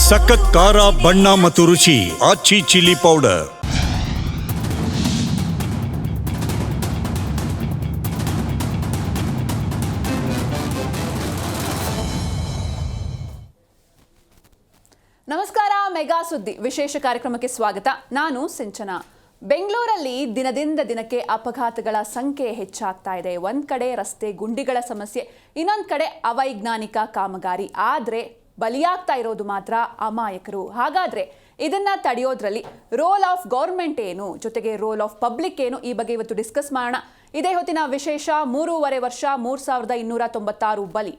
ಸಖತ್ ಖಾರ ಬಣ್ಣ ಮತ್ತು ರುಚಿ ಆಚಿ ಚಿಲ್ಲಿ ಪೌಡರ್. ನಮಸ್ಕಾರ. ಮೆಗಾ ಸುದ್ದಿ ವಿಶೇಷ ಕಾರ್ಯಕ್ರಮಕ್ಕೆ ಸ್ವಾಗತ. ನಾನು ಸಿಂಚನಾ. ಬೆಂಗಳೂರಲ್ಲಿ ದಿನದಿಂದ ದಿನಕ್ಕೆ ಅಪಘಾತಗಳ ಸಂಖ್ಯೆ ಹೆಚ್ಚಾಗ್ತಾ ಇದೆ. ಒಂದ್ ಕಡೆ ರಸ್ತೆ ಗುಂಡಿಗಳ ಸಮಸ್ಯೆ, ಇನ್ನೊಂದ್ ಕಡೆ ಅವೈಜ್ಞಾನಿಕ ಕಾಮಗಾರಿ. ಆದ್ರೆ ಬಲಿಯಾಗ್ತಾ ಇರೋದು ಮಾತ್ರ ಅಮಾಯಕರು. ಹಾಗಾದ್ರೆ ಇದನ್ನ ತಡೆಯೋದ್ರಲ್ಲಿ ರೋಲ್ ಆಫ್ ಗೌರ್ಮೆಂಟ್ ಏನು, ಜೊತೆಗೆ ರೋಲ್ ಆಫ್ ಪಬ್ಲಿಕ್ ಏನು, ಈ ಬಗ್ಗೆ ಇವತ್ತು ಡಿಸ್ಕಸ್ ಮಾಡೋಣ. ಇದೇ ಹೊತ್ತಿನ ವಿಶೇಷ. 3.5 ವರ್ಷ 3296 ಬಲಿ.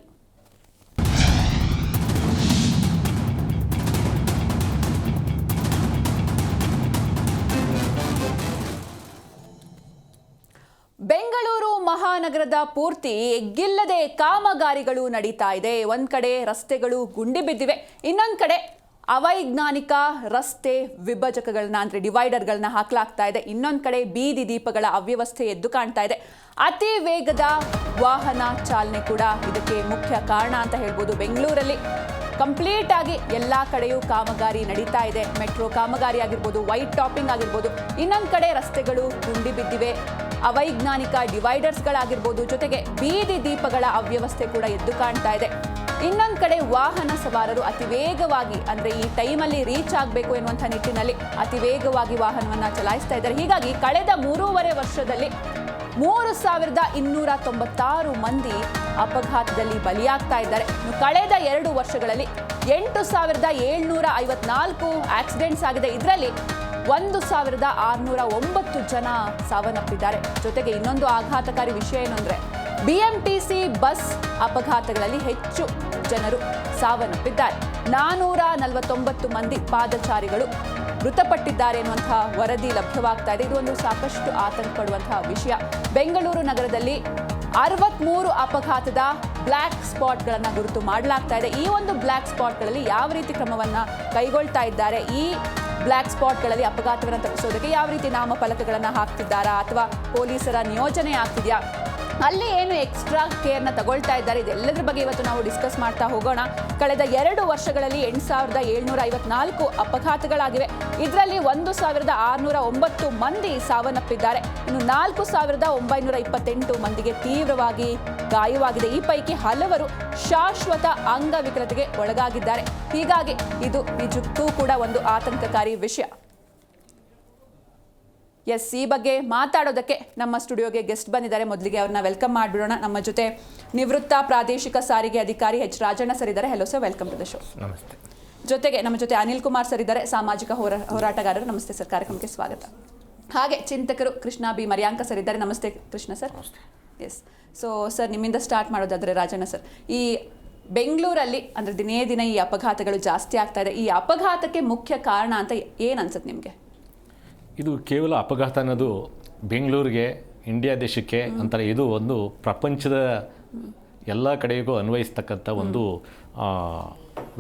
ಬೆಂಗಳೂರು ಮಹಾನಗರದ ಪೂರ್ತಿ ಎಗ್ಗಿಲ್ಲದೆ ಕಾಮಗಾರಿಗಳು ನಡೀತಾ ಇದೆ. ಒಂದ್ ಕಡೆ ರಸ್ತೆಗಳು ಗುಂಡಿ ಬಿದ್ದಿವೆ, ಇನ್ನೊಂದ್ ಕಡೆ ಅವೈಜ್ಞಾನಿಕ ರಸ್ತೆ ವಿಭಜಕಗಳನ್ನ ಅಂದ್ರೆ ಡಿವೈಡರ್ಗಳನ್ನ ಹಾಕಲಾಗ್ತಾ ಇದೆ. ಇನ್ನೊಂದ್ ಕಡೆ ಬೀದಿ ದೀಪಗಳ ಅವ್ಯವಸ್ಥೆ ಎದ್ದು ಕಾಣ್ತಾ ಇದೆ. ಅತಿ ವೇಗದ ವಾಹನ ಚಾಲನೆ ಕೂಡ ಇದಕ್ಕೆ ಮುಖ್ಯ ಕಾರಣ ಅಂತ ಹೇಳ್ಬೋದು. ಬೆಂಗಳೂರಲ್ಲಿ ಕಂಪ್ಲೀಟ್ ಆಗಿ ಎಲ್ಲ ಕಡೆಯೂ ಕಾಮಗಾರಿ ನಡೀತಾ ಇದೆ. ಮೆಟ್ರೋ ಕಾಮಗಾರಿ ಆಗಿರ್ಬೋದು, ವೈಟ್ ಟಾಪಿಂಗ್ ಆಗಿರ್ಬೋದು, ಇನ್ನೊಂದು ಕಡೆ ರಸ್ತೆಗಳು ಗುಂಡಿ ಬಿದ್ದಿವೆ, ಅವೈಜ್ಞಾನಿಕ ಡಿವೈಡರ್ಸ್ಗಳಾಗಿರ್ಬೋದು, ಜೊತೆಗೆ ಬೀದಿ ದೀಪಗಳ ಅವ್ಯವಸ್ಥೆ ಕೂಡ ಎದ್ದು ಕಾಣ್ತಾ ಇದೆ. ಇನ್ನೊಂದು ಕಡೆ ವಾಹನ ಸವಾರರು ಅತಿ ವೇಗವಾಗಿ ಅಂದ್ರೆ ಈ ಟೈಮಲ್ಲಿ ರೀಚ್ ಆಗಬೇಕು ಎನ್ನುವಂಥ ನಿಟ್ಟಿನಲ್ಲಿ ಅತಿ ವೇಗವಾಗಿ ವಾಹನವನ್ನ ಚಲಾಯಿಸ್ತಾ ಇದ್ದಾರೆ. ಹೀಗಾಗಿ ಕಳೆದ 3.5 ವರ್ಷದಲ್ಲಿ 3296 ಮಂದಿ ಅಪಘಾತದಲ್ಲಿ ಬಲಿಯಾಗ್ತಾ ಇದ್ದಾರೆ. ಕಳೆದ 2 ವರ್ಷಗಳಲ್ಲಿ 8754 ಆಕ್ಸಿಡೆಂಟ್ಸ್ ಆಗಿದೆ. ಇದರಲ್ಲಿ 1609 ಜನ ಸಾವನ್ನಪ್ಪಿದ್ದಾರೆ. ಜೊತೆಗೆ ಇನ್ನೊಂದು ಆಘಾತಕಾರಿ ವಿಷಯ ಏನು ಅಂದ್ರೆ BMTC ಬಸ್ ಅಪಘಾತಗಳಲ್ಲಿ ಹೆಚ್ಚು ಜನರು ಸಾವನ್ನಪ್ಪಿದ್ದಾರೆ. 449 ಮಂದಿ ಪಾದಚಾರಿಗಳು ಮೃತಪಟ್ಟಿದ್ದಾರೆ ಎನ್ನುವಂತಹ ವರದಿ ಲಭ್ಯವಾಗ್ತಾ ಇದೆ. ಇದು ಒಂದು ಸಾಕಷ್ಟು ಆತಂಕ ಪಡುವಂತಹ ವಿಷಯ. ಬೆಂಗಳೂರು ನಗರದಲ್ಲಿ 63 ಅಪಘಾತದ ಬ್ಲ್ಯಾಕ್ ಸ್ಪಾಟ್ಗಳನ್ನು ಗುರುತು ಮಾಡಲಾಗ್ತಾ ಇದೆ. ಈ ಒಂದು ಬ್ಲ್ಯಾಕ್ ಸ್ಪಾಟ್ಗಳಲ್ಲಿ ಯಾವ ರೀತಿ ಕ್ರಮವನ್ನು ಕೈಗೊಳ್ತಾ ಇದ್ದಾರೆ, ಈ ಬ್ಲ್ಯಾಕ್ ಸ್ಪಾಟ್ಗಳಲ್ಲಿ ಅಪಘಾತವನ್ನು ತಪ್ಪಿಸೋದಕ್ಕೆ ಯಾವ ರೀತಿ ನಾಮಫಲಕಗಳನ್ನು ಹಾಕ್ತಿದ್ದಾರಾ ಅಥವಾ ಪೊಲೀಸರ ನಿಯೋಜನೆ ಆಗ್ತಿದೆಯಾ, ಅಲ್ಲಿ ಏನು ಎಕ್ಸ್ಟ್ರಾ ಕೇರ್ನ ತಗೊಳ್ತಾ ಇದ್ದಾರೆ, ಇದೆಲ್ಲದರ ಬಗ್ಗೆ ಇವತ್ತು ನಾವು ಡಿಸ್ಕಸ್ ಮಾಡ್ತಾ ಹೋಗೋಣ. ಕಳೆದ 2 ವರ್ಷಗಳಲ್ಲಿ 8754 ಅಪಘಾತಗಳಾಗಿವೆ. ಇದರಲ್ಲಿ 1609 ಮಂದಿ ಸಾವನ್ನಪ್ಪಿದ್ದಾರೆ. ಇನ್ನು 4928 ಮಂದಿಗೆ ತೀವ್ರವಾಗಿ ಗಾಯವಾಗಿದೆ. ಈ ಪೈಕಿ ಹಲವರು ಶಾಶ್ವತ ಅಂಗವಿಕಲತೆಗೆ ಒಳಗಾಗಿದ್ದಾರೆ. ಹೀಗಾಗಿ ಇದು ನಿಜಕ್ಕೂ ಕೂಡ ಒಂದು ಆತಂಕಕಾರಿ ವಿಷಯ. ಎಸ್, ಈ ಬಗ್ಗೆ ಮಾತಾಡೋದಕ್ಕೆ ನಮ್ಮ ಸ್ಟುಡಿಯೋಗೆ ಗೆಸ್ಟ್ ಬಂದಿದ್ದಾರೆ. ಮೊದಲಿಗೆ ಅವ್ರನ್ನ ವೆಲ್ಕಮ್ ಮಾಡಿಬಿಡೋಣ. ನಮ್ಮ ಜೊತೆ ನಿವೃತ್ತ ಪ್ರಾದೇಶಿಕ ಸಾರಿಗೆ ಅಧಿಕಾರಿ H. ರಾಜಣ್ಣ ಸರ್ ಇದ್ದಾರೆ. Hello sir, welcome to the show. ನಮಸ್ತೆ. ಜೊತೆಗೆ ನಮ್ಮ ಜೊತೆ ಅನಿಲ್ ಕುಮಾರ್ ಸರ್ ಇದ್ದಾರೆ, ಸಾಮಾಜಿಕ ಹೋರಾಟಗಾರರು. ನಮಸ್ತೆ ಸರ್, ಕಾರ್ಯಕ್ರಮಕ್ಕೆ ಸ್ವಾಗತ. ಹಾಗೆ ಚಿಂತಕರು ಕೃಷ್ಣ ಬಿ ಮರ್ಯಾಂಕ ಸರ್ ಇದ್ದಾರೆ. ನಮಸ್ತೆ Krishna sir. Yes, so sir, ನಿಮ್ಮಿಂದ ಸ್ಟಾರ್ಟ್ ಮಾಡೋದಾದರೆ ರಾಜಣ್ಣ ಸರ್, ಈ ಬೆಂಗಳೂರಲ್ಲಿ ಅಂದರೆ ದಿನೇ ದಿನ ಈ ಅಪಘಾತಗಳು ಜಾಸ್ತಿ ಆಗ್ತಾ ಇದೆ. ಈ ಅಪಘಾತಕ್ಕೆ ಮುಖ್ಯ ಕಾರಣ ಅಂತ ಏನು ಅನ್ಸುತ್ತೆ ನಿಮಗೆ? ಇದು ಕೇವಲ ಅಪಘಾತ ಅನ್ನೋದು ಬೆಂಗಳೂರಿಗೆ, ಇಂಡಿಯಾ ದೇಶಕ್ಕೆ ಅಂತಾರೆ, ಇದು ಒಂದು ಪ್ರಪಂಚದ ಎಲ್ಲ ಕಡೆಗೂ ಅನ್ವಯಿಸ್ತಕ್ಕಂಥ ಒಂದು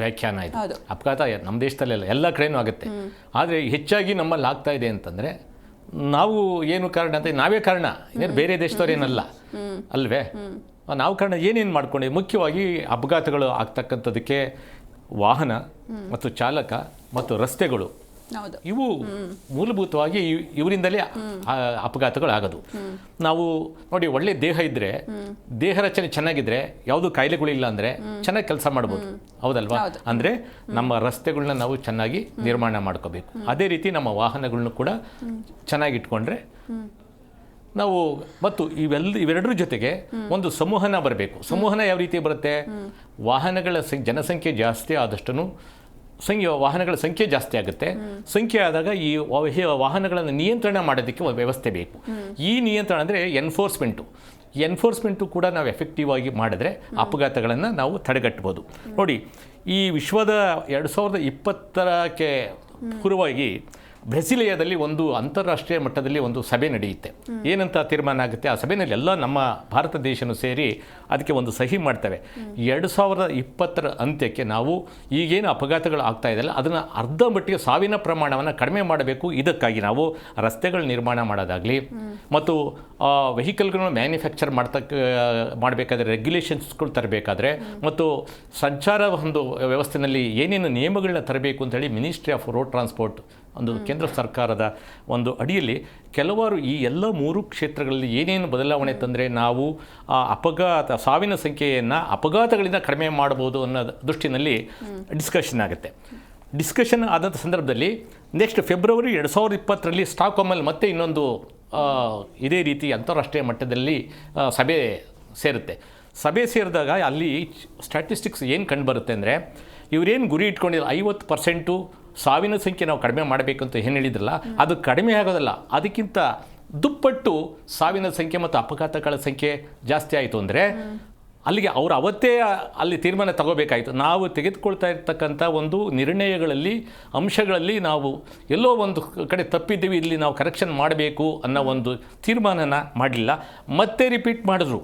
ವ್ಯಾಖ್ಯಾನ ಇದು. ಅಪಘಾತ ನಮ್ಮ ದೇಶದಲ್ಲೆಲ್ಲ ಎಲ್ಲ ಕಡೆಯೂ ಆಗುತ್ತೆ. ಆದರೆ ಹೆಚ್ಚಾಗಿ ನಮ್ಮಲ್ಲಿ ಆಗ್ತಾ ಇದೆ ಅಂತಂದರೆ ನಾವು ಏನು ಕಾರಣ ಅಂತ, ನಾವೇ ಕಾರಣ, ಇನ್ನೇನು ಬೇರೆ ದೇಶದವ್ರೇನಲ್ಲ ಅಲ್ವೇ? ನಾವು ಕಾರಣ ಏನೇನು ಮಾಡ್ಕೊಂಡೆ. ಮುಖ್ಯವಾಗಿ ಅಪಘಾತಗಳು ಆಗ್ತಕ್ಕಂಥದ್ದಕ್ಕೆ ವಾಹನ ಮತ್ತು ಚಾಲಕ ಮತ್ತು ರಸ್ತೆಗಳು, ಇವು ಮೂಲಭೂತವಾಗಿ ಇವರಿಂದಲೇ ಅಪಘಾತಗಳು ಆಗೋದು. ನಾವು ನೋಡಿ, ಒಳ್ಳೆ ದೇಹ ಇದ್ದರೆ, ದೇಹ ರಚನೆ ಚೆನ್ನಾಗಿದ್ರೆ ಯಾವುದು ಕಾಯಿಲೆಗಳಿಲ್ಲ ಅಂದರೆ ಚೆನ್ನಾಗಿ ಕೆಲಸ ಮಾಡ್ಬೋದು, ಹೌದಲ್ವಾ? ಅಂದರೆ ನಮ್ಮ ರಸ್ತೆಗಳನ್ನ ನಾವು ಚೆನ್ನಾಗಿ ನಿರ್ಮಾಣ ಮಾಡ್ಕೋಬೇಕು. ಅದೇ ರೀತಿ ನಮ್ಮ ವಾಹನಗಳನ್ನ ಕೂಡ ಚೆನ್ನಾಗಿ ಇಟ್ಕೊಂಡ್ರೆ ನಾವು, ಮತ್ತು ಇವೆರಡರ ಜೊತೆಗೆ ಒಂದು ಸಂವಹನ ಬರಬೇಕು. ಸಂವಹನ ಯಾವ ರೀತಿ ಬರುತ್ತೆ? ವಾಹನಗಳ ಜನಸಂಖ್ಯೆ ಜಾಸ್ತಿ ಆದಷ್ಟು ವಾಹನಗಳ ಸಂಖ್ಯೆ ಜಾಸ್ತಿ ಆಗುತ್ತೆ. ಸಂಖ್ಯೆ ಆದಾಗ ಈ ವಾಹನಗಳನ್ನು ನಿಯಂತ್ರಣ ಮಾಡೋದಕ್ಕೆ ಒಂದು ವ್ಯವಸ್ಥೆ ಬೇಕು. ಈ ನಿಯಂತ್ರಣ ಅಂದರೆ ಎನ್ಫೋರ್ಸ್ಮೆಂಟು ಕೂಡ ನಾವು ಎಫೆಕ್ಟಿವ್ ಆಗಿ ಮಾಡಿದ್ರೆ ಅಪಘಾತಗಳನ್ನು ನಾವು ತಡೆಗಟ್ಟಬಹುದು. ನೋಡಿ, ಈ ವಿಶ್ವದ 2020ಕ್ಕೆ ಪೂರ್ವವಾಗಿ ಬ್ರೆಸಿಲಿಯಾದಲ್ಲಿ ಒಂದು ಅಂತಾರಾಷ್ಟ್ರೀಯ ಮಟ್ಟದಲ್ಲಿ ಒಂದು ಸಭೆ ನಡೆಯುತ್ತೆ. ಏನಂತ ತೀರ್ಮಾನ ಆಗುತ್ತೆ, ಆ ಸಭೆಯಲ್ಲಿ ಎಲ್ಲ ನಮ್ಮ ಭಾರತ ದೇಶನೂ ಸೇರಿ ಅದಕ್ಕೆ ಒಂದು ಸಹಿ ಮಾಡ್ತೇವೆ. 2020 ಅಂತ್ಯಕ್ಕೆ ನಾವು ಈಗೇನು ಅಪಘಾತಗಳು ಆಗ್ತಾ ಇದೆಯಲ್ಲ ಅದನ್ನು ಅರ್ಧ ಮಟ್ಟಿಗೆ ಸಾವಿನ ಪ್ರಮಾಣವನ್ನು ಕಡಿಮೆ ಮಾಡಬೇಕು. ಇದಕ್ಕಾಗಿ ನಾವು ರಸ್ತೆಗಳ ನಿರ್ಮಾಣ ಮಾಡೋದಾಗಲಿ ಮತ್ತು ವೆಹಿಕಲ್ಗಳನ್ನು ಮ್ಯಾನುಫ್ಯಾಕ್ಚರ್ ಮಾಡಬೇಕಾದ್ರೆ ರೆಗ್ಯುಲೇಷನ್ಸ್ಗಳು ತರಬೇಕಾದ್ರೆ ಮತ್ತು ಸಂಚಾರ ಒಂದು ವ್ಯವಸ್ಥೆಯಲ್ಲಿ ಏನೇನು ನಿಯಮಗಳನ್ನ ತರಬೇಕು ಅಂತೇಳಿ ಮಿನಿಸ್ಟ್ರಿ ಆಫ್ ರೋಡ್ ಟ್ರಾನ್ಸ್ಪೋರ್ಟ್ ಒಂದು ಕೇಂದ್ರ ಸರ್ಕಾರದ ಒಂದು ಅಡಿಯಲ್ಲಿ ಕೆಲವಾರು ಈ ಎಲ್ಲ 3 ಕ್ಷೇತ್ರಗಳಲ್ಲಿ ಏನೇನು ಬದಲಾವಣೆ ತಂದರೆ ನಾವು ಸಾವಿನ ಸಂಖ್ಯೆಯನ್ನು ಅಪಘಾತಗಳಿಂದ ಕಡಿಮೆ ಮಾಡ್ಬೋದು ಅನ್ನೋ ದೃಷ್ಟಿನಲ್ಲಿ ಡಿಸ್ಕಷನ್ ಆಗುತ್ತೆ. ಡಿಸ್ಕಷನ್ ಆದಂಥ ಸಂದರ್ಭದಲ್ಲಿ ನೆಕ್ಸ್ಟ್ ಫೆಬ್ರವರಿ 2020ರಲ್ಲಿ ಸ್ಟಾಕ್ಹೋಮಲ್ಲಿ ಮತ್ತೆ ಇನ್ನೊಂದು ಇದೇ ರೀತಿ ಅಂತಾರಾಷ್ಟ್ರೀಯ ಮಟ್ಟದಲ್ಲಿ ಸಭೆ ಸೇರುತ್ತೆ. ಸಭೆ ಸೇರಿದಾಗ ಅಲ್ಲಿ ಸ್ಟ್ಯಾಟಿಸ್ಟಿಕ್ಸ್ ಏನು ಕಂಡುಬರುತ್ತೆ ಅಂದರೆ, ಇವರೇನು ಗುರಿ ಇಟ್ಕೊಂಡಿಲ್ಲ 50% ಸಾವಿನ ಸಂಖ್ಯೆ ನಾವು ಕಡಿಮೆ ಮಾಡಬೇಕು ಅಂತ ಏನು ಹೇಳಿದ್ರಲ್ಲ ಅದು ಕಡಿಮೆ ಆಗೋದಲ್ಲ, ಅದಕ್ಕಿಂತ ದುಪ್ಪಟ್ಟು ಸಾವಿನ ಸಂಖ್ಯೆ ಮತ್ತು ಅಪಘಾತಗಳ ಸಂಖ್ಯೆ ಜಾಸ್ತಿ ಆಯಿತು ಅಂದರೆ ಅಲ್ಲಿಗೆ ಅವರು ಅವತ್ತೇ ಅಲ್ಲಿ ತೀರ್ಮಾನ ತಗೋಬೇಕಾಯಿತು. ನಾವು ತೆಗೆದುಕೊಳ್ತಾ ಇರ್ತಕ್ಕಂಥ ಒಂದು ನಿರ್ಣಯಗಳಲ್ಲಿ ಅಂಶಗಳಲ್ಲಿ ನಾವು ಎಲ್ಲೋ ಒಂದು ಕಡೆ ತಪ್ಪಿದ್ದೀವಿ, ಇಲ್ಲಿ ನಾವು ಕರೆಕ್ಷನ್ ಮಾಡಬೇಕು ಅನ್ನೋ ಒಂದು ತೀರ್ಮಾನನ ಮಾಡಲಿಲ್ಲ. ಮತ್ತೆ ರಿಪೀಟ್ ಮಾಡಿದ್ರು.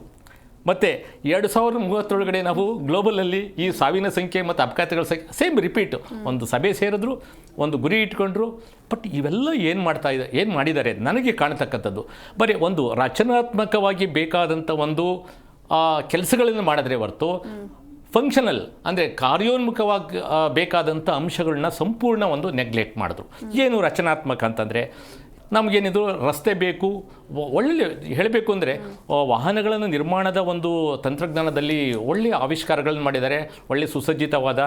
ಮತ್ತು 2030 ನಾವು ಗ್ಲೋಬಲಲ್ಲಿ ಈ ಸಾವಿನ ಸಂಖ್ಯೆ ಮತ್ತು ಅಪಘಾತಗಳ ಸಂಖ್ಯೆ ಸೇಮ್ ರಿಪೀಟು. ಒಂದು ಸಭೆ ಸೇರಿದ್ರು, ಒಂದು ಗುರಿ ಇಟ್ಕೊಂಡ್ರು. ಬಟ್ ಇವೆಲ್ಲ ಏನು ಮಾಡಿದ್ದಾರೆ ನನಗೆ ಕಾಣತಕ್ಕಂಥದ್ದು ಬರೀ ಒಂದು ರಚನಾತ್ಮಕವಾಗಿ ಬೇಕಾದಂಥ ಒಂದು ಕೆಲಸಗಳನ್ನು ಮಾಡಿದ್ರೆ ಹೊರತು ಫಂಕ್ಷನಲ್ ಅಂದರೆ ಕಾರ್ಯೋನ್ಮುಖವಾಗಿ ಬೇಕಾದಂಥ ಅಂಶಗಳನ್ನ ಸಂಪೂರ್ಣ ಒಂದು ನೆಗ್ಲೆಕ್ಟ್ ಮಾಡಿದ್ರು. ಏನು ರಚನಾತ್ಮಕ ಅಂತಂದರೆ ನಮಗೇನಿದು ರಸ್ತೆ ಬೇಕು, ಒಳ್ಳೆ ಹೇಳಬೇಕು ಅಂದರೆ ವಾಹನಗಳನ್ನು ನಿರ್ಮಾಣದ ಒಂದು ತಂತ್ರಜ್ಞಾನದಲ್ಲಿ ಒಳ್ಳೆಯ ಆವಿಷ್ಕಾರಗಳನ್ನು ಮಾಡಿದ್ದಾರೆ. ಒಳ್ಳೆಯ ಸುಸಜ್ಜಿತವಾದ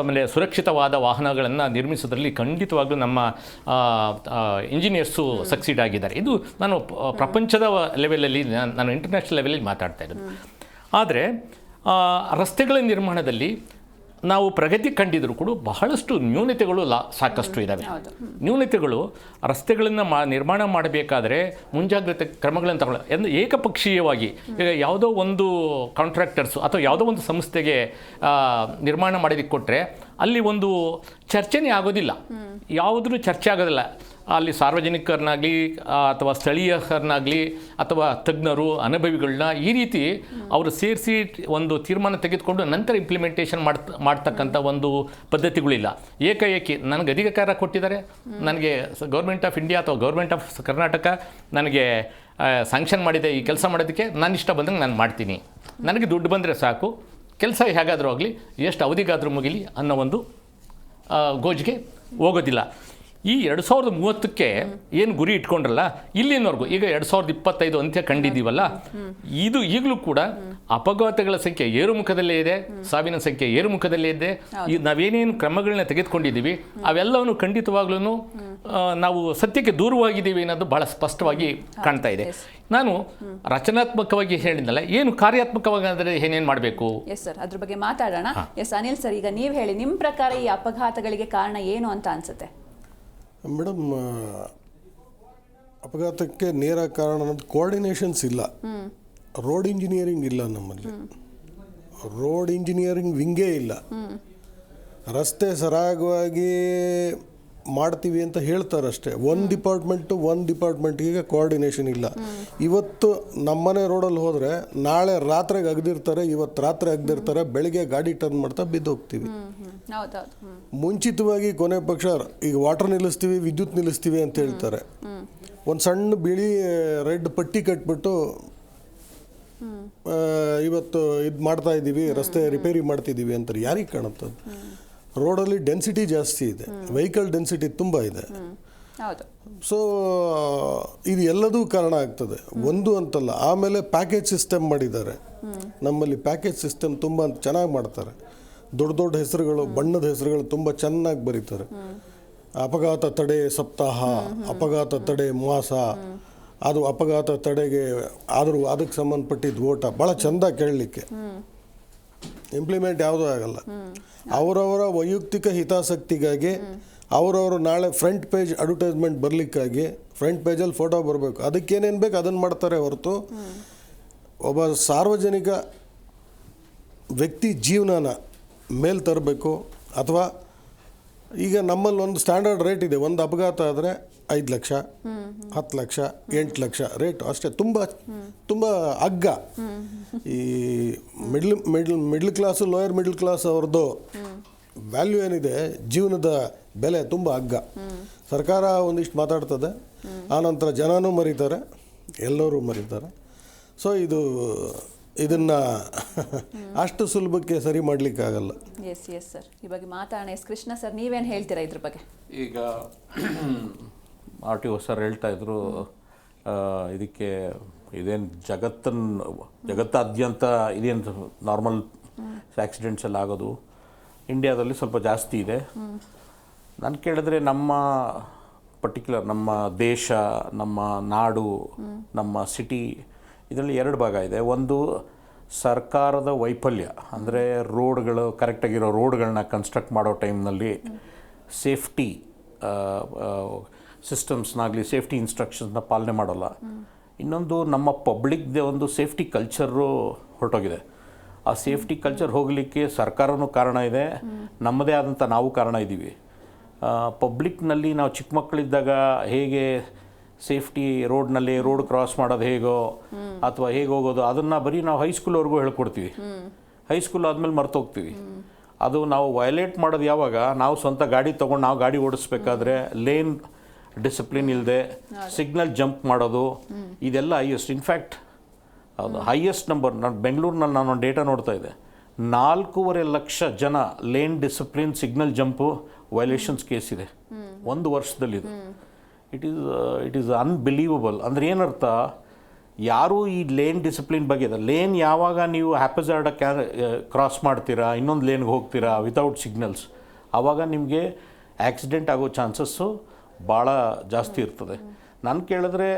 ಆಮೇಲೆ ಸುರಕ್ಷಿತವಾದ ವಾಹನಗಳನ್ನು ನಿರ್ಮಿಸೋದ್ರಲ್ಲಿ ಖಂಡಿತವಾಗ್ಲೂ ನಮ್ಮ ಇಂಜಿನಿಯರ್ಸು ಸಕ್ಸೀಡ್ ಆಗಿದ್ದಾರೆ. ಇದು ನಾನು ಪ್ರಪಂಚದ ಲೆವೆಲಲ್ಲಿ, ನಾನು ಇಂಟರ್ನ್ಯಾಷನಲ್ ಲೆವೆಲಲ್ಲಿ ಮಾತಾಡ್ತಾ ಇರೋದು. ಆದರೆ ರಸ್ತೆಗಳ ನಿರ್ಮಾಣದಲ್ಲಿ ನಾವು ಪ್ರಗತಿ ಕಂಡಿದ್ರು ಕೂಡ ಬಹಳಷ್ಟು ನ್ಯೂನತೆಗಳು ಸಾಕಷ್ಟು ಇದ್ದಾವೆ. ನ್ಯೂನತೆಗಳು ರಸ್ತೆಗಳನ್ನು ನಿರ್ಮಾಣ ಮಾಡಬೇಕಾದ್ರೆ ಮುಂಜಾಗ್ರತೆ ಕ್ರಮಗಳನ್ನು ತಗೊಳ್ಳೋ ಏಕಪಕ್ಷೀಯವಾಗಿ ಈಗ ಯಾವುದೋ ಒಂದು ಕಾಂಟ್ರಾಕ್ಟರ್ಸು ಅಥವಾ ಯಾವುದೋ ಒಂದು ಸಂಸ್ಥೆಗೆ ನಿರ್ಮಾಣ ಮಾಡೋದಕ್ಕೆ ಕೊಟ್ಟರೆ ಅಲ್ಲಿ ಒಂದು ಚರ್ಚೆನೇ ಆಗೋದಿಲ್ಲ, ಯಾವುದ್ರೂ ಚರ್ಚೆ ಆಗೋದಿಲ್ಲ. ಅಲ್ಲಿ ಸಾರ್ವಜನಿಕರನ್ನಾಗಲಿ ಅಥವಾ ಸ್ಥಳೀಯರನ್ನಾಗಲಿ ಅಥವಾ ತಜ್ಞರು ಅನುಭವಿಗಳನ್ನ ಈ ರೀತಿ ಅವರು ಸೇರಿಸಿ ಒಂದು ತೀರ್ಮಾನ ತೆಗೆದುಕೊಂಡು ನಂತರ ಇಂಪ್ಲಿಮೆಂಟೇಷನ್ ಮಾಡ್ತಕ್ಕಂಥ ಒಂದು ಪದ್ಧತಿಗಳಿಲ್ಲ. ಏಕಾಏಕಿ ನನಗೆ ಅಧಿಕಾರ ಕೊಟ್ಟಿದ್ದಾರೆ, ನನಗೆ ಗೌರ್ಮೆಂಟ್ ಆಫ್ ಇಂಡಿಯಾ ಅಥವಾ ಗೌರ್ಮೆಂಟ್ ಆಫ್ ಕರ್ನಾಟಕ ನನಗೆ ಸ್ಯಾಂಕ್ಷನ್ ಮಾಡಿದೆ ಈ ಕೆಲಸ ಮಾಡೋದಕ್ಕೆ, ನಾನು ಇಷ್ಟ ಬಂದಂಗೆ ನಾನು ಮಾಡ್ತೀನಿ, ನನಗೆ ದುಡ್ಡು ಬಂದರೆ ಸಾಕು, ಕೆಲಸ ಹೇಗಾದರೂ ಆಗಲಿ ಎಷ್ಟು ಅವಧಿಗಾದರೂ ಮುಗಿಲಿ ಅನ್ನೋ ಒಂದು ಗೋಜಿಗೆ ಹೋಗೋದಿಲ್ಲ. ಈ 2030ಕ್ಕೆ ಏನು ಗುರಿ ಇಟ್ಕೊಂಡ್ರಲ್ಲ ಇಲ್ಲಿನವರೆಗೂ, ಈಗ 2025 ಅಂತ್ಯ ಕಂಡಿದ್ದೀವಲ್ಲ, ಇದು ಈಗಲೂ ಕೂಡ ಅಪಘಾತಗಳ ಸಂಖ್ಯೆ ಏರುಮುಖದಲ್ಲೇ ಇದೆ, ಸಾವಿನ ಸಂಖ್ಯೆ ಏರುಮುಖದಲ್ಲೇ ಇದೆ. ನಾವೇನೇನು ಕ್ರಮಗಳನ್ನ ತೆಗೆದುಕೊಂಡಿದ್ದೀವಿ ಅವೆಲ್ಲವನ್ನು ಖಂಡಿತವಾಗ್ಲೂ ನಾವು ಸತ್ಯಕ್ಕೆ ದೂರವಾಗಿದ್ದೀವಿ ಅನ್ನೋದು ಭಾಳ ಸ್ಪಷ್ಟವಾಗಿ ಕಾಣ್ತಾ ಇದೆ. ನಾನು ರಚನಾತ್ಮಕವಾಗಿ ಹೇಳಿದ್ನಲ್ಲ, ಏನು ಕಾರ್ಯಾತ್ಮಕವಾಗಿ ಅಂದರೆ ಏನೇನು ಮಾಡಬೇಕು? ಎಸ್ ಸರ್, ಅದ್ರ ಬಗ್ಗೆ ಮಾತಾಡೋಣ. ಎಸ್ ಅನಿಲ್ ಸರ್, ಈಗ ನೀವು ಹೇಳಿ, ನಿಮ್ಮ ಪ್ರಕಾರ ಈ ಅಪಘಾತಗಳಿಗೆ ಕಾರಣ ಏನು ಅಂತ ಅನ್ಸುತ್ತೆ? ಮೇಡಮ್, ಅಪಘಾತಕ್ಕೆ ನೇರ ಕಾರಣ ಅನ್ನೋದು ಕೋಆರ್ಡಿನೇಷನ್ಸ್ ಇಲ್ಲ, ರೋಡ್ ಇಂಜಿನಿಯರಿಂಗ್ ಇಲ್ಲ ನಮ್ಮಲ್ಲಿ, ರೋಡ್ ಇಂಜಿನಿಯರಿಂಗ್ ವಿಂಗೇ ಇಲ್ಲ. ರಸ್ತೆ ಸರಾಗವಾಗಿ ಮಾಡ್ತೀವಿ ಅಂತ ಹೇಳ್ತಾರಷ್ಟೇ. ಒಂದು ಡಿಪಾರ್ಟ್ಮೆಂಟ್ಗೆ ಕೋಆರ್ಡಿನೇಷನ್ ಇಲ್ಲ. ಇವತ್ತು ನಮ್ಮನೆ ರೋಡಲ್ಲಿ ಹೋದರೆ ನಾಳೆ ರಾತ್ರಿಗೆ ಅಗ್ದಿರ್ತಾರೆ, ಇವತ್ತು ರಾತ್ರಿ ಅಗ್ದಿರ್ತಾರೆ, ಬೆಳಿಗ್ಗೆ ಗಾಡಿ ಟರ್ನ್ ಮಾಡ್ತಾ ಬಿದ್ದೋಗ್ತೀವಿ. ಮುಂಚಿತವಾಗಿ ಕೊನೆ ಪಕ್ಷ ಈಗ ವಾಟರ್ ನಿಲ್ಲಿಸ್ತೀವಿ, ವಿದ್ಯುತ್ ನಿಲ್ಲಿಸ್ತೀವಿ ಅಂತ ಹೇಳ್ತಾರೆ. ಒಂದು ಸಣ್ಣ ಬಿಳಿ ರೆಡ್ ಪಟ್ಟಿ ಕಟ್ಬಿಟ್ಟು ಇವತ್ತು ಇದು ಮಾಡ್ತಾ ಇದ್ದೀವಿ, ರಸ್ತೆ ರಿಪೇರಿ ಮಾಡ್ತಿದ್ದೀವಿ ಅಂತಾರೆ. ಯಾರಿಗೆ ಕಾಣುತ್ತದೆ? ರೋಡಲ್ಲಿ ಡೆನ್ಸಿಟಿ ಜಾಸ್ತಿ ಇದೆ, ವೆಹಿಕಲ್ ಡೆನ್ಸಿಟಿ ತುಂಬ ಇದೆ. ಸೊ ಇದು ಎಲ್ಲದೂ ಕಾರಣ ಆಗ್ತದೆ, ಒಂದು ಅಂತಲ್ಲ. ಆಮೇಲೆ ಪ್ಯಾಕೇಜ್ ಸಿಸ್ಟಮ್ ಮಾಡಿದ್ದಾರೆ ನಮ್ಮಲ್ಲಿ. ಪ್ಯಾಕೇಜ್ ಸಿಸ್ಟಮ್ ತುಂಬ ಚೆನ್ನಾಗಿ ಮಾಡ್ತಾರೆ. ದೊಡ್ಡ ದೊಡ್ಡ ಹೆಸರುಗಳು, ಬಣ್ಣದ ಹೆಸರುಗಳು ತುಂಬ ಚೆನ್ನಾಗಿ ಬರೀತಾರೆ. ಅಪಘಾತ ತಡೆ ಸಪ್ತಾಹ, ಅಪಘಾತ ತಡೆ ಮಾಸ, ಅದು ಅಪಘಾತ ತಡೆಗೆ ಆದರೂ ಅದಕ್ಕೆ ಸಂಬಂಧಪಟ್ಟಿದ್ದು ಓಟ, ಭಾಳ ಚೆಂದ ಕೇಳಲಿಕ್ಕೆ. ಇಂಪ್ಲಿಮೆಂಟ್ ಯಾವುದೂ ಆಗಲ್ಲ. ಅವರವರ ವೈಯಕ್ತಿಕ ಹಿತಾಸಕ್ತಿಗಾಗಿ, ಅವರವರು ನಾಳೆ ಫ್ರಂಟ್ ಪೇಜ್ ಅಡ್ವರ್ಟೈಸ್ಮೆಂಟ್ ಬರಲಿಕ್ಕಾಗಿ ಫ್ರಂಟ್ ಪೇಜಲ್ಲಿ ಫೋಟೋ ಬರಬೇಕು, ಅದಕ್ಕೇನೇನು ಬೇಕು ಅದನ್ನು ಮಾಡ್ತಾರೆ ಹೊರತು ಒಬ್ಬ ಸಾರ್ವಜನಿಕ ವ್ಯಕ್ತಿ ಜೀವನನ ಮೇಲೆ ತರಬೇಕು ಅಥವಾ ಈಗ ನಮ್ಮಲ್ಲಿ ಒಂದು ಸ್ಟ್ಯಾಂಡರ್ಡ್ ರೇಟ್ ಇದೆ, ಒಂದು ಅಪಘಾತ ಆದರೆ 5 ಲಕ್ಷ 10 ಲಕ್ಷ 8 ಲಕ್ಷ ರೇಟ್ ಅಷ್ಟೇ. ತುಂಬ ಅಗ್ಗ. ಈ middle class lower middle class ಅವ್ರದ್ದು ವ್ಯಾಲ್ಯೂ ಏನಿದೆ, ಜೀವನದ ಬೆಲೆ ತುಂಬ ಅಗ್ಗ. ಸರ್ಕಾರ ಒಂದಿಷ್ಟು ಮಾತಾಡ್ತದೆ, ಆನಂತರ ಜನನೂ ಮರೀತಾರೆ, ಎಲ್ಲರೂ ಮರೀತಾರೆ. ಸೊ ಇದನ್ನು ಅಷ್ಟು ಸುಲಭಕ್ಕೆ ಸರಿ ಮಾಡಲಿಕ್ಕಾಗಲ್ಲ. ಎಸ್ ಸರ್, ಈ ಬಗ್ಗೆ ಮಾತಾಡೋಣ. ಕೃಷ್ಣ ಸರ್, ನೀವೇನು ಹೇಳ್ತೀರಾ ಇದ್ರ ಬಗ್ಗೆ? ಈಗ RTO ಸರ್ ಹೇಳ್ತಾ ಇದ್ರು, ಇದಕ್ಕೆ ಇದೇನು ಜಗತ್ತಾದ್ಯಂತ ಇದೇನು ನಾರ್ಮಲ್ ಆಕ್ಸಿಡೆಂಟ್ಸ್ ಎಲ್ಲ ಆಗೋದು, ಇಂಡಿಯಾದಲ್ಲಿ ಸ್ವಲ್ಪ ಜಾಸ್ತಿ ಇದೆ. ನಾನು ಕೇಳಿದ್ರೆ ನಮ್ಮ ಪರ್ಟಿಕ್ಯುಲರ್ ನಮ್ಮ ದೇಶ, ನಮ್ಮ ನಾಡು, ನಮ್ಮ ಸಿಟಿ, ಇದರಲ್ಲಿ 2 ಭಾಗ ಇದೆ. ಒಂದು ಸರ್ಕಾರದ ವೈಫಲ್ಯ, ಅಂದರೆ ರೋಡ್ಗಳು ಕರೆಕ್ಟಾಗಿರೋ ರೋಡ್ಗಳನ್ನ ಕನ್ಸ್ಟ್ರಕ್ಟ್ ಮಾಡೋ ಟೈಮ್ನಲ್ಲಿ ಸೇಫ್ಟಿ ಸಿಸ್ಟಮ್ಸ್ನಾಗಲಿ ಸೇಫ್ಟಿ ಇನ್ಸ್ಟ್ರಕ್ಷನ್ಸ್ನ ಪಾಲನೆ ಮಾಡೋಲ್ಲ. ಇನ್ನೊಂದು ನಮ್ಮ ಪಬ್ಲಿಕ್ದೇ ಒಂದು ಸೇಫ್ಟಿ ಕಲ್ಚರು ಹೊರಟೋಗಿದೆ. ಆ ಸೇಫ್ಟಿ ಕಲ್ಚರ್ ಹೋಗಲಿಕ್ಕೆ ಸರ್ಕಾರನೂ ಕಾರಣ ಇದೆ, ನಮ್ಮದೇ ಆದಂಥ ನಾವು ಕಾರಣ ಇದ್ದೀವಿ. ಪಬ್ಲಿಕ್ನಲ್ಲಿ ನಾವು ಚಿಕ್ಕ ಮಕ್ಕಳಿದ್ದಾಗ ಹೇಗೆ ಸೇಫ್ಟಿ ರೋಡ್ನಲ್ಲಿ ರೋಡ್ ಕ್ರಾಸ್ ಮಾಡೋದು ಹೇಗೋ ಅಥವಾ ಹೇಗೆ ಹೋಗೋದು, ಅದನ್ನು ಬರೀ ನಾವು ಹೈಸ್ಕೂಲ್ವರೆಗೂ ಹೇಳ್ಕೊಡ್ತೀವಿ. ಹೈಸ್ಕೂಲ್ ಆದಮೇಲೆ ಮರ್ತೋಗ್ತೀವಿ. ಅದು ನಾವು ವಯಲೇಟ್ ಮಾಡೋದು ಯಾವಾಗ, ನಾವು ಸ್ವಂತ ಗಾಡಿ ತೊಗೊಂಡು ನಾವು ಗಾಡಿ ಓಡಿಸ್ಬೇಕಾದ್ರೆ ಲೇನ್ ಡಿಸಿಪ್ಲಿನ್ ಇಲ್ಲದೆ ಸಿಗ್ನಲ್ ಜಂಪ್ ಮಾಡೋದು, ಇದೆಲ್ಲ ಹೈಯೆಸ್ಟ್. ಇನ್ಫ್ಯಾಕ್ಟ್ ಅದು ಹೈಯೆಸ್ಟ್ ನಂಬರ್. ನಾನು ಬೆಂಗಳೂರಿನಲ್ಲಿ ನಾನು ಒಂದು ಡೇಟಾ ನೋಡ್ತಾ ಇದ್ದೆ, 4.5 ಲಕ್ಷ ಜನ lane discipline signal jump violations case ಇದೆ 1 ವರ್ಷದಲ್ಲಿದೆ. It is unbelievable. ಅಂದರೆ ಏನರ್ಥ, ಯಾರೂ ಈ ಲೇನ್ ಡಿಸಿಪ್ಲಿನ್ ಬಗ್ಗೆ ಇದೆ. ಲೇನ್ ಯಾವಾಗ ನೀವು ಹ್ಯಾಪಜಾರ್ಡ ಕ್ರಾಸ್ ಮಾಡ್ತೀರಾ, ಇನ್ನೊಂದು ಲೇನ್ಗೆ ಹೋಗ್ತೀರಾ ವಿತೌಟ್ ಸಿಗ್ನಲ್ಸ್, ಆವಾಗ ನಿಮಗೆ ಆಕ್ಸಿಡೆಂಟ್ ಆಗೋ ಚಾನ್ಸಸ್ಸು ಭಾಳ ಜಾಸ್ತಿ ಇರ್ತದೆ. ನಾನು ಕೇಳಿದ್ರೆ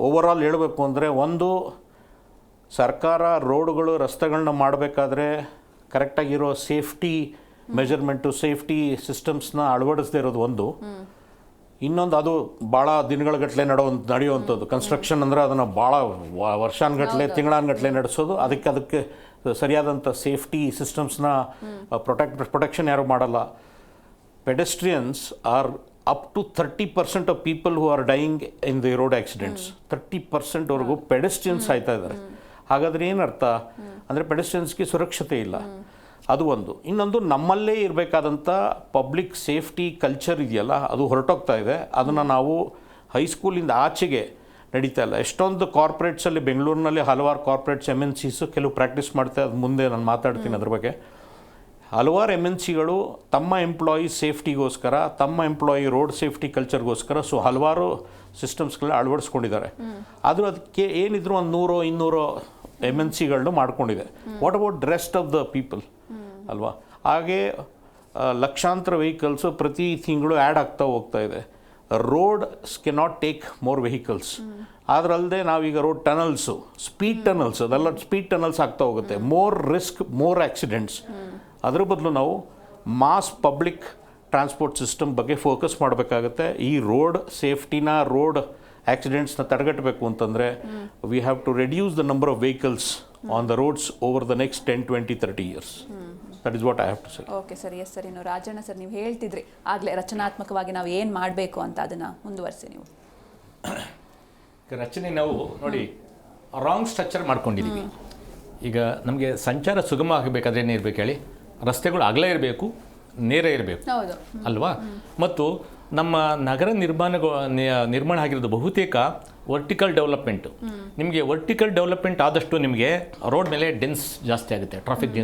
ಓವರಾಲ್ ಹೇಳಬೇಕು ಅಂದರೆ, ಒಂದು ಸರ್ಕಾರ ರೋಡ್ಗಳು ರಸ್ತೆಗಳನ್ನ ಮಾಡಬೇಕಾದ್ರೆ ಕರೆಕ್ಟಾಗಿರೋ ಸೇಫ್ಟಿ ಮೆಜರ್ಮೆಂಟು ಸೇಫ್ಟಿ ಸಿಸ್ಟಮ್ಸ್ನ ಅಳವಡಿಸದೇ ಇರೋದು ಒಂದು. ಇನ್ನೊಂದು, ಅದು ಭಾಳ ದಿನಗಳಗಟ್ಟಲೆ ನಡೆಯುವಂಥದ್ದು ಕನ್ಸ್ಟ್ರಕ್ಷನ್. ಅಂದರೆ ಅದನ್ನು ಭಾಳ ವರ್ಷಾನುಗಟ್ಟಲೆ ತಿಂಗಳಾನುಗಟ್ಟಲೆ ನಡೆಸೋದು. ಅದಕ್ಕೆ ಸರಿಯಾದಂಥ ಸೇಫ್ಟಿ ಸಿಸ್ಟಮ್ಸ್ನ ಪ್ರೊಟೆಕ್ಷನ್ ಯಾರು ಮಾಡಲ್ಲ. Pedestrians are up to 30% of people who are dying in the road accidents. 30%ವರೆಗೂ ಪೆಡೆಸ್ಟ್ರಿಯನ್ಸ್ ಆಯ್ತಾ ಇದ್ದಾರೆ. ಹಾಗಾದರೆ ಏನರ್ಥ ಅಂದರೆ ಪೆಡೆಸ್ಟ್ರಿಯನ್ಸ್ಗೆ ಸುರಕ್ಷತೆ ಇಲ್ಲ. ಅದು ಒಂದು. ಇನ್ನೊಂದು, ನಮ್ಮಲ್ಲೇ ಇರಬೇಕಾದಂಥ ಪಬ್ಲಿಕ್ ಸೇಫ್ಟಿ ಕಲ್ಚರ್ ಇದೆಯಲ್ಲ, ಅದು ಹೊರಟೋಗ್ತಾ ಇದೆ. ಅದನ್ನು ನಾವು ಹೈಸ್ಕೂಲಿಂದ ಆಚೆಗೆ ನಡೀತಾ ಇಲ್ಲ. ಎಷ್ಟೊಂದು ಕಾರ್ಪೊರೇಟ್ಸಲ್ಲಿ, ಬೆಂಗಳೂರಿನಲ್ಲಿ ಹಲವಾರು ಕಾರ್ಪೊರೇಟ್ಸ್ MNCಸು ಕೆಲವು ಪ್ರಾಕ್ಟೀಸ್ ಮಾಡ್ತಾ, ಅದು ಮುಂದೆ ನಾನು ಮಾತಾಡ್ತೀನಿ ಅದ್ರ ಬಗ್ಗೆ. ಹಲವಾರು MNCಗಳು ತಮ್ಮ ಎಂಪ್ಲಾಯಿ ಸೇಫ್ಟಿಗೋಸ್ಕರ, ತಮ್ಮ ಎಂಪ್ಲಾಯಿ ರೋಡ್ ಸೇಫ್ಟಿ ಕಲ್ಚರ್ಗೋಸ್ಕರ ಹಲವಾರು ಸಿಸ್ಟಮ್ಸ್ಗಳನ್ನ ಅಳವಡಿಸ್ಕೊಂಡಿದ್ದಾರೆ. ಆದರೂ ಅದಕ್ಕೆ ಏನಿದ್ರು 100-200 MNCಗಳನ್ನೂ ಮಾಡ್ಕೊಂಡಿದೆ. What about rest of the people ಅಲ್ವಾ? ಹಾಗೆ ಲಕ್ಷಾಂತರ ವೆಹಿಕಲ್ಸು ಪ್ರತಿ ತಿಂಗಳು ಆ್ಯಡ್ ಆಗ್ತಾ ಹೋಗ್ತಾ ಇದೆ. Roads cannot take more vehicles. ಅದರಲ್ಲದೆ ನಾವೀಗ ರೋಡ್ ಟನಲ್ಸು, ಸ್ಪೀಡ್ ಟನಲ್ಸ್, ಅದೆಲ್ಲ ಸ್ಪೀಡ್ ಟನಲ್ಸ್ ಆಗ್ತಾ ಹೋಗುತ್ತೆ. More risk, more accidents. ಅದ್ರ ಬದಲು ನಾವು ಮಾಸ್ ಪಬ್ಲಿಕ್ ಟ್ರಾನ್ಸ್ಪೋರ್ಟ್ ಸಿಸ್ಟಮ್ ಬಗ್ಗೆ ಫೋಕಸ್ ಮಾಡಬೇಕಾಗತ್ತೆ. ಈ ರೋಡ್ ಸೇಫ್ಟಿನ, ರೋಡ್ ಆಕ್ಸಿಡೆಂಟ್ಸ್ನ ತಡೆಗಟ್ಟಬೇಕು ಅಂತಂದರೆ we have to reduce the number of vehicles on the roads over the next 10, 20, 30 years. That is what I have to say. Okay sir. Yes sir. ಇನ್ನು Rajanna sir, ನೀವು ಹೇಳ್ತಿದ್ರಿ ಆಗಲೇ ರಚನಾತ್ಮಕವಾಗಿ ನಾವು ಏನು ಮಾಡಬೇಕು ಅಂತ, ಅದನ್ನು ಮುಂದುವರಿಸಿ ನೀವು. ರಚನೆ ನಾವು ನೋಡಿ ರಾಂಗ್ ಸ್ಟ್ರಕ್ಚರ್ ಮಾಡ್ಕೊಂಡಿದ್ದೀವಿ. ಈಗ ನಮಗೆ ಸಂಚಾರ ಸುಗಮ ಆಗಬೇಕಾದ್ರೆ ಏನಿರಬೇಕು ಹೇಳಿ, ರಸ್ತೆಗಳು ಅಗಲ ಇರಬೇಕು, ನೇರ ಇರಬೇಕು ಅಲ್ವಾ? ಮತ್ತು ನಮ್ಮ ನಗರ ನಿರ್ಮಾಣ ಆಗಿರೋದು ಬಹುತೇಕ ವರ್ಟಿಕಲ್ ಡೆವಲಪ್ಮೆಂಟು. ನಿಮಗೆ ವರ್ಟಿಕಲ್ ಡೆವಲಪ್ಮೆಂಟ್ ಆದಷ್ಟು ನಿಮಗೆ ರೋಡ್ ಮೇಲೆ ಡೆನ್ಸ್ ಜಾಸ್ತಿ ಆಗುತ್ತೆ, ಟ್ರಾಫಿಕ್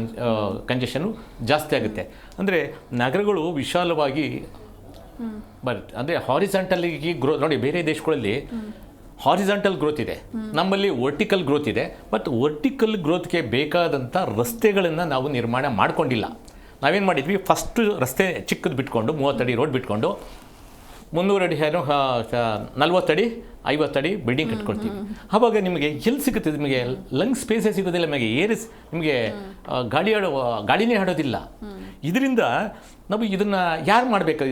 ಕಂಜೆಷನು ಜಾಸ್ತಿ ಆಗುತ್ತೆ. ಅಂದರೆ ನಗರಗಳು ವಿಶಾಲವಾಗಿ ಬರುತ್ತೆ. ಅಂದರೆ ಹಾರಿಜಾಂಟಲಿಗೆ ನೋಡಿ, ಬೇರೆ ದೇಶಗಳಲ್ಲಿ ಹಾರಿಜಾಂಟಲ್ ಗ್ರೋತ್ ಇದೆ, ನಮ್ಮಲ್ಲಿ ವರ್ಟಿಕಲ್ ಗ್ರೋತ್ ಇದೆ. ಬಟ್ ವರ್ಟಿಕಲ್ ಗ್ರೋತ್ಗೆ ಬೇಕಾದಂಥ ರಸ್ತೆಗಳನ್ನು ನಾವು ನಿರ್ಮಾಣ ಮಾಡ್ಕೊಂಡಿಲ್ಲ. ನಾವೇನು ಮಾಡಿದ್ವಿ, ಫಸ್ಟು ರಸ್ತೆ ಚಿಕ್ಕದು ಬಿಟ್ಕೊಂಡು 30 ಅಡಿ ರೋಡ್ ಬಿಟ್ಕೊಂಡು 300 ಅಡಿ 40 ಅಡಿ 50 ಅಡಿ ಬಿಲ್ಡಿಂಗ್ ಕಟ್ಕೊಳ್ತೀವಿ. ಆವಾಗ ನಿಮಗೆ ಎಲ್ಲಿ ಸಿಗುತ್ತೆ? ನಿಮಗೆ ಲಂಗ್ ಸ್ಪೇಸೇ ಸಿಗೋದಿಲ್ಲ, ನಿಮಗೆ ನಿಮಗೆ ಗಾಳಿನೇ ಆಡೋದಿಲ್ಲ. ಇದರಿಂದ ನಾವು ಇದನ್ನು ಯಾರು ಮಾಡಬೇಕು?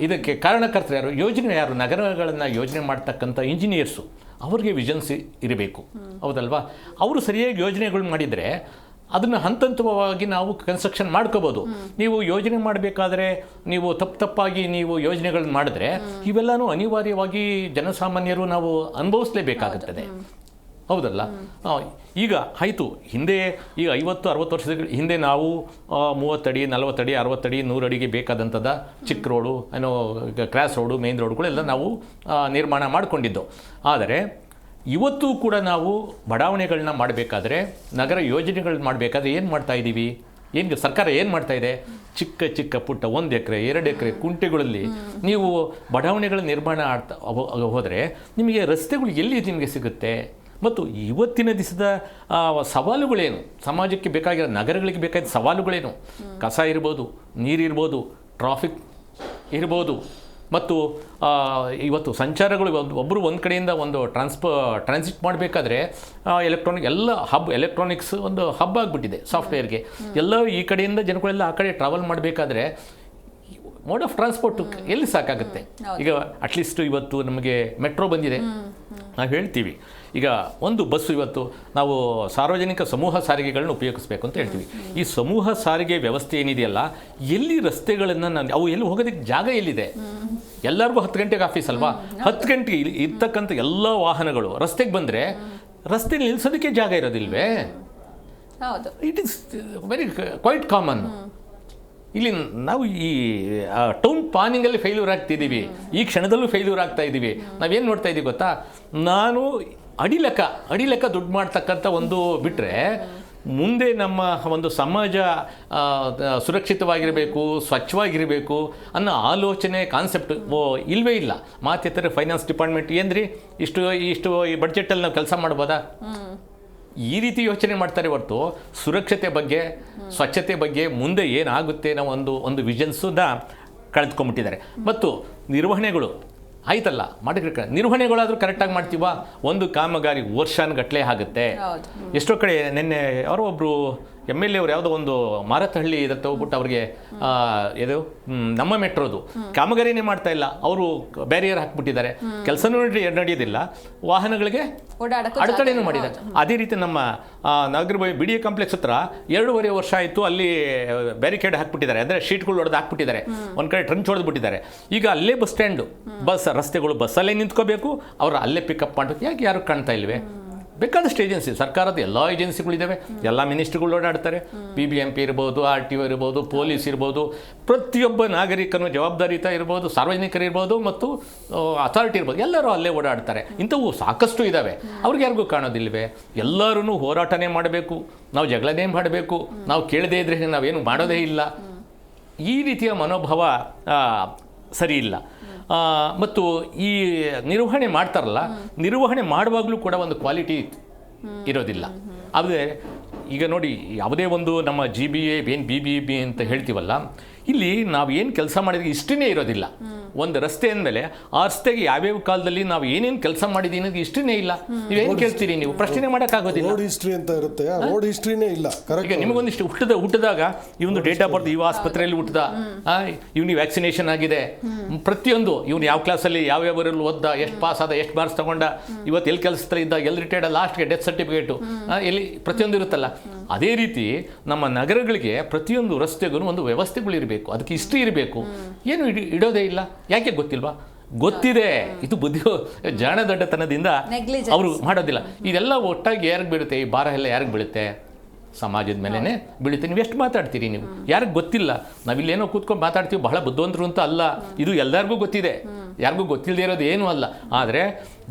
ಇದಕ್ಕೆ ಕಾರಣಕರ್ತರು ಯಾರು? ಯೋಜನೆ ಯಾರು? ನಗರಗಳನ್ನು ಯೋಜನೆ ಮಾಡ್ತಕ್ಕಂಥ ಇಂಜಿನಿಯರ್ಸು. ಅವ್ರಿಗೆ ವಿಷನ್ಸ್ ಇರಬೇಕು, ಹೌದಲ್ವಾ? ಅವರು ಸರಿಯಾಗಿ ಯೋಜನೆಗಳು ಮಾಡಿದರೆ ಅದನ್ನು ಹಂತವಾಗಿ ನಾವು ಕನ್ಸ್ಟ್ರಕ್ಷನ್ ಮಾಡ್ಕೋಬೋದು. ನೀವು ಯೋಜನೆ ಮಾಡಬೇಕಾದ್ರೆ ನೀವು ತಪ್ಪಾಗಿ ನೀವು ಯೋಜನೆಗಳನ್ನ ಮಾಡಿದ್ರೆ ಇವೆಲ್ಲನೂ ಅನಿವಾರ್ಯವಾಗಿ ಜನಸಾಮಾನ್ಯರು ನಾವು ಅನುಭವಿಸಲೇಬೇಕಾಗುತ್ತದೆ. ಹೌದಲ್ಲ? ಈಗ ಆಯಿತು, ಹಿಂದೆ ಈಗ 50-60 ವರ್ಷದ ಹಿಂದೆ ನಾವು 30 ಅಡಿ 40 ಅಡಿ 60 ಅಡಿ 100 ಅಡಿಗೆ ಬೇಕಾದಂಥದ್ದು ಚಿಕ್ಕ ರೋಡು ಏನೋ ಕ್ರಾಸ್ ರೋಡು ಮೇನ್ ರೋಡ್ಗಳೆಲ್ಲ ನಾವು ನಿರ್ಮಾಣ ಮಾಡಿಕೊಂಡಿದ್ದು. ಆದರೆ ಇವತ್ತು ಕೂಡ ನಾವು ಬಡಾವಣೆಗಳನ್ನ ಮಾಡಬೇಕಾದ್ರೆ, ನಗರ ಯೋಜನೆಗಳನ್ನ ಮಾಡಬೇಕಾದ್ರೆ ಏನು ಮಾಡ್ತಾ ಇದ್ದೀವಿ? ಏನು ಸರ್ಕಾರ ಏನು ಮಾಡ್ತಾ ಇದೆ? ಚಿಕ್ಕ ಚಿಕ್ಕ ಪುಟ್ಟ 1 ಎಕರೆ 2 ಎಕರೆ ಕುಂಟೆಗಳಲ್ಲಿ ನೀವು ಬಡಾವಣೆಗಳ ನಿರ್ಮಾಣ ಹೋದರೆ ನಿಮಗೆ ರಸ್ತೆಗಳು ಎಲ್ಲಿ ನಿಮಗೆ ಸಿಗುತ್ತೆ? ಮತ್ತು ಇವತ್ತಿನ ದಿವಸದ ಸವಾಲುಗಳೇನು? ಸಮಾಜಕ್ಕೆ ಬೇಕಾಗಿರೋ, ನಗರಗಳಿಗೆ ಬೇಕಾದ ಸವಾಲುಗಳೇನು? ಕಸ ಇರ್ಬೋದು, ನೀರಿರ್ಬೋದು, ಟ್ರಾಫಿಕ್ ಇರ್ಬೋದು, ಮತ್ತು ಇವತ್ತು ಸಂಚಾರಗಳು ಒಬ್ಬರು ಒಂದು ಕಡೆಯಿಂದ ಒಂದು ಟ್ರಾನ್ಸಿಟ್ ಮಾಡಬೇಕಾದ್ರೆ ಎಲೆಕ್ಟ್ರಾನಿಕ್ಸ್ ಒಂದು ಹಬ್ ಆಗಿಬಿಟ್ಟಿದೆ ಸಾಫ್ಟ್ವೇರ್ಗೆ. ಎಲ್ಲ ಈ ಕಡೆಯಿಂದ ಜನಗಳೆಲ್ಲ ಆ ಕಡೆ ಟ್ರಾವೆಲ್ ಮಾಡಬೇಕಾದ್ರೆ ಮೋಡ್ ಆಫ್ ಟ್ರಾನ್ಸ್ಪೋರ್ಟ್ ಎಲ್ಲಿ ಸಾಕಾಗುತ್ತೆ? ಈಗ ಅಟ್ಲೀಸ್ಟ್ ಇವತ್ತು ನಮಗೆ ಮೆಟ್ರೋ ಬಂದಿದೆ, ನಾವು ಹೇಳ್ತೀವಿ ಈಗ ಒಂದು ಬಸ್ಸು ಇವತ್ತು ನಾವು ಸಾರ್ವಜನಿಕ ಸಮೂಹ ಸಾರಿಗೆಗಳನ್ನ ಉಪಯೋಗಿಸ್ಬೇಕು ಅಂತ ಹೇಳ್ತೀವಿ. ಈ ಸಮೂಹ ಸಾರಿಗೆ ವ್ಯವಸ್ಥೆ ಏನಿದೆಯಲ್ಲ, ಎಲ್ಲಿ ರಸ್ತೆಗಳನ್ನು ಅವು ಎಲ್ಲಿ ಹೋಗೋದಕ್ಕೆ ಜಾಗ ಎಲ್ಲಿದೆ? ಎಲ್ಲರಿಗೂ 10 ಗಂಟೆಗೆ ಆಫೀಸ್ ಅಲ್ವಾ? 10 ಗಂಟೆಗೆ ಇರ್ತಕ್ಕಂಥ ಎಲ್ಲ ವಾಹನಗಳು ರಸ್ತೆಗೆ ಬಂದರೆ ರಸ್ತೆ ನಿಲ್ಲಿಸೋದಕ್ಕೆ ಜಾಗ ಇರೋದಿಲ್ವೇ? It is very quite common. ಇಲ್ಲಿ ನಾವು ಈ ಟೌನ್ ಪ್ಲಾನಿಂಗಲ್ಲಿ ಫೇಲ್ಯೂರ್ ಆಗ್ತಿದ್ದೀವಿ, ಈ ಕ್ಷಣದಲ್ಲೂ ಫೇಲ್ಯೂರ್ ಆಗ್ತಾ ಇದ್ದೀವಿ. ನಾವೇನು ನೋಡ್ತಾ ಇದ್ದೀವಿ ಗೊತ್ತಾ? ನಾನು ಅಡಿ ಲೆಕ್ಕ ದುಡ್ಡು ಮಾಡ್ತಕ್ಕಂಥ ಒಂದು ಬಿಟ್ಟರೆ ಮುಂದೆ ನಮ್ಮ ಒಂದು ಸಮಾಜ ಸುರಕ್ಷಿತವಾಗಿರಬೇಕು, ಸ್ವಚ್ಛವಾಗಿರಬೇಕು ಅನ್ನೋ ಆಲೋಚನೆ ಕಾನ್ಸೆಪ್ಟ್ ಇಲ್ಲವೇ ಇಲ್ಲ. ಮಾತೆತ್ತರ ಫೈನಾನ್ಸ್ ಡಿಪಾರ್ಟ್ಮೆಂಟ್ ಏನ್ರಿ ಇಷ್ಟು ಈ ಬಡ್ಜೆಟಲ್ಲಿ ನಾವು ಕೆಲಸ ಮಾಡ್ಬೋದಾ? ಈ ರೀತಿ ಯೋಚನೆ ಮಾಡ್ತಾರೆ ಹೊರತು ಸುರಕ್ಷತೆ ಬಗ್ಗೆ, ಸ್ವಚ್ಛತೆ ಬಗ್ಗೆ ಮುಂದೆ ಏನಾಗುತ್ತೆ ನಾವು ಒಂದು ವಿಷನ್ಸನ್ನ ಕಳೆದುಕೊಂಡ್ಬಿಟ್ಟಿದ್ದಾರೆ. ಮತ್ತು ನಿರ್ವಹಣೆಗಳು ಆಯ್ತಲ್ಲ, ನಿರ್ವಹಣೆಗಳಾದರೂ ಕರೆಕ್ಟಾಗಿ ಮಾಡ್ತೀವಾ? ಒಂದು ಕಾಮಗಾರಿ ವರ್ಷಾನುಗಟ್ಟಲೆ ಆಗುತ್ತೆ. ಎಷ್ಟೋ ಕಡೆ ನಿನ್ನೆ ಯಾರೋ ಒಬ್ಬರು MLA ಅವರು ಯಾವುದೋ ಒಂದು ಮಾರತಹಳ್ಳಿ ಇದಕ್ಕೆ ಹೋಗ್ಬಿಟ್ಟು ಅವ್ರಿಗೆ ನಮ್ಮ ಮೆಟ್ರೋದು ಕಾಮಗಾರಿನೇ ಮಾಡ್ತಾ ಇಲ್ಲ, ಅವರು ಬ್ಯಾರಿಯರ್ ಹಾಕ್ಬಿಟ್ಟಿದ್ದಾರೆ, ಕೆಲಸನೂ ನಡೆಯೋದಿಲ್ಲ, ವಾಹನಗಳಿಗೆ ಅಡೆತಡೆನೂ ಮಾಡಿದ್ದಾರೆ. ಅದೇ ರೀತಿ ನಮ್ಮ ನಗರ BDA ಕಾಂಪ್ಲೆಕ್ಸ್ ಹತ್ರ 2.5 ವರ್ಷ ಆಯಿತು, ಅಲ್ಲಿ ಬ್ಯಾರಿಕೇಡ್ ಹಾಕ್ಬಿಟ್ಟಿದ್ದಾರೆ, ಅಂದರೆ ಶೀಟ್ಗಳು ಹೊಡೆದು ಹಾಕ್ಬಿಟ್ಟಿದ್ದಾರೆ, ಒಂದು ಕಡೆ ಟ್ರಂಚ್ ಹೊಡೆದ್ಬಿಟ್ಟಿದ್ದಾರೆ. ಈಗ ಅಲ್ಲೇ ಬಸ್ ಸ್ಟ್ಯಾಂಡು, ರಸ್ತೆಗಳು ಬಸ್ಸಲ್ಲೇ ನಿಂತ್ಕೋಬೇಕು, ಅವರು ಅಲ್ಲೇ ಪಿಕಪ್ ಮಾಡಬೇಕು. ಯಾಕೆ ಯಾರು ಕಾಣ್ತಾ ಇಲ್ವೇ? ಬೇಕಾದಷ್ಟು ಏಜೆನ್ಸಿ, ಸರ್ಕಾರದ ಎಲ್ಲ ಏಜೆನ್ಸಿಗಳಿದ್ದಾವೆ, ಎಲ್ಲ ಮಿನಿಸ್ಟ್ರುಗಳು ಓಡಾಡ್ತಾರೆ. BBMP ಇರ್ಬೋದು, RTO ಇರ್ಬೋದು, ಪೊಲೀಸ್ ಇರ್ಬೋದು, ಪ್ರತಿಯೊಬ್ಬ ನಾಗರಿಕನು ಜವಾಬ್ದಾರಿತ ಇರ್ಬೋದು, ಸಾರ್ವಜನಿಕರಿರ್ಬೋದು ಮತ್ತು ಅಥಾರಿಟಿ ಇರ್ಬೋದು, ಎಲ್ಲರೂ ಅಲ್ಲೇ ಓಡಾಡ್ತಾರೆ. ಇಂಥವು ಸಾಕಷ್ಟು ಇದ್ದಾವೆ, ಅವ್ರಿಗೆ ಯಾರಿಗೂ ಕಾಣೋದಿಲ್ವೇ? ಎಲ್ಲರೂ ಹೋರಾಟನೇ ಮಾಡಬೇಕು, ನಾವು ಜಗಳನೇ ಮಾಡಬೇಕು, ನಾವು ಕೇಳದೇ ಇದ್ರೆ ನಾವೇನು ಮಾಡೋದೇ ಇಲ್ಲ. ಈ ರೀತಿಯ ಮನೋಭಾವ ಸರಿ ಇಲ್ಲ. ಮತ್ತು ಈ ನಿರ್ವಹಣೆ ಮಾಡ್ತಾರಲ್ಲ, ನಿರ್ವಹಣೆ ಮಾಡುವಾಗಲೂ ಕೂಡ ಒಂದು ಕ್ವಾಲಿಟಿ ಇರೋದಿಲ್ಲ. ಆದರೆ ಈಗ ನೋಡಿ, ಯಾವುದೇ ಒಂದು ನಮ್ಮ GBA ಏನು BBB ಅಂತ ಹೇಳ್ತೀವಲ್ಲ, ಇಲ್ಲಿ ನಾವು ಏನು ಕೆಲಸ ಮಾಡಿದ್ರೆ ಇಷ್ಟೇ ಇರೋದಿಲ್ಲ. ಒಂದು ರಸ್ತೆ ಅಂದಮೇಲೆ ಆ ರಸ್ತೆಗೆ ಯಾವ್ಯಾವ ಕಾಲದಲ್ಲಿ ನಾವು ಏನೇನು ಕೆಲಸ ಮಾಡಿದ್ದೀವಿ ಇಷ್ಟೇ ಇಲ್ಲ. ನೀವೇನು ಕೇಳ್ತೀರಿ? ನೀವು ಪ್ರಶ್ನೆ ಮಾಡೋಕ್ಕಾಗೋದಿಲ್ಲ. ರೋಡ್ ಹಿಸ್ಟ್ರಿ ಅಂತ ಇರುತ್ತೆ, ರೋಡ್ ಹಿಸ್ಟ್ರಿನೇ ಇಲ್ಲ. ಈಗ ನಿಮಗೊಂದಿಷ್ಟು ಹುಟ್ಟಿದಾಗ ಇವನು ಡೇಟ್ ಆಫ್ ಬರ್ತ್, ಇವ ಆಸ್ಪತ್ರೆಯಲ್ಲಿ ಹುಟ್ಟಿದ, ಇವನಿಗೆ ವ್ಯಾಕ್ಸಿನೇಷನ್ ಆಗಿದೆ, ಪ್ರತಿಯೊಂದು ಇವನು ಯಾವ ಕ್ಲಾಸಲ್ಲಿ ಯಾವ್ಯಾವರಲ್ಲಿ ಓದ್ದ, ಎಷ್ಟು ಪಾಸ್ ಆದ, ಎಷ್ಟು ಮಾರ್ಕ್ಸ್ ತಗೊಂಡ, ಇವತ್ತು ಎಲ್ಲಿ ಕೆಲಸದಲ್ಲಿ ಇದ್ದ, ಎಲ್ಲಿ ರಿಟೈರ್ಡ್, ಲಾಸ್ಟ್ಗೆ ಡೆತ್ ಸರ್ಟಿಫಿಕೇಟು ಎಲ್ಲಿ ಪ್ರತಿಯೊಂದು ಇರುತ್ತಲ್ಲ. ಅದೇ ರೀತಿ ನಮ್ಮ ನಗರಗಳಿಗೆ ಪ್ರತಿಯೊಂದು ರಸ್ತೆಗೂ ಒಂದು ವ್ಯವಸ್ಥೆಗಳಿರಬೇಕು, ಅದಕ್ಕೆ ಹಿಸ್ಟ್ರಿ ಇರಬೇಕು. ಏನು ಇಡೋದೇ ಇಲ್ಲ. ಯಾಕೆ ಗೊತ್ತಿಲ್ವಾ? ಗೊತ್ತಿದೆ, ಇದು ಬುದ್ಧಿ ಜಾಣದಡ್ಡತನದಿಂದ ಅವರು ಮಾಡೋದಿಲ್ಲ. ಇದೆಲ್ಲ ಒಟ್ಟಾಗಿ ಯಾರಿಗೆ ಬೀಳುತ್ತೆ? ಈ ಭಾರ ಎಲ್ಲ ಯಾರಿಗೆ ಬೀಳುತ್ತೆ? ಸಮಾಜದ ಮೇಲೇ ಬೀಳುತ್ತೆ. ನೀವು ಎಷ್ಟು ಮಾತಾಡ್ತೀರಿ? ನೀವು ಯಾರಿಗೆ ಗೊತ್ತಿಲ್ಲ. ನಾವಿಲ್ಲೇನೋ ಕೂತ್ಕೊಂಡು ಮಾತಾಡ್ತೀವಿ, ಬಹಳ ಬುದ್ಧಿವಂತರು ಅಂತ ಅಲ್ಲ, ಇದು ಎಲ್ಲರಿಗೂ ಗೊತ್ತಿದೆ, ಯಾರಿಗೂ ಗೊತ್ತಿಲ್ಲದೆ ಇರೋದು ಏನೂ ಅಲ್ಲ. ಆದರೆ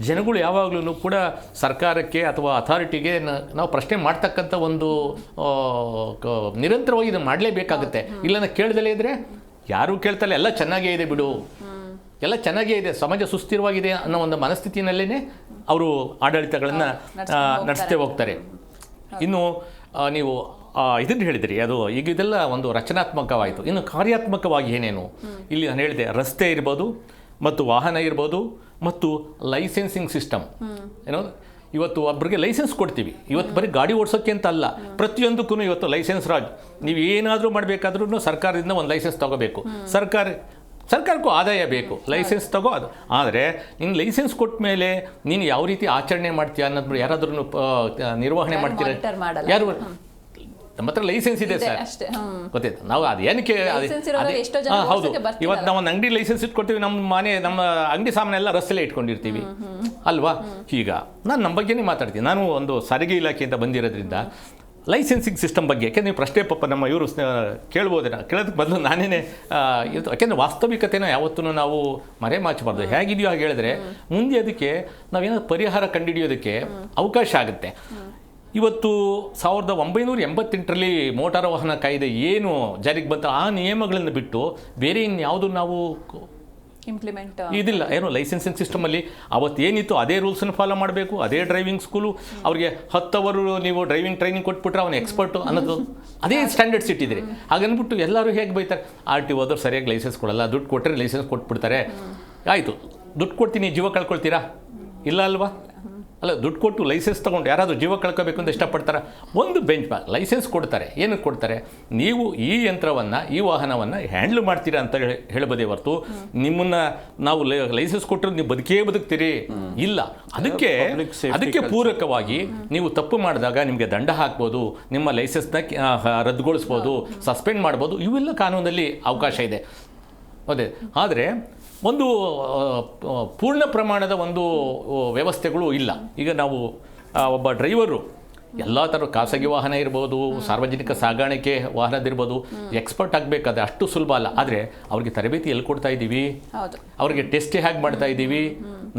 ಜನಗಳು ಯಾವಾಗಲೂ ಕೂಡ ಸರ್ಕಾರಕ್ಕೆ ಅಥವಾ ಅಥಾರಿಟಿಗೆ ನಾವು ಪ್ರಶ್ನೆ ಮಾಡ್ತಕ್ಕಂಥ ಒಂದು ನಿರಂತರವಾಗಿ ಇದನ್ನು ಮಾಡಲೇಬೇಕಾಗುತ್ತೆ. ಇಲ್ಲ ಕೇಳ್ದಲೇ ಇದ್ದರೆ ಯಾರೂ ಕೇಳ್ತಲ್ಲ, ಎಲ್ಲ ಚೆನ್ನಾಗೇ ಇದೆ ಬಿಡು, ಎಲ್ಲ ಚೆನ್ನಾಗೇ ಇದೆ, ಸಮಾಜ ಸುಸ್ಥಿರವಾಗಿದೆ ಅನ್ನೋ ಒಂದು ಮನಸ್ಥಿತಿನಲ್ಲೇ ಅವರು ಆಡಳಿತಗಳನ್ನು ನಡೆಸ್ತೇ ಹೋಗ್ತಾರೆ. ಇನ್ನು ನೀವು ಇದನ್ನು ಹೇಳಿದಿರಿ, ಅದು ಈಗ ಇದೆಲ್ಲ ಒಂದು ರಚನಾತ್ಮಕವಾಯಿತು. ಇನ್ನು ಕಾರ್ಯಾತ್ಮಕವಾಗಿ ಏನೇನು ಇಲ್ಲಿ ನಾನು ಹೇಳಿದೆ, ರಸ್ತೆ ಇರ್ಬೋದು ಮತ್ತು ವಾಹನ ಇರ್ಬೋದು ಮತ್ತು ಲೈಸೆನ್ಸಿಂಗ್ ಸಿಸ್ಟಮ್. ಏನೋ ಇವತ್ತು ಒಬ್ಬರಿಗೆ ಲೈಸೆನ್ಸ್ ಕೊಡ್ತೀವಿ, ಇವತ್ತು ಬರೀ ಗಾಡಿ ಓಡಿಸೋಕ್ಕೆ ಅಂತ ಅಲ್ಲ, ಪ್ರತಿಯೊಂದಕ್ಕೂ ಇವತ್ತು ಲೈಸೆನ್ಸ್ ರಾಜ್. ನೀವು ಏನಾದರೂ ಮಾಡಬೇಕಾದ್ರೂ ಸರ್ಕಾರದಿಂದ ಒಂದು ಲೈಸೆನ್ಸ್ ತಗೋಬೇಕು. ಸರ್ಕಾರಕ್ಕೂ ಆದಾಯ ಬೇಕು, ಲೈಸೆನ್ಸ್ ತಗೋ ಅದು. ಆದರೆ ನೀನು ಲೈಸೆನ್ಸ್ ಕೊಟ್ಟ ಮೇಲೆ ನೀನು ಯಾವ ರೀತಿ ಆಚರಣೆ ಮಾಡ್ತೀಯ ಅನ್ನೋದು ಯಾರಾದ್ರೂ ನಿರ್ವಹಣೆ ಮಾಡ್ತೀರ? ಯಾರು ನಮ್ಮ ಹತ್ರ ಲೈಸೆನ್ಸ್ ಇದೆ ಸರ್, ಅಷ್ಟೇ. ಗೊತ್ತಾಯ್ತು. ನಾವು ಅದು ಏನಕ್ಕೆ License ಇರೋರು ಎಷ್ಟೋ ಜನ ಹೌದು, ಓಡ್ಸೋಕೆ ಬರ್ತಿರಲ್ಲ. ಇವತ್ತು ನಾವು ಒಂದು ಅಂಗಡಿ ಲೈಸೆನ್ಸ್ ಇಟ್ಕೊಡ್ತೀವಿ, ನಮ್ಮ ಅಂಗಡಿ ಸಾಮಾನೆಲ್ಲ ರಸ್ತೆಲ್ಲೇ ಇಟ್ಕೊಂಡಿರ್ತೀವಿ ಅಲ್ವಾ. ಈಗ ನಾನು ನಮ್ಮ ಬಗ್ಗೆನೇ ಮಾತಾಡ್ತೀನಿ. ನಾನು ಒಂದು ಸಾರಿಗೆ ಇಲಾಖೆಯಿಂದ ಬಂದಿರೋದ್ರಿಂದ ಲೈಸೆನ್ಸಿಂಗ್ ಸಿಸ್ಟಮ್ ಬಗ್ಗೆ, ಯಾಕೆಂದರೆ ನೀವು ಪ್ರಶ್ನೆ ಪಾಪ ನಮ್ಮ ಇವರು ಕೇಳ್ಬೋದೇನೋ, ಕೇಳೋದಕ್ಕೆ ಬದಲು ನಾನೇನೆ ಇದು, ಯಾಕೆಂದರೆ ವಾಸ್ತವಿಕತೆನ ಯಾವತ್ತೂ ನಾವು ಮರೆಮಾಚಬಾರ್ದು. ಹೇಗಿದೆಯೋ ಹಾಗೆ ಹೇಳಿದ್ರೆ ಮುಂದೆ ಅದಕ್ಕೆ ನಾವೇನಾದ್ರು ಪರಿಹಾರ ಕಂಡುಹಿಡಿಯೋದಕ್ಕೆ ಅವಕಾಶ ಆಗುತ್ತೆ. ಇವತ್ತು 1988ರಲ್ಲಿ ಮೋಟಾರು ವಾಹನ ಕಾಯ್ದೆ ಏನು ಜಾರಿಗೆ ಬಂತ, ಆ ನಿಯಮಗಳನ್ನು ಬಿಟ್ಟು ಬೇರೆ ಇನ್ಯಾವುದು ನಾವು ಇಂಪ್ಲಿಮೆಂಟ್ ಇದಿಲ್ಲ. ಏನೋ ಲೈಸೆನ್ಸಿಂಗ್ ಸಿಸ್ಟಮಲ್ಲಿ ಅವತ್ತು ಏನಿತ್ತು ಅದೇ ರೂಲ್ಸನ್ನು ಫಾಲೋ ಮಾಡಬೇಕು, ಅದೇ ಡ್ರೈವಿಂಗ್ ಸ್ಕೂಲು, ಅವ್ರಿಗೆ 10 ಅವರು ನೀವು ಡ್ರೈವಿಂಗ್ ಟ್ರೈನಿಂಗ್ ಕೊಟ್ಬಿಟ್ರೆ ಅವನು ಎಕ್ಸ್ಪರ್ಟು ಅನ್ನೋದು ಅದೇ ಸ್ಟ್ಯಾಂಡರ್ಡ್ಸ್ ಇಟ್ಟಿದ್ದೀರಿ. ಹಾಗನ್ಬಿಟ್ಟು ಎಲ್ಲರೂ ಹೇಗೆ ಬೈತಾರೆ, RTO ಹೋದ್ರು ಸರಿಯಾಗಿ ಲೈಸೆನ್ಸ್ ಕೊಡಲ್ಲ, ದುಡ್ಡು ಕೊಟ್ಟರೆ ಲೈಸೆನ್ಸ್ ಕೊಟ್ಬಿಡ್ತಾರೆ. ಆಯಿತು, ದುಡ್ಡು ಕೊಡ್ತೀನಿ, ಜೀವ ಕಳ್ಕೊಳ್ತೀರಾ? ಇಲ್ಲ ಅಲ್ವಾ. ಅಲ್ಲ, ದುಡ್ಡು ಕೊಟ್ಟು ಲೈಸೆನ್ಸ್ ತೊಗೊಂಡು ಯಾರಾದರೂ ಜೀವ ಕಳ್ಕೋಬೇಕು ಅಂತ ಇಷ್ಟಪಡ್ತಾರೆ. ಒಂದು ಬೆಂಚ್ ಲೈಸೆನ್ಸ್ ಕೊಡ್ತಾರೆ, ಏನಕ್ಕೆ ಕೊಡ್ತಾರೆ, ನೀವು ಈ ಯಂತ್ರವನ್ನು, ಈ ವಾಹನವನ್ನು ಹ್ಯಾಂಡ್ಲ್ ಮಾಡ್ತೀರಾ ಅಂತ ಹೇಳ್ಬೋದೇ ಹೊರತು ನಿಮ್ಮನ್ನು ನಾವು ಲೈಸೆನ್ಸ್ ಕೊಟ್ಟರೆ ನೀವು ಬದುಕ್ತೀರಿ ಇಲ್ಲ. ಅದಕ್ಕೆ ಪೂರಕವಾಗಿ ನೀವು ತಪ್ಪು ಮಾಡಿದಾಗ ನಿಮಗೆ ದಂಡ ಹಾಕ್ಬೋದು, ನಿಮ್ಮ ಲೈಸೆನ್ಸ್ನ ರದ್ದುಗೊಳಿಸ್ಬೋದು, ಸಸ್ಪೆಂಡ್ ಮಾಡ್ಬೋದು. ಇವೆಲ್ಲ ಕಾನೂನಲ್ಲಿ ಅವಕಾಶ ಇದೆ. ಅದೇ ಆದರೆ ಒಂದು ಪೂರ್ಣ ಪ್ರಮಾಣದ ಒಂದು ವ್ಯವಸ್ಥೆಗಳು ಇಲ್ಲ. ಈಗ ನಾವು ಒಬ್ಬ ಡ್ರೈವರು ಎಲ್ಲ ಥರ ಖಾಸಗಿ ವಾಹನ ಇರ್ಬೋದು, ಸಾರ್ವಜನಿಕ ಸಾಗಾಣಿಕೆ ವಾಹನದಿರ್ಬೋದು, ಎಕ್ಸ್ಪರ್ಟ್ ಆಗಬೇಕಾದ್ರೆ ಅಷ್ಟು ಸುಲಭ ಅಲ್ಲ. ಆದರೆ ಅವ್ರಿಗೆ ತರಬೇತಿ ಎಲ್ಲಿ ಕೊಡ್ತಾ ಇದ್ದೀವಿ, ಅವ್ರಿಗೆ ಟೆಸ್ಟ್ ಹೇಗೆ ಮಾಡ್ತಾ ಇದ್ದೀವಿ.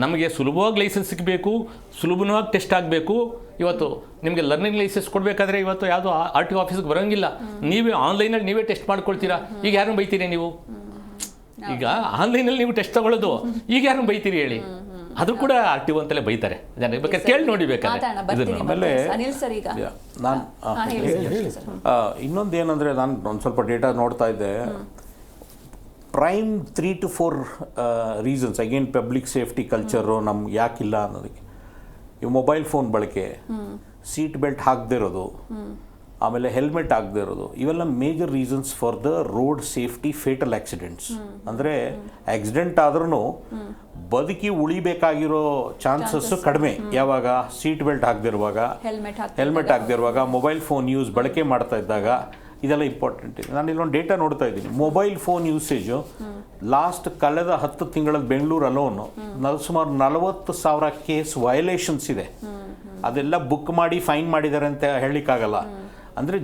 ನಮಗೆ ಸುಲಭವಾಗಿ ಲೈಸೆನ್ಸ್ ಸಿಗಬೇಕು, ಸುಲಭವಾಗಿ ಟೆಸ್ಟ್ ಆಗಬೇಕು. ಇವತ್ತು ನಿಮಗೆ ಲರ್ನಿಂಗ್ ಲೈಸೆನ್ಸ್ ಕೊಡಬೇಕಾದ್ರೆ ಇವತ್ತು ಯಾವುದೋ RTO ಆಫೀಸ್ಗೆ ಬರೋಂಗಿಲ್ಲ, ನೀವೇ ಆನ್ಲೈನಲ್ಲಿ ನೀವೇ ಟೆಸ್ಟ್ ಮಾಡ್ಕೊಳ್ತೀರಾ. ಈಗ ಯಾರನ್ನು ಬೈತೀರಿ ನೀವು? ಈಗ ಆನ್ಲೈನಲ್ಲಿ ನೀವು ಟೆಸ್ಟ್ ತಗೊಳ್ಳೋದು, ಈಗ ಯಾರನ್ನು ಬೈತೀರಿ ಹೇಳಿ? ಅದು ಕೂಡ RTO ಅಂತಲೇ ಬೈತಾರೆ ಜನ. ಬೇಕಾದ್ರೆ ಕೇಳಿ ನೋಡಿ ಬೇಕಾದ್ರೆ. ಆಮೇಲೆ ನಾನು ಇನ್ನೊಂದು ಏನಂದರೆ, ನಾನು ಒಂದು ಸ್ವಲ್ಪ ಡೇಟಾ ನೋಡ್ತಾ ಇದ್ದೆ. Prime 3 to 4 reasons again public safety culture ನಮ್ಗೆ ಯಾಕಿಲ್ಲ ಅನ್ನೋದಕ್ಕೆ, ಈ ಮೊಬೈಲ್ ಫೋನ್ ಬಳಕೆ, ಸೀಟ್ ಬೆಲ್ಟ್ ಹಾಕದೇ ಇರೋದು, ಆಮೇಲೆ ಹೆಲ್ಮೆಟ್ ಆಗದೆ ಇರೋದು, ಇವೆಲ್ಲ major reasons for the road safety fatal accidents. ಅಂದರೆ ಆಕ್ಸಿಡೆಂಟ್ ಆದ್ರೂ ಬದುಕಿ ಉಳಿಬೇಕಾಗಿರೋ ಚಾನ್ಸಸ್ ಕಡಿಮೆ. ಯಾವಾಗ ಸೀಟ್ ಬೆಲ್ಟ್ ಹಾಕದಿರುವಾಗ, ಹೆಲ್ಮೆಟ್ ಆಗದಿರುವಾಗ, ಮೊಬೈಲ್ ಫೋನ್ ಯೂಸ್ ಬಳಕೆ ಮಾಡ್ತಾ ಇದ್ದಾಗ, ಇದೆಲ್ಲ ಇಂಪಾರ್ಟೆಂಟ್ ಇದೆ. ನಾನು ಇಲ್ಲೊಂದು ಡೇಟಾ ನೋಡ್ತಾ ಇದ್ದೀನಿ. ಮೊಬೈಲ್ ಫೋನ್ ಯೂಸೇಜು ಕಳೆದ 10 ತಿಂಗಳಲ್ಲಿ ಬೆಂಗಳೂರು ಅಲೋನು ಸುಮಾರು 40,000 ಕೇಸ್ ವಯಲೇಷನ್ಸ್ ಇದೆ. ಅದೆಲ್ಲ ಬುಕ್ ಮಾಡಿ ಫೈನ್ ಮಾಡಿದ್ದಾರೆ ಅಂತ ಹೇಳಲಿಕ್ಕಾಗಲ್ಲ. ಅಂದರೆ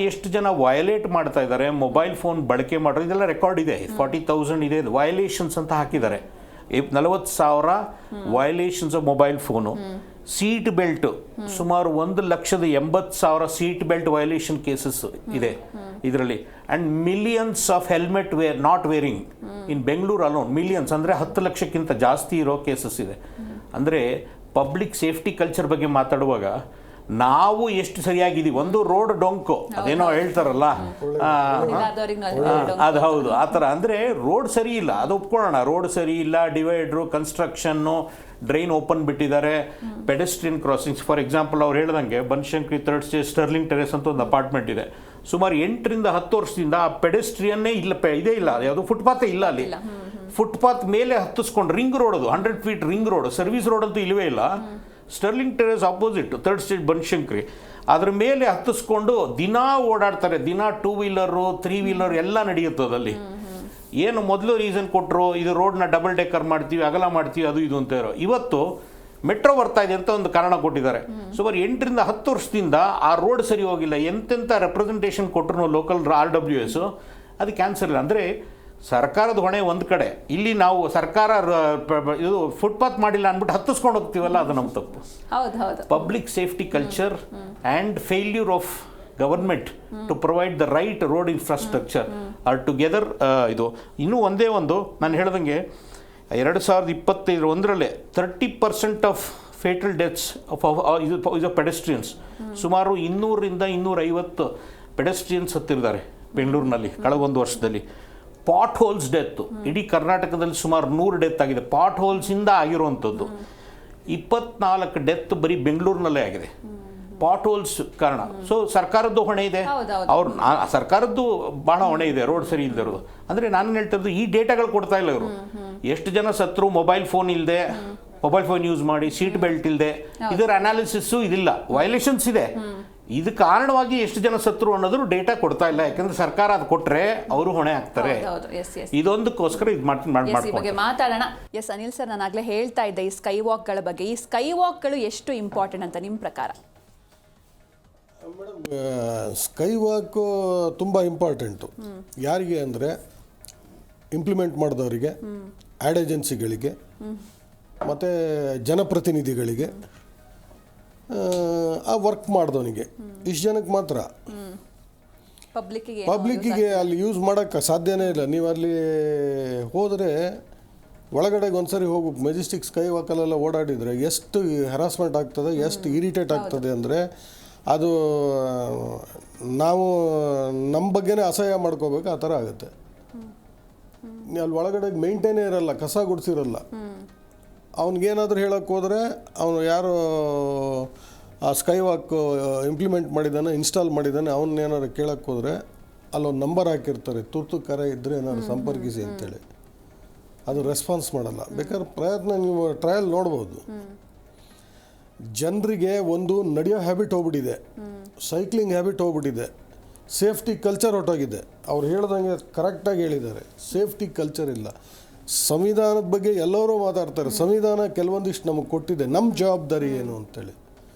ಎಷ್ಟು ಜನ ವಯಲೇಟ್ ಮಾಡ್ತಾ ಇದ್ದಾರೆ, ಮೊಬೈಲ್ ಫೋನ್ ಬಳಕೆ ಮಾಡೋದು, ಇದೆಲ್ಲ ರೆಕಾರ್ಡ್ ಇದೆ. 40,000 ಇದೆ ವಯಲೇಷನ್ಸ್ ಅಂತ ಹಾಕಿದ್ದಾರೆ. 40,000 violations of mobile phone. Seat belt ಸುಮಾರು 1,80,000 ಸೀಟ್ ಬೆಲ್ಟ್ ವಯಲೇಷನ್ ಕೇಸಸ್ ಇದೆ ಇದರಲ್ಲಿ. And millions of helmet not wearing in Bengaluru alone. Millions ಅಂದರೆ 10 ಲಕ್ಷಕ್ಕಿಂತ ಜಾಸ್ತಿ ಇರೋ ಕೇಸಸ್ ಇದೆ. ಅಂದರೆ ಪಬ್ಲಿಕ್ ಸೇಫ್ಟಿ ಕಲ್ಚರ್ ಬಗ್ಗೆ ಮಾತಾಡುವಾಗ ನಾವು ಎಷ್ಟು ಸರಿಯಾಗಿದ್ದೀವಿ. ಒಂದು ರೋಡ್ ಡೊಂಕು ಅದೇನೋ ಹೇಳ್ತಾರಲ್ಲ, ಅದು ಹೌದು, ಆ ಥರ. ಅಂದರೆ ರೋಡ್ ಸರಿ ಇಲ್ಲ, ಅದು ಒಪ್ಕೊಳ್ಳೋಣ. ರೋಡ್ ಸರಿ ಇಲ್ಲ, ಡಿವೈಡ್ರು, ಕನ್ಸ್ಟ್ರಕ್ಷನ್ನು, ಡ್ರೈನ್ ಓಪನ್ ಬಿಟ್ಟಿದ್ದಾರೆ, ಪೆಡೆಸ್ಟ್ರಿಯನ್ ಕ್ರಾಸಿಂಗ್ಸ್. ಫಾರ್ ಎಕ್ಸಾಂಪಲ್ ಅವ್ರು ಹೇಳ್ದಂಗೆ Banashankari 3rd stage sterling terrace ಅಂತ ಒಂದು ಅಪಾರ್ಟ್ಮೆಂಟ್ ಇದೆ. ಸುಮಾರು 8 ರಿಂದ 10 ವರ್ಷದಿಂದ ಆ ಪೆಡೆಸ್ಟ್ರಿಯನ್ನೇ ಇಲ್ಲ, ಇದೇ ಇಲ್ಲ, ಯಾವುದು ಫುಟ್ಪಾತೇ ಇಲ್ಲ ಅಲ್ಲಿ. ಫುಟ್ಪಾತ್ ಮೇಲೆ ಹತ್ತಿಸ್ಕೊಂಡು ರಿಂಗ್ ರೋಡ್, ಅದು 100 feet ring road, service road ಅಂತೂ ಇಲ್ಲವೇ ಇಲ್ಲ. Sterling terrace opposite 3rd stage Banashankari, ಅದ್ರ ಮೇಲೆ ಹತ್ತಿಸ್ಕೊಂಡು ದಿನ ಓಡಾಡ್ತಾರೆ. ದಿನ 2 ವೀಲರು 3 ವೀಲರ್ ಎಲ್ಲ ನಡೆಯುತ್ತದಲ್ಲಿ. ಏನು ಮೊದಲು ರೀಸನ್ ಕೊಟ್ಟರು, ಇದು ರೋಡ್ನ ಡಬಲ್ ಡೆಕ್ಕರ್ ಮಾಡ್ತೀವಿ, ಅಗಲ ಮಾಡ್ತೀವಿ, ಅದು ಇದು ಅಂತ ಇರೋ. ಇವತ್ತು ಮೆಟ್ರೋ ಬರ್ತಾ ಇದೆ ಅಂತ ಒಂದು ಕಾರಣ ಕೊಟ್ಟಿದ್ದಾರೆ. ಸುಮಾರು 8 ರಿಂದ 10 ವರ್ಷದಿಂದ ಆ ರೋಡ್ ಸರಿ ಹೋಗಿಲ್ಲ. ಎಂತೆಂಥ ರೆಪ್ರೆಸೆಂಟೇಷನ್ ಕೊಟ್ಟರು ಲೋಕಲ್ RWS, ಅದು ಕ್ಯಾನ್ಸಲ್ ಇಲ್ಲ. ಅಂದರೆ ಸರ್ಕಾರದ ಹೊಣೆ ಒಂದು ಕಡೆ, ಇಲ್ಲಿ ನಾವು ಸರ್ಕಾರ ಇದು ಫುಟ್ಪಾತ್ ಮಾಡಿಲ್ಲ ಅಂದ್ಬಿಟ್ಟು ಹತ್ತಿಸ್ಕೊಂಡು ಹೋಗ್ತೀವಲ್ಲ, ಅದು ನಮ್ಮ ತಪ್ಪು. Public safety culture and failure of government to provide the right road infrastructure are together. ಇದು ಇನ್ನೂ ಒಂದೇ ಒಂದು, ನಾನು ಹೇಳ್ದಂಗೆ 2021 30% ಆಫ್ ಫೇಟಲ್ ಡೆತ್ಸ್ ಇದು ಪೆಡೆಸ್ಟ್ರಿಯನ್ಸ್. ಸುಮಾರು 200 ರಿಂದ 250 ಪೆಡೆಸ್ಟ್ರಿಯನ್ಸ್ ಹತ್ತಿದ್ದಾರೆ ಬೆಂಗಳೂರಿನಲ್ಲಿ ಕಳೆದ 1 ವರ್ಷದಲ್ಲಿ. ಪಾಟ್ ಹೋಲ್ಸ್ ಡೆತ್ತು ಇಡೀ ಕರ್ನಾಟಕದಲ್ಲಿ ಸುಮಾರು 100 ಡೆತ್ ಆಗಿದೆ. ಪಾಟ್ ಹೋಲ್ಸಿಂದ ಆಗಿರುವಂಥದ್ದು 24 ಡೆತ್ ಬರೀ ಬೆಂಗಳೂರಿನಲ್ಲೇ ಆಗಿದೆ, ಪಾಟ್ ಹೋಲ್ಸ್ ಕಾರಣ. ಸೊ ಸರ್ಕಾರದ್ದು ಹೊಣೆ ಇದೆ, ಸರ್ಕಾರದ್ದು ಭಾಳ ಹೊಣೆ ಇದೆ ರೋಡ್ ಸರಿ ಇಲ್ಲದೆ ಇರೋದು. ಅಂದರೆ ನಾನು ಹೇಳ್ತಾ ಇರೋದು, ಈ ಡೇಟಾಗಳು ಕೊಡ್ತಾ ಇಲ್ಲ ಇವರು. ಎಷ್ಟು ಜನ ಸತ್ರು ಮೊಬೈಲ್ ಫೋನ್ ಇಲ್ಲದೆ, ಮೊಬೈಲ್ ಫೋನ್ ಯೂಸ್ ಮಾಡಿ, ಸೀಟ್ ಬೆಲ್ಟ್ ಇಲ್ಲದೆ, ಇದರ ಅನಾಲಿಸಿಸ್ಸು ಇದಿಲ್ಲ. ವಯಲೇಷನ್ಸ್ ಇದೆ, ಇದು ಕಾರಣವಾಗಿ ಎಷ್ಟು ಜನ ಸತ್ರು ಅನ್ನೋದ್ರ ಡೇಟಾ ಕೊಡ್ತಾ ಇಲ್ಲ, ಯಾಕಂದ್ರೆ ಸರ್ಕಾರ ಅದು ಕೊಟ್ಟರೆ ಅವರು ಹೊಣೆ ಆಗ್ತಾರೆ. ಇದೊಂದಕ್ಕೋಸ್ಕರ ಇದು ಈ ಬಗ್ಗೆ ಮಾತಾಡೋಣ. ಎಸ್ ಅನಿಲ್ ಸರ್, ನಾನು ಆಗಲೇ ಹೇಳ್ತಾ ಇದ್ದೆ ಈ ಸ್ಕೈ ವಾಕ್ಗಳ ಬಗ್ಗೆ. ಈ ಸ್ಕೈ ವಾಕ್ಗಳು ಎಷ್ಟು ಇಂಪಾರ್ಟೆಂಟ್ ಅಂತ ನಿಮ್ಮ ಪ್ರಕಾರ? ಮೇಡಮ್, ಸ್ಕೈ ವಾಕ್ ತುಂಬ ಇಂಪಾರ್ಟೆಂಟು. ಯಾರಿಗೆ ಅಂದರೆ ಇಂಪ್ಲಿಮೆಂಟ್ ಮಾಡಿದವರಿಗೆ, ಆ್ಯಡ್ ಏಜೆನ್ಸಿಗಳಿಗೆ, ಮತ್ತು ಜನಪ್ರತಿನಿಧಿಗಳಿಗೆ, ಆ ವರ್ಕ್ ಮಾಡಿದವನಿಗೆ, ಇಷ್ಟು ಜನಕ್ಕೆ ಮಾತ್ರ. ಪಬ್ಲಿಕ್ಕಿಗೆ ಅಲ್ಲಿ ಯೂಸ್ ಮಾಡೋಕ್ಕೆ ಸಾಧ್ಯನೇ ಇಲ್ಲ. ನೀವು ಅಲ್ಲಿ ಹೋದರೆ ಒಳಗಡೆಗೆ ಒಂದ್ಸರಿ ಹೋಗ್ಬೇಕು. ಮೆಜೆಸ್ಟಿಕ್ ಸ್ಕೈ ವಾಕಲ್ಲೆಲ್ಲ ಓಡಾಡಿದರೆ ಎಷ್ಟು ಹ್ಯಾರಾಸ್ಮೆಂಟ್ ಆಗ್ತದೆ, ಎಷ್ಟು ಇರಿಟೇಟ್ ಆಗ್ತದೆ ಅಂದರೆ ಅದು ನಾವು ನಮ್ಮ ಬಗ್ಗೆನೇ ಅಸಹ್ಯ ಮಾಡ್ಕೋಬೇಕು, ಆ ಥರ ಆಗುತ್ತೆ. ಅಲ್ಲಿ ಒಳಗಡೆ ಮೇಂಟೈನೇ ಇರಲ್ಲ, ಕಸ ಗುಡಿಸಿರಲ್ಲ. ಅವ್ನಿಗೇನಾದರೂ ಹೇಳೋಕ್ಕೆ ಹೋದರೆ ಅವನು ಯಾರು ಆ ಸ್ಕೈ ವಾಕ್ ಇಂಪ್ಲಿಮೆಂಟ್ ಮಾಡಿದ್ದಾನೆ, ಇನ್ಸ್ಟಾಲ್ ಮಾಡಿದ್ದಾನೆ, ಅವನ್ನೇನಾದ್ರು ಕೇಳೋಕ್ಕೆ ಹೋದರೆ ಅಲ್ಲೊಂದು ನಂಬರ್ ಹಾಕಿರ್ತಾರೆ, ತುರ್ತು ಕರೆ ಇದ್ದರೆ ಏನಾದ್ರು ಸಂಪರ್ಕಿಸಿ ಅಂತೇಳಿ. ಅದು ರೆಸ್ಪಾನ್ಸ್ ಮಾಡಲ್ಲ. ಬೇಕಾದ್ರೆ ಪ್ರಯತ್ನ ನೀವು ಟ್ರಯಲ್ ನೋಡ್ಬೋದು. ಜನರಿಗೆ ಒಂದು ನಡೆಯೋ ಹ್ಯಾಬಿಟ್ ಹೋಗ್ಬಿಟ್ಟಿದೆ, ಸೈಕ್ಲಿಂಗ್ ಹ್ಯಾಬಿಟ್ ಹೋಗ್ಬಿಟ್ಟಿದೆ, ಸೇಫ್ಟಿ ಕಲ್ಚರ್ ಹೊರಟೋಗಿದೆ. ಅವ್ರು ಹೇಳ್ದಂಗೆ ಕರೆಕ್ಟಾಗಿ ಹೇಳಿದ್ದಾರೆ, ಸೇಫ್ಟಿ ಕಲ್ಚರ್ ಇಲ್ಲ. ಸಂವಿಧಾನದ ಬಗ್ಗೆ ಎಲ್ಲರೂ ಮಾತಾಡ್ತಾರೆ. ಸಂವಿಧಾನ ಕೆಲವೊಂದಿಷ್ಟು ನಮಗೆ ಕೊಟ್ಟಿದೆ, ನಮ್ಮ ಜವಾಬ್ದಾರಿ ಏನು ಅಂತೇಳಿ.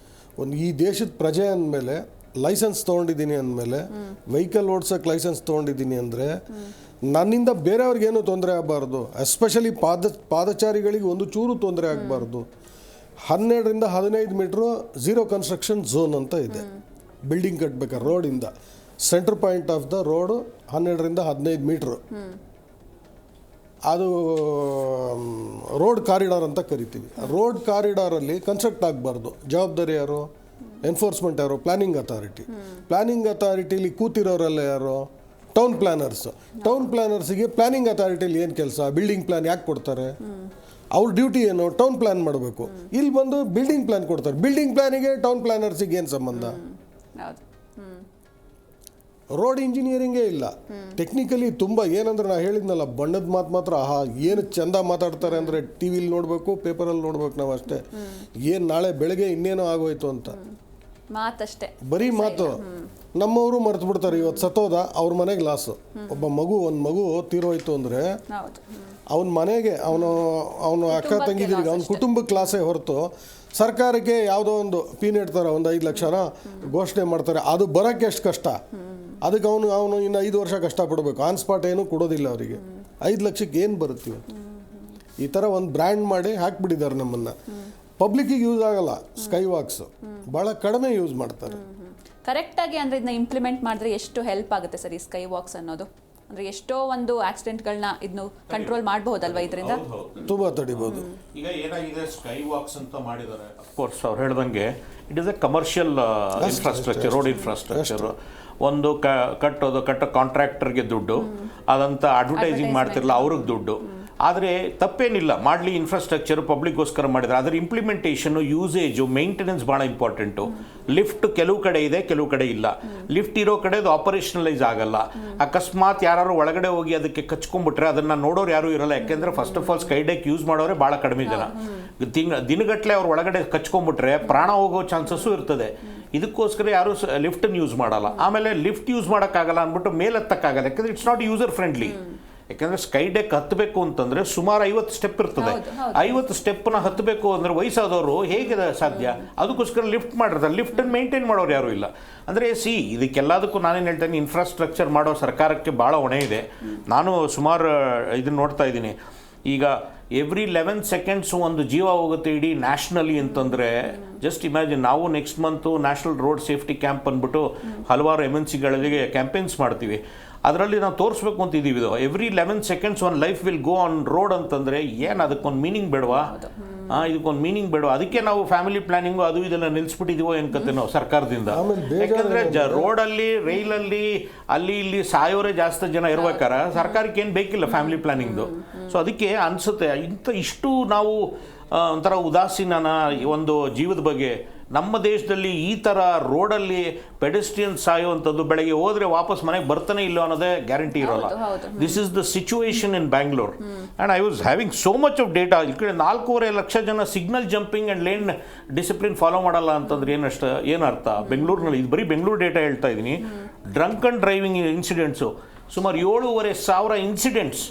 ಒಂದು ಈ ದೇಶದ ಪ್ರಜೆ ಅಂದಮೇಲೆ, ಲೈಸೆನ್ಸ್ ತೊಗೊಂಡಿದ್ದೀನಿ ಅಂದಮೇಲೆ, ವೆಹಿಕಲ್ ಓಡ್ಸೋಕ್ಕೆ ಲೈಸೆನ್ಸ್ ತೊಗೊಂಡಿದ್ದೀನಿ ಅಂದರೆ ನನ್ನಿಂದ ಬೇರೆಯವ್ರಿಗೇನು ತೊಂದರೆ ಆಗಬಾರ್ದು. ಎಸ್ಪೆಷಲಿ ಪಾದಚಾರಿಗಳಿಗೆ ಒಂದು ಚೂರು ತೊಂದರೆ ಆಗಬಾರ್ದು. 12ರಿಂದ 15 ಮೀಟ್ರು ಝೀರೋ ಕನ್ಸ್ಟ್ರಕ್ಷನ್ ಝೋನ್ ಅಂತ ಇದೆ. ಬಿಲ್ಡಿಂಗ್ ಕಟ್ಟಬೇಕಾದ್ರೆ ರೋಡಿಂದ centre point of the road 12ರಿಂದ 15 ಮೀಟ್ರು. ಅದು ರೋಡ್ ಕಾರಿಡಾರ್ ಅಂತ ಕರಿತೀವಿ. ರೋಡ್ ಕಾರಿಡಾರಲ್ಲಿ ಕನ್ಸ್ಟ್ರಕ್ಟ್ ಆಗಬಾರ್ದು. ಜವಾಬ್ದಾರಿ ಯಾರು? ಎನ್ಫೋರ್ಸ್ಮೆಂಟ್ ಯಾರು? Planning authority. ಪ್ಲಾನಿಂಗ್ ಅಥಾರಿಟಿಲಿ ಕೂತಿರೋರೆಲ್ಲ ಯಾರು? ಟೌನ್ ಪ್ಲ್ಯಾನರ್ಸು. ಟೌನ್ ಪ್ಲ್ಯಾನರ್ಸಿಗೆ ಪ್ಲಾನಿಂಗ್ ಅಥಾರಿಟಿಲಿ ಏನು ಕೆಲಸ? ಬಿಲ್ಡಿಂಗ್ ಪ್ಲ್ಯಾನ್ ಯಾಕೆ ಕೊಡ್ತಾರೆ? ಅವ್ರ ಡ್ಯೂಟಿ ಏನು? ಟೌನ್ ಪ್ಲ್ಯಾನ್ ಮಾಡಬೇಕು. ಇಲ್ಲಿ ಬಂದು ಬಿಲ್ಡಿಂಗ್ ಪ್ಲ್ಯಾನ್ ಕೊಡ್ತಾರೆ. ಬಿಲ್ಡಿಂಗ್ ಪ್ಲ್ಯಾನಿಗೆ ಟೌನ್ ಪ್ಲ್ಯಾನರ್ಸಿಗೆ ಏನು ಸಂಬಂಧ? ರೋಡ್ ಇಂಜಿನಿಯರಿಂಗೇ ಇಲ್ಲ. ಟೆಕ್ನಿಕಲಿ ತುಂಬ ಏನಂದ್ರೆ ನಾನು ಹೇಳಿದ್ನಲ್ಲ, ಬಣ್ಣದ ಮಾತು ಮಾತ್ರ ಏನು ಚೆಂದ ಮಾತಾಡ್ತಾರೆ ಅಂದರೆ ಟಿ ವಿಲಿ ನೋಡಬೇಕು, ಪೇಪರಲ್ಲಿ ನೋಡ್ಬೇಕು ನಾವು ಅಷ್ಟೇ. ಏನು ನಾಳೆ ಬೆಳಗ್ಗೆ ಇನ್ನೇನೋ ಆಗೋಯ್ತು ಅಂತ ಮಾತಷ್ಟೇ, ಬರೀ ಮಾತು. ನಮ್ಮವರು ಮರ್ತು ಬಿಡ್ತಾರೆ. ಇವತ್ತು ಸತ್ತೋದ, ಅವ್ರ ಮನೆಗೆ ಲಾಸು. ಒಂದು ಮಗು ತೀರೋಯ್ತು ಅಂದರೆ ಅವನ ಮನೆಗೆ, ಅವನು ಅಕ್ಕ ತಂಗಿದಿರಿಗೆ, ಅವನ ಕುಟುಂಬಕ್ಕೆ ಲಾಸೇ ಹೊರತು ಸರ್ಕಾರಕ್ಕೆ ಯಾವುದೋ ಒಂದು ಪೀನ್ ಇಡ್ತಾರೆ, ಒಂದು 5 ಲಕ್ಷನ ಘೋಷಣೆ ಮಾಡ್ತಾರೆ. ಅದು ಬರೋಕ್ಕೆ ಎಷ್ಟು ಕಷ್ಟ. ಅದಕ್ಕೆ ಅವನು ಇನ್ನು 5 ವರ್ಷ ಕಷ್ಟಪಡಬೇಕು. ಆನ್ ಸ್ಪಾಟ್ ಏನೂ ಕೊಡೋದಿಲ್ಲ ಅವರಿಗೆ. 5 ಲಕ್ಷಕ್ಕೆ ಏನು ಬರುತ್ತೆ? ಈ ಥರ ಒಂದು ಬ್ರ್ಯಾಂಡ್ ಮಾಡಿ ಹಾಕ್ಬಿಟ್ಟಿದ್ದಾರೆ ನಮ್ಮನ್ನು. ಪಬ್ಲಿಕ್ಕಿಗೆ ಯೂಸ್ ಆಗಲ್ಲ ಸ್ಕೈ ವಾಕ್ಸ್, ಭಾಳ ಕಡಿಮೆ ಯೂಸ್ ಮಾಡ್ತಾರೆ. ಕರೆಕ್ಟಾಗಿ ಅಂದರೆ ಇದನ್ನ ಇಂಪ್ಲಿಮೆಂಟ್ ಮಾಡಿದ್ರೆ ಎಷ್ಟು ಹೆಲ್ಪ್ ಆಗುತ್ತೆ ಸರ್ ಈ ಸ್ಕೈ ವಾಕ್ಸ್ ಅನ್ನೋದು? ಅಂದರೆ ಎಷ್ಟೋ ಒಂದು ಆಕ್ಸಿಡೆಂಟ್ಗಳನ್ನ ಇದನ್ನು ಕಂಟ್ರೋಲ್ ಮಾಡಬಹುದಲ್ವಾ ಇದರಿಂದ? ತುಂಬ ತಡಿಬೋದು. ಈಗ ಏನಾಗಿದೆ, ಸ್ಕೈ ವಾಕ್ಸ್ ಅಂತ ಮಾಡಿದ್ದಾರೆ. ಅಫ್ಕೋರ್ಸ್ ಅವ್ರು ಹೇಳ್ದಂಗೆ it is A commercial infrastructure, road infrastructure. ಒಂದು ಕಟ್ಟೋ ಕಾಂಟ್ರಾಕ್ಟರ್ಗೆ ದುಡ್ಡು, ಅದಂತ ಅಡ್ವರ್ಟೈಸಿಂಗ್ ಮಾಡ್ತಿರಲ್ಲ ಅವ್ರಿಗೆ ದುಡ್ಡು. ಆದರೆ ತಪ್ಪೇನಿಲ್ಲ, ಮಾಡಲಿ, ಇನ್ಫ್ರಾಸ್ಟ್ರಕ್ಚರು ಪಬ್ಲಿಕ್ಗೋಸ್ಕರ ಮಾಡಿದರೆ. ಅದರ ಇಂಪ್ಲಿಮೆಂಟೇಷನು, ಯೂಸೇಜು, ಮೇಂಟೆನೆನ್ಸ್ ಭಾಳ ಇಂಪಾರ್ಟೆಂಟು. ಲಿಫ್ಟ್ ಕೆಲವು ಕಡೆ ಇದೆ, ಕೆಲವು ಕಡೆ ಇಲ್ಲ. ಲಿಫ್ಟ್ ಇರೋ ಕಡೆ ಅದು ಆಪರೇಷನಲೈಸ್ ಆಗಲ್ಲ. ಅಕಸ್ಮಾತ್ ಯಾರು ಒಳಗಡೆ ಹೋಗಿ ಅದಕ್ಕೆ ಕಚ್ಕೊಂಡ್ಬಿಟ್ರೆ ಅದನ್ನು ನೋಡೋರು ಯಾರೂ ಇರಲ್ಲ. ಯಾಕೆಂದರೆ first of all sky deck use ಮಾಡೋರೆ ಭಾಳ ಕಡಿಮೆ ಜನ. ದಿನಗಟ್ಟಲೆ ಅವ್ರು ಒಳಗಡೆ ಕಚ್ಕೊಂಡ್ಬಿಟ್ರೆ ಪ್ರಾಣ ಹೋಗೋ ಚಾನ್ಸಸ್ಸು ಇರ್ತದೆ. ಇದಕ್ಕೋಸ್ಕರ ಯಾರು ಲಿಫ್ಟನ್ನು ಯೂಸ್ ಮಾಡಲ್ಲ. ಆಮೇಲೆ ಲಿಫ್ಟ್ ಯೂಸ್ ಮಾಡೋಕ್ಕಾಗಲ್ಲ ಅಂದ್ಬಿಟ್ಟು ಮೇಲೆ ಹತ್ತಕ್ಕಾಗಲ್ಲ, ಯಾಕಂದರೆ ಇಟ್ಸ್ ನಾಟ್ ಯೂಸರ್ ಫ್ರೆಂಡ್ಲಿ. ಯಾಕೆಂದರೆ ಸ್ಕೈ ಡೆಕ್ ಹತ್ತಬೇಕು ಅಂತಂದರೆ ಸುಮಾರು 50 ಸ್ಟೆಪ್ ಇರ್ತದೆ. 50 ಸ್ಟೆಪ್ಪನ್ನ ಹತ್ತಬೇಕು ಅಂದರೆ ವಯಸ್ಸಾದವರು ಹೇಗೆ ಸಾಧ್ಯ? ಅದಕ್ಕೋಸ್ಕರ ಲಿಫ್ಟ್ ಮಾಡಿರ್ತಾರೆ. ಲಿಫ್ಟನ್ನು ಮೇಂಟೈನ್ ಮಾಡೋರು ಯಾರೂ ಇಲ್ಲ. ಅಂದರೆ ಇದಕ್ಕೆಲ್ಲದಕ್ಕೂ ನಾನೇನು ಹೇಳ್ತೇನೆ, ಇನ್ಫ್ರಾಸ್ಟ್ರಕ್ಚರ್ ಮಾಡೋ ಸರ್ಕಾರಕ್ಕೆ ಭಾಳ ಹೊಣೆ ಇದೆ. ನಾನು ಸುಮಾರು ಇದನ್ನು ನೋಡ್ತಾ ಇದ್ದೀನಿ. ಈಗ ಎವ್ರಿ 11 ಸೆಕೆಂಡ್ಸು ಒಂದು ಜೀವ ಹೋಗುತ್ತೆ ಇಡೀ ನ್ಯಾಷನಲಿ ಅಂತಂದರೆ ಜಸ್ಟ್ ಇಮ್ಯಾಜಿನ್. ನಾವು next month national road safety camp ಅಂದ್ಬಿಟ್ಟು ಹಲವಾರು MNCಗಳಿಗೆ ಕ್ಯಾಂಪೇನ್ಸ್ ಮಾಡ್ತೀವಿ. ಅದರಲ್ಲಿ ನಾವು ತೋರಿಸ್ಬೇಕು ಅಂತಿದ್ದೀವಿ. ಇದು every 11 seconds one life will go on road ಅಂತಂದರೆ ಏನು ಅದಕ್ಕೊಂದು ಮೀನಿಂಗ್ ಬೇಡವಾ? ಇದಕ್ಕೊಂದು ಮೀನಿಂಗ್ ಬೇಡ. ಅದಕ್ಕೆ ನಾವು ಫ್ಯಾಮಿಲಿ ಪ್ಲಾನಿಂಗು ಅದು ಇದೆಲ್ಲ ನಿಲ್ಲಿಸ್ಬಿಟ್ಟಿದೀವೋ ಏನ್ಕತ್ತೆ ನಾವು ಸರ್ಕಾರದಿಂದ. ಯಾಕಂದರೆ ರೋಡಲ್ಲಿ, ರೈಲಲ್ಲಿ, ಅಲ್ಲಿ ಇಲ್ಲಿ ಸಾಯೋರೇ ಜಾಸ್ತಿ ಜನ ಇರ್ಬೇಕಾರೆ ಸರ್ಕಾರಕ್ಕೆ ಏನು ಬೇಕಿಲ್ಲ ಫ್ಯಾಮಿಲಿ ಪ್ಲಾನಿಂಗ್ದು. ಸೊ ಅದಕ್ಕೆ ಅನಿಸುತ್ತೆ ಇಷ್ಟು ನಾವು ಒಂಥರ ಉದಾಸೀನ ಒಂದು ಜೀವದ ಬಗ್ಗೆ ನಮ್ಮ ದೇಶದಲ್ಲಿ ಈ ಥರ ರೋಡಲ್ಲಿ ಪೆಡೆಸ್ಟ್ರಿಯನ್ ಸಾಯುವಂಥದ್ದು, ಬೆಳಗ್ಗೆ ಹೋದರೆ ವಾಪಸ್ ಮನೆಗೆ ಬರ್ತಾನೆ ಇಲ್ಲ ಅನ್ನೋದೇ ಗ್ಯಾರಂಟಿ ಇರೋಲ್ಲ. This is the situation in Bangalore. And I was having so much of data. ಈ ಕಡೆ 4.5 ಲಕ್ಷ ಜನ signal jumping and lane discipline follow ಮಾಡಲ್ಲ ಅಂತಂದ್ರೆ ಏನು ಅರ್ಥ? ಬೆಂಗಳೂರಿನಲ್ಲಿ ಇದು ಬರೀ ಬೆಂಗಳೂರು ಡೇಟಾ ಹೇಳ್ತಾ ಇದ್ದೀನಿ. ಡ್ರಂಕ್ ಆ್ಯಂಡ್ ಡ್ರೈವಿಂಗ್ ಇನ್ಸಿಡೆಂಟ್ಸು ಸುಮಾರು 7,500 ಇನ್ಸಿಡೆಂಟ್ಸ್,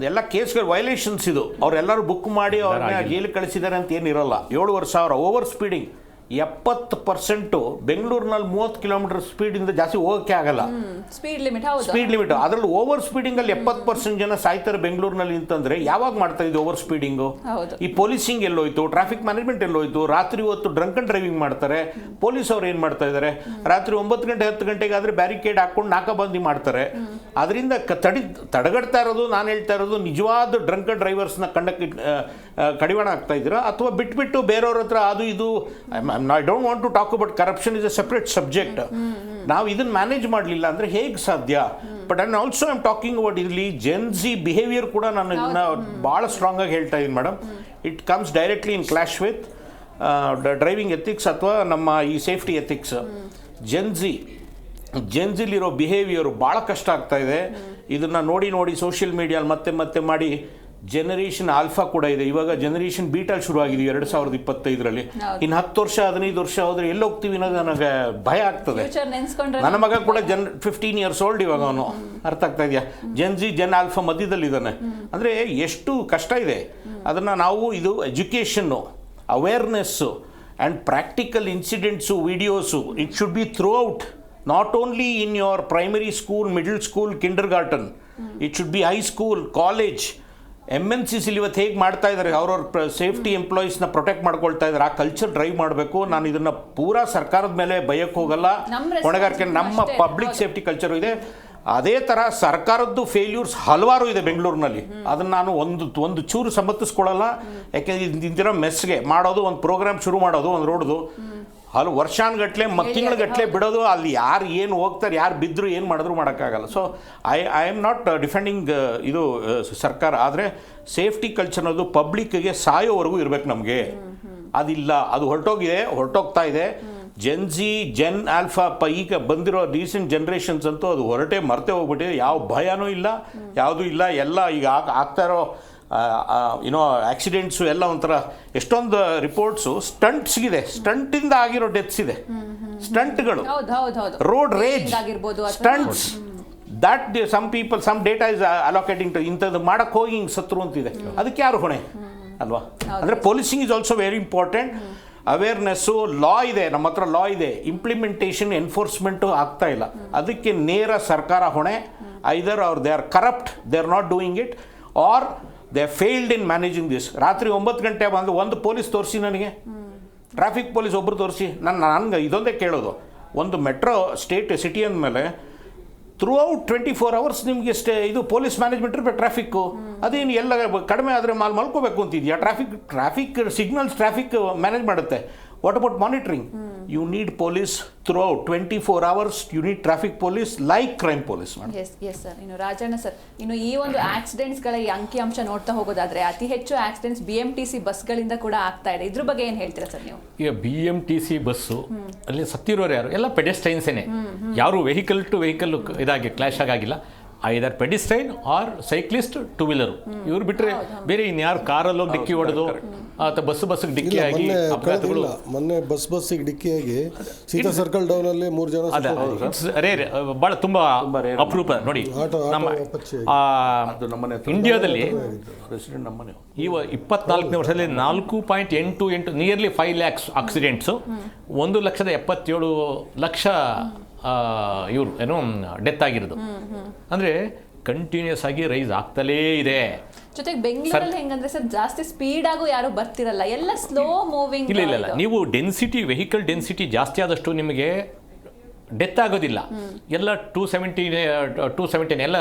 ಎಲ್ಲ ಕೇಸ್ಗಳು ವೈಲೇಷನ್ಸ್. ಇದು ಅವರೆಲ್ಲರೂ ಬುಕ್ ಮಾಡಿ ಅವ್ರನ್ನ ಜೈಲಿಗೆ ಕಳಿಸಿದ್ದಾರೆ ಅಂತ ಏನಿರಲ್ಲ. 7,500 ಓವರ್ ಸ್ಪೀಡಿಂಗ್. 70% ಬೆಂಗಳೂರಿನಲ್ಲಿ 30 ಕಿಲೋಮೀಟರ್ ಸ್ಪೀಡಿಂದ ಜಾಸ್ತಿ ಹೋಗೋಕ್ಕೆ ಆಗಲ್ಲ. Speed limit. ಅದರಲ್ಲಿ ಓವರ್ ಸ್ಪೀಡಿಂಗಲ್ಲಿ 70% ಜನ ಸಾಯ್ತಾರೆ ಬೆಂಗಳೂರಿನಲ್ಲಿ ಅಂತಂದ್ರೆ ಯಾವಾಗ ಮಾಡ್ತಾ ಇದ್ದು ಓವರ್ ಸ್ಪೀಡಿಂಗು? ಈ ಪೊಲೀಸಿಂಗ್ ಎಲ್ಲೋಯ್ತು? ಟ್ರಾಫಿಕ್ ಮ್ಯಾನೇಜ್ಮೆಂಟ್ ಎಲ್ಲೋಯ್ತು? ರಾತ್ರಿ ಹೊತ್ತು ಡ್ರಂಕ್ ಅಂಡ್ ಡ್ರೈವಿಂಗ್ ಮಾಡ್ತಾರೆ. ಪೊಲೀಸ್ ಅವ್ರು ಏನು ಮಾಡ್ತಾ ಇದ್ದಾರೆ? ರಾತ್ರಿ 9 ಗಂಟೆ 10 ಗಂಟೆಗೆ ಆದರೆ ಬ್ಯಾರಿಕೇಡ್ ಹಾಕೊಂಡು ನಾಕಾಬಂದಿ ಮಾಡ್ತಾರೆ. ಅದರಿಂದ ತಡೆಗಟ್ತಾ ಇರೋದು, ನಾನು ಹೇಳ್ತಾ ಇರೋದು, ನಿಜವಾದ ಡ್ರಂಕ್ ಅಂಡ್ ಡ್ರೈವರ್ಸ್ನ ಕಡಿವಾಣ ಆಗ್ತಾ ಇದ್ದೀರಾ ಅಥವಾ ಬಿಟ್ಬಿಟ್ಟು ಬೇರೆಯವ್ರ ಹತ್ರ ಅದು ಇದು. I don't want to talk about corruption is a separate subject. ನಾವು ಇದನ್ನು ಮ್ಯಾನೇಜ್ ಮಾಡಲಿಲ್ಲ ಅಂದರೆ ಹೇಗೆ ಸಾಧ್ಯ? But and also I am talking about ಇಲ್ಲಿ ಜೆನ್ಸಿ ಬಿಹೇವಿಯರ್ ಕೂಡ ನಾನು ಇದನ್ನು ಭಾಳ ಸ್ಟ್ರಾಂಗ್ ಆಗಿ ಹೇಳ್ತಾ ಇದ್ದೀನಿ madam. It comes directly in clash with driving ethics ಅಥವಾ ನಮ್ಮ ಈ ಸೇಫ್ಟಿ ಎಥಿಕ್ಸ್. ಜೆನ್ಸಿಲಿರೋ ಬಿಹೇವಿಯರು ಭಾಳ ಕಷ್ಟ ಆಗ್ತಾ ಇದೆ. ಇದನ್ನು ನೋಡಿ ಸೋಷಿಯಲ್ ಮೀಡಿಯಲ್ಲಿ ಮತ್ತೆ ಮಾಡಿ ಜನರೇಷನ್ ಆಲ್ಫಾ ಕೂಡ ಇದೆ. ಇವಾಗ ಜನರೇಷನ್ ಬೀಟಲ್ಲಿ ಶುರುವಾಗಿದೆ 2025ರಲ್ಲಿ. ಇನ್ನು 10 ವರ್ಷ 15 ವರ್ಷ ಹೋದ್ರೆ ಎಲ್ಲಿ ಹೋಗ್ತೀವಿ ಅನ್ನೋದು ನನಗೆ ಭಯ ಆಗ್ತದೆ. ನನ್ನ ಮಗ ಕೂಡ 15 years old ಇವಾಗ, ಅವನು ಅರ್ಥ ಆಗ್ತಾ ಇದೆಯಾ? ಜೆನ್ ಆಲ್ಫಾ ಮಧ್ಯದಲ್ಲಿದ್ದಾನೆ. ಅಂದರೆ ಎಷ್ಟು ಕಷ್ಟ ಇದೆ. ಅದನ್ನು ನಾವು ಇದು education, awareness and practical incidents, videos, it should be throughout, not only in your primary school, middle school, kinder it should be high school, college. MNCs ಇವತ್ತು ಹೇಗೆ ಮಾಡ್ತಾ ಇದ್ದಾರೆ, ಅವ್ರವ್ರ ಸೇಫ್ಟಿ ಎಂಪ್ಲಾಯೀಸ್ನ ಪ್ರೊಟೆಕ್ಟ್ ಮಾಡ್ಕೊಳ್ತಾ ಇದ್ದಾರೆ. ಆ ಕಲ್ಚರ್ ಡ್ರೈವ್ ಮಾಡಬೇಕು. ನಾನು ಇದನ್ನು ಪೂರಾ ಸರ್ಕಾರದ ಮೇಲೆ ಬಯಕ್ಕೆ ಹೋಗಲ್ಲ. ಹೊಣೆಗಾರಿಕೆ ನಮ್ಮ ಪಬ್ಲಿಕ್ ಸೇಫ್ಟಿ ಕಲ್ಚರು ಇದೆ. ಅದೇ ಥರ ಸರ್ಕಾರದ್ದು ಫೇಲ್ಯೂರ್ಸ್ ಹಲವಾರು ಇದೆ ಬೆಂಗಳೂರಿನಲ್ಲಿ. ಅದನ್ನು ನಾನು ಒಂದು ಚೂರು ಸಮರ್ಥಿಸ್ಕೊಳ್ಳಲ್ಲ. ಯಾಕೆಂದರೆ ಇಂದಿರೋ ಮೆಸ್ಗೆ ಮಾಡೋದು, ಒಂದು ಪ್ರೋಗ್ರಾಮ್ ಶುರು ಮಾಡೋದು, ಒಂದು ರೋಡ್ದು ವರ್ಷಾನುಗಟ್ಲೆ ತಿಂಗಳಗಟ್ಲೆ ಬಿಡೋದು, ಅಲ್ಲಿ ಯಾರು ಏನು ಹೋಗ್ತಾರೆ, ಯಾರು ಬಿದ್ದರು ಏನು ಮಾಡಿದ್ರು ಮಾಡೋಕ್ಕಾಗಲ್ಲ. So I am not defending ಇದು ಸರ್ಕಾರ. ಆದರೆ ಸೇಫ್ಟಿ ಕಲ್ಚರ್ ಅನ್ನೋದು ಪಬ್ಲಿಕ್ಗೆ ಸಾಯೋವರೆಗೂ ಇರಬೇಕು ನಮಗೆ. ಅದಿಲ್ಲ, ಅದು ಹೊರಟೋಗ್ತಾ ಇದೆ. ಜೆನ್ ಆಲ್ಫಾ ಈಗ ಬಂದಿರೋ ರೀಸೆಂಟ್ ಜನ್ರೇಷನ್ಸ್ ಅಂತೂ ಅದು ಮರೆತೇ ಹೋಗ್ಬಿಟ್ಟಿದೆ. ಯಾವ ಭಯನೂ ಇಲ್ಲ, ಯಾವುದೂ ಇಲ್ಲ. ಎಲ್ಲ ಈಗ ಆಗ್ತಾ ಇರೋ ಆಕ್ಸಿಡೆಂಟ್ಸು ಎಲ್ಲ ಒಂಥರ ಎಷ್ಟೊಂದು ರಿಪೋರ್ಟ್ಸು ಸ್ಟಂಟ್ಸ್ಗಿದೆ. ಸ್ಟಂಟಿಂದ ಆಗಿರೋ ಡೆತ್ಸ್ ಇದೆ. ಸ್ಟಂಟ್ಗಳು, road rage, stunts. That some data is allocating to ಇಂಥದ್ದು ಮಾಡಕ್ಕೆ ಹೋಗಿ ಹಿಂಗೆ ಸತ್ರು ಅಂತಿದೆ. ಅದಕ್ಕೆ ಯಾರು ಹೊಣೆ ಅಲ್ವಾ? ಅಂದರೆ policing is also very important. Awareness, law ಇದೆ, ನಮ್ಮ ಹತ್ರ ಲಾ ಇದೆ, ಇಂಪ್ಲಿಮೆಂಟೇಷನ್ ಎನ್ಫೋರ್ಸ್ಮೆಂಟು ಆಗ್ತಾ ಇಲ್ಲ. ಅದಕ್ಕೆ ನೇರ ಸರ್ಕಾರ ಹೊಣೆ. Either they are corrupt, they are not doing it, or they failed in managing this. ರಾತ್ರಿ 9 ಗಂಟೆ ಬಂದು ಒಂದು ಪೊಲೀಸ್ ತೋರಿಸಿ, ನನಗೆ ಟ್ರಾಫಿಕ್ ಪೊಲೀಸ್ ಒಬ್ಬರು ತೋರಿಸಿ. ನನಗೆ ಇದೊಂದೇ ಕೇಳೋದು, ಒಂದು ಮೆಟ್ರೋ ಸಿಟಿ ಅಂದಮೇಲೆ ಥ್ರೂ ಔಟ್ 24 hours ನಿಮಗೆ ಇದು ಪೊಲೀಸ್ ಮ್ಯಾನೇಜ್ಮೆಂಟ್ ಇರಬೇಕು. ಟ್ರಾಫಿಕ್ಕು ಅದೇನು ಎಲ್ಲ ಕಡಿಮೆ ಆದರೆ ಮಲ್ಕೋಬೇಕು ಅಂತಿದೆಯಾ? ಟ್ರಾಫಿಕ್ ಸಿಗ್ನಲ್ಸ್ ಟ್ರಾಫಿಕ್ ಮ್ಯಾನೇಜ್ ಮಾಡುತ್ತೆ. What about monitoring? You need police throughout 24 hours. You need traffic police like crime police. Yes sir. ಇನ್ನು ರಾಜಣ್ಣ ಸರ್, ಇನ್ನು ಈ ಒಂದು ಆಕ್ಸಿಡೆಂಟ್ಸ್ಗಳ ಈ ಅಂಕಿಅಂಶ ನೋಡ್ತಾ ಹೋಗೋದಾದ್ರೆ ಅತಿ ಹೆಚ್ಚು ಆಕ್ಸಿಡೆಂಟ್ಸ್ BMTC ಬಸ್ಗಳಿಂದ ಕೂಡ ಆಗ್ತಾ ಇದೆ. ಇದ್ರ ಬಗ್ಗೆ ಏನು ಹೇಳ್ತೀರಾ ಸರ್ ನೀವು? ಈಗ BMTC ಬಸ್ಸು ಅಲ್ಲಿ ಸತ್ತಿರೋರು ಯಾರು? ಎಲ್ಲ ಪೆಡೆಸ್ಟ್ರೈನ್ಸೇನೆ. ಯಾರು ವೆಹಿಕಲ್ ಟು ವೆಹಿಕಲ್ ಇದಾಗಿ ಕ್ಲಾಶ್ ಆಗಿಲ್ಲ. ಐದರ್ ಪೆಡಿಸ್ಟ್ರೈನ್ ಆರ್ ಸೈಕ್ಲಿಸ್ಟ್, ಟೂ ವೀಲರು. ಇವ್ರು ಬಿಟ್ಟರೆ ಬೇರೆ ಇನ್ಯಾರು ಕಾರಲ್ಲಿ ಹೋಗಿ ಡಿಕ್ಕಿ ಹೊಡೆದು ಅಥವಾ ಬಸ್ಸಿಗೆ ಡಿಕ್ಕಿ ಆಗಿ ಅಪಘಾತಗಳು. ಮೊನ್ನೆ ಬಸ್ಸಿಗೆ ಡಿಕ್ಕಿಯಾಗಿ ಸೀತಾ ಸರ್ಕಲ್ ಡೌನ್ ಅಲ್ಲಿ 3 ಜನ ರೇರ್, ಭಾಳ ತುಂಬ ಅಪರೂಪ ನೋಡಿ. ನಮ್ಮ ಇಂಡಿಯಾದಲ್ಲಿ ಈ 24ನೇ ವರ್ಷದಲ್ಲಿ 4.88 ನಿಯರ್ಲಿ 5 lakhs ಆಕ್ಸಿಡೆಂಟ್ಸು, 1,77,00,000 ಇವರು ಏನೋ ಡೆತ್ ಆಗಿರೋದು. ಅಂದರೆ ಕಂಟಿನ್ಯೂಸ್ ಆಗಿ ರೈಸ್ ಆಗ್ತಲೇ ಇದೆ. ಜೊತೆಗೆ ಬೆಂಗಳೂರಲ್ಲಿ ಹೆಂಗಂದ್ರೆ ಸರ್, ಜಾಸ್ತಿ ಸ್ಪೀಡ್ ಆಗು ಯಾರು ಬರ್ತಿರಲ್ಲ, ಎಲ್ಲ ಸ್ಲೋ ಮೂವಿಂಗ್. ಇಲ್ಲ, ನೀವು ವೆಹಿಕಲ್ ಡೆನ್ಸಿಟಿ ಜಾಸ್ತಿ ಆದಷ್ಟು ನಿಮಗೆ ಡೆತ್ ಆಗೋದಿಲ್ಲ. ಎಲ್ಲ 270 ಎಲ್ಲ